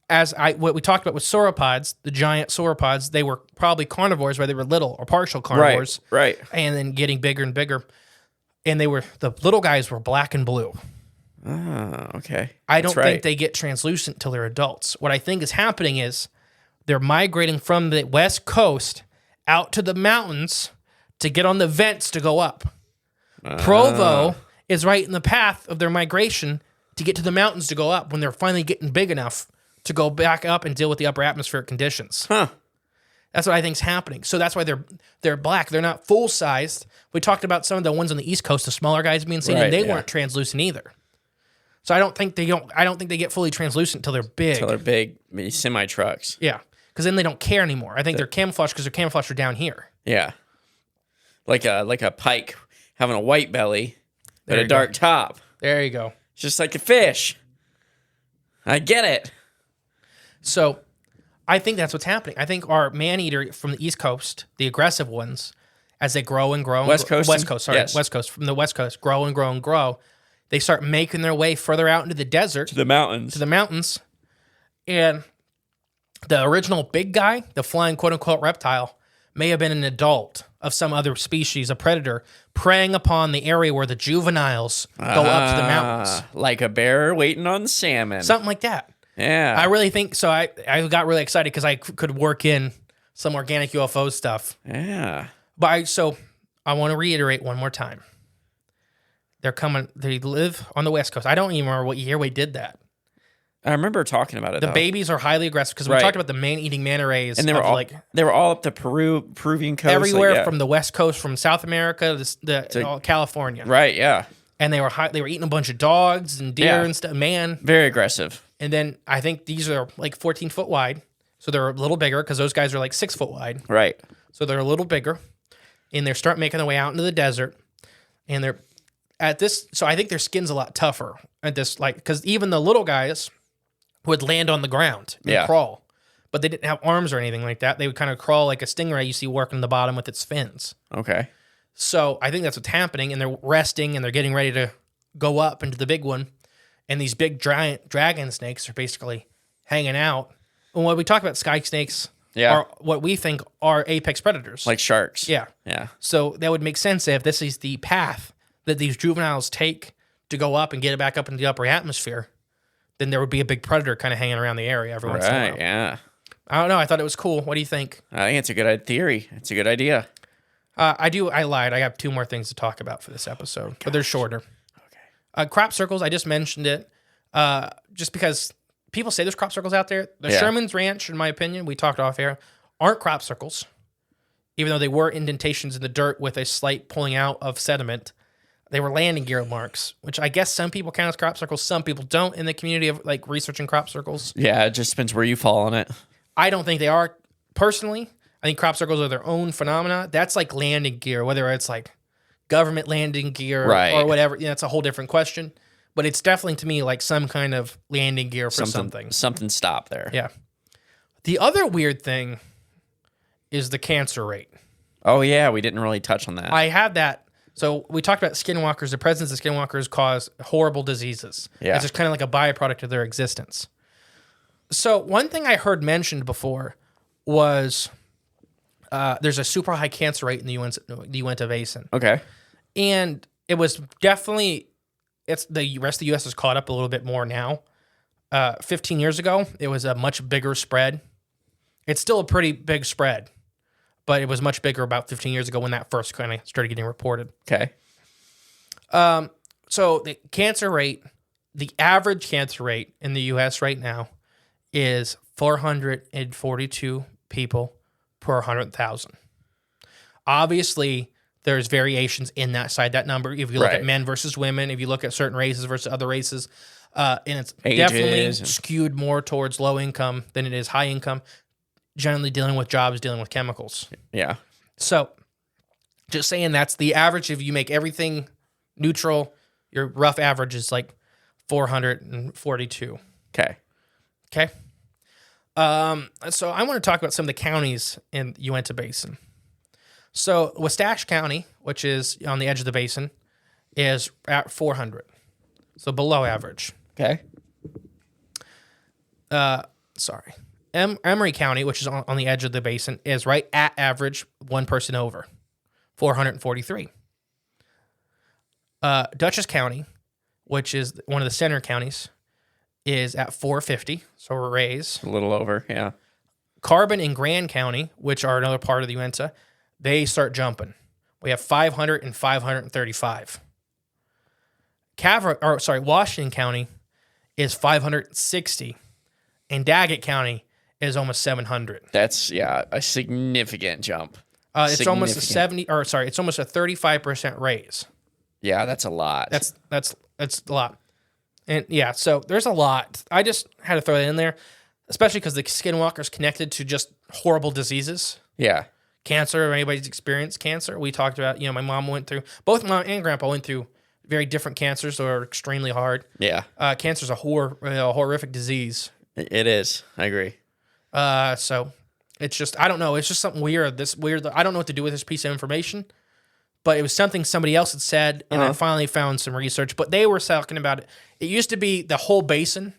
What we talked about with sauropods, the giant sauropods, they were probably carnivores, where they were little or partial carnivores, right? And then getting bigger and bigger. And the little guys were black and blue. Oh, okay. I don't think they get translucent till they're adults. What I think is happening is they're migrating from the West Coast out to the mountains to get on the vents to go up. Provo is right in the path of their migration to get to the mountains to go up when they're finally getting big enough to go back up and deal with the upper atmospheric conditions. Huh. That's what I think is happening. So that's why they're black. They're not full-sized. We talked about some of the ones on the East Coast, the smaller guys being seen, and they weren't translucent either. So I don't think they get fully translucent until they're big. Until they're big, semi-trucks. Yeah, because then they don't care anymore. I think they're camouflaged because they're camouflaged for down here. Yeah. Like a pike having a white belly, but There a you dark go. top. There you go. It's just like a fish. I get it. So I think that's what's happening. I think our man-eater from the East Coast, the aggressive ones, as they grow and grow. West Coast? West Coast, sorry. Yes. West Coast, from the West Coast, grow and grow and grow. They start making their way further out into the desert, The mountains. to the mountains. And the original big guy, the flying quote-unquote reptile, may have been an adult of some other species, a predator, preying upon the area where the juveniles go up to the mountains. Like a bear waiting on salmon. Something like that. Yeah. I really think so. I got really excited because I could work in some organic UFO stuff. Yeah. But I want to reiterate one more time. They're coming. They live on the West Coast. I don't even remember what year we did that. I remember talking about it. The though. babies are highly aggressive because we Right. talked about the man-eating manta rays, and they were all up the Peruvian coast, everywhere like, yeah. from the West Coast, from South America to California. Right. Yeah. And they were eating a bunch of dogs and deer Yeah. and stuff. Man, Very aggressive. and then I think these are like 14 foot wide, so they're a little bigger because those guys are like 6 foot wide. Right. So they're a little bigger, and they're starting making their way out into the desert, and they're at this. So I think their skin's a lot tougher at this, like, because even the little guys would land on the ground and Yeah. crawl, but they didn't have arms or anything like that. They would kind of crawl like a stingray you see working the bottom with its fins. Okay. So I think that's what's happening, and they're resting and they're getting ready to go up into the big one, and these big giant dragon snakes are basically hanging out. And when we talk about sky snakes, Yeah. are what we think are apex predators, Like sharks. yeah. Yeah. So that would make sense if this is the path that these juveniles take to go up and get it back up into the upper atmosphere. Then there would be a big predator kind of hanging around the area every once in a Right. while. Yeah. I don't know. I thought it was cool. What do you think? I think it's a good theory. It's a good idea. I lied. I have 2 more things to talk about for this episode, but they're shorter. Okay. Crop circles. I just mentioned it just because people say there's crop circles out there. The Yeah. Sherman's Ranch, in my opinion, we talked off air, aren't crop circles, even though they were indentations in the dirt with a slight pulling out of sediment. They were landing gear marks, which I guess some people count as crop circles, some people don't in the community of like researching crop circles. Yeah. It just depends where you fall on it. I don't think they are personally. I think crop circles are their own phenomena. That's like landing gear, whether it's like government landing gear Right. or whatever. Yeah, it's a whole different question. But it's definitely to me like some kind of landing gear for something. Something stop there. Yeah. The other weird thing is the cancer rate. Oh yeah. We didn't really touch on that. I have that. So we talked about skinwalkers. The presence of skinwalkers cause horrible diseases. Yeah. It's just kind of like a byproduct of their existence. So one thing I heard mentioned before was there's a super high cancer rate in the Uinta Basin. Okay. And it was definitely, it's the rest of the U.S. has caught up a little bit more now. 15 years ago, it was a much bigger spread. It's still a pretty big spread, but it was much bigger about 15 years ago when that first kind of started getting reported. Okay. So the cancer rate, the average cancer rate in the U.S. right now is 442 people per 100,000. Obviously, there's variations in that number. If you look Right. at men versus women, if you look at certain races versus other races, and it's Ages definitely and- skewed more towards low income than it is high income, generally dealing with jobs, dealing with chemicals. Yeah. So just saying that's the average. If you make everything neutral, your rough average is like 442. Okay. Okay. So I want to talk about some of the counties in the Uinta Basin. So Wastash County, which is on the edge of the basin, is at 400. So below average. Okay. Sorry. Emory County, which is on the edge of the basin, is right at average, one person over, 443. Dutchess County, which is one of the center counties, is at 450, so we're raised. A little over. Yeah. Carbon and Grand County, which are another part of the Uinta, they start jumping. We have 500 and 535. Washington County is 560, and Daggett County is almost 700. That's a significant jump. It's almost a Significant. it's almost a 35% raise. Yeah, that's a lot. That's a lot. And yeah, so there's a lot. I just had to throw that in there, especially because the Skinwalkers connected to just horrible diseases. yeah. cancer or anybody's experienced cancer. We talked about, my mom both mom and grandpa went through very different cancers that are extremely hard. Yeah. Cancer's a horrific disease. It is. I agree. So it's just, I don't know. It's just something weird. I don't know what to do with this piece of information, but it was something somebody else had said, and I finally found some research. But they were talking about it. It used to be the whole basin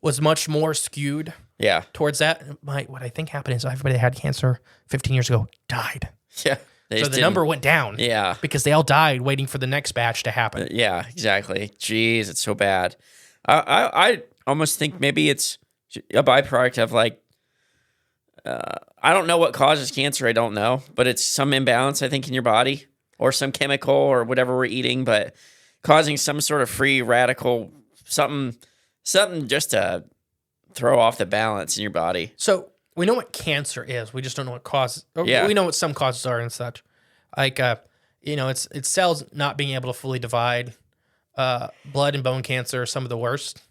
was much more skewed towards that. What I think happened is everybody that had cancer 15 years ago died. Yeah. So the number went down. Yeah. Because they all died waiting for the next batch to happen. Yeah, exactly. Jeez, it's so bad. I almost think maybe it's a byproduct of I don't know what causes cancer. I don't know, but it's some imbalance, I think, in your body or some chemical or whatever we're eating, but causing some sort of free radical, something just to throw off the balance in your body. So we know what cancer is. We just don't know what causes. Yeah. We know what some causes are and such. It's cells not being able to fully divide. Blood and bone cancer are some of the worst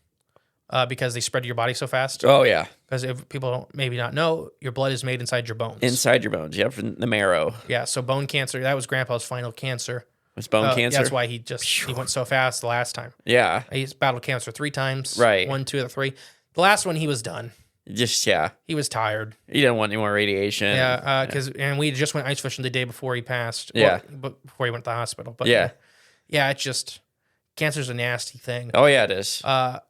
because they spread to your body so fast. Oh, yeah. Because if people don't maybe not know, your blood is made inside your bones. Inside your bones, yeah, from the marrow. Yeah, so bone cancer, that was Grandpa's final cancer. Was bone cancer? That's why he went so fast the last time. Yeah. He's battled cancer 3 times. Right. 1, 2, or 3. The last one, he was done. Just, yeah. He was tired. He didn't want any more radiation. Yeah, and we just went ice fishing the day before he passed. Yeah. Before he went to the hospital. But yeah. Yeah, it's just, cancer's a nasty thing. Oh, yeah, it is. I'm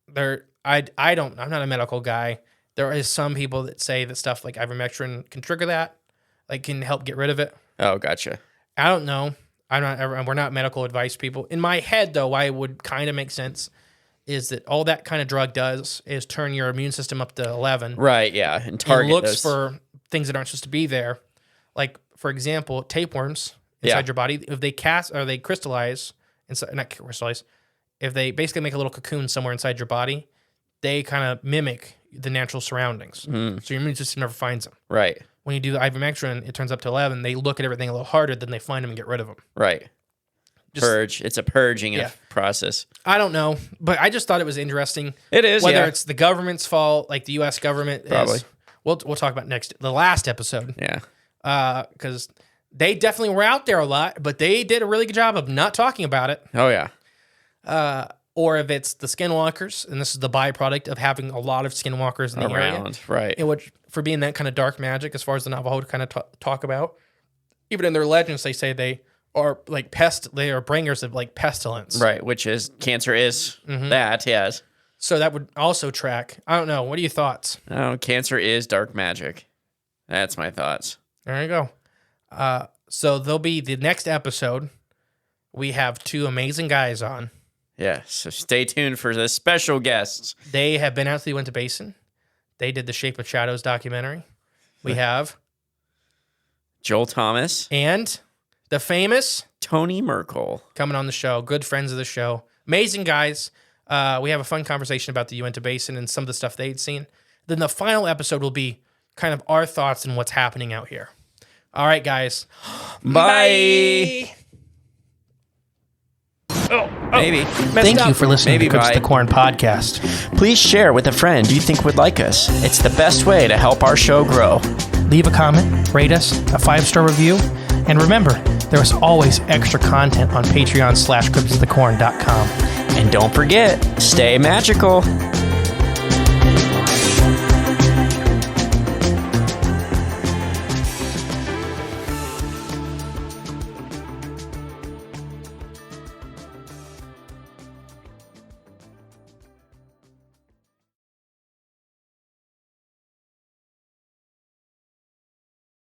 not a medical guy. There is some people that say that stuff like ivermectin can trigger that, can help get rid of it. Oh, gotcha. I don't know. We're not medical advice people. In my head, though, why it would kind of make sense is that all that kind of drug does is turn your immune system up to 11. Right, yeah. And target looks for things that aren't supposed to be there. Like, for example, tapeworms inside your body, if they crystallize, if they basically make a little cocoon somewhere inside your body, they kind of mimic the natural surroundings. So your immune system never finds them. Right. When you do the ivermectin, it turns up to 11. They look at everything a little harder, then they find them and get rid of them. Right. Purge. It's a purging process. I don't know, but I just thought it was interesting. It is, Whether it's the government's fault, like the U.S. government. Probably. We'll talk about the last episode. Yeah. Because they definitely were out there a lot, but they did a really good job of not talking about it. Oh, yeah. Or if it's the Skinwalkers, and this is the byproduct of having a lot of Skinwalkers in the area. Right. For being that kind of dark magic, as far as the Navajo kind of talk about. Even in their legends, they say they are they are bringers of pestilence. Right, which is, cancer is that, yes. So that would also track. I don't know. What are your thoughts? Oh, cancer is dark magic. That's my thoughts. There you go. So there'll be the next episode. We have 2 amazing guys on. Yeah, so stay tuned for the special guests. They have been out to the Uinta Basin. They did the Shape of Shadows documentary. We have Joel Thomas and the famous Tony Merkel coming on the show. Good friends of the show. Amazing guys. We have a fun conversation about the Uinta Basin and some of the stuff they'd seen. Then the final episode will be kind of our thoughts and what's happening out here. All right, guys. Bye. Maybe. Thank you for listening to Cooks the Corn podcast. Please share with a friend you think would like us. It's the best way to help our show grow. Leave a comment, rate us, a 5-star review, and remember, there is always extra content on Patreon/cryptidsofthecorn.com. And don't forget, stay magical.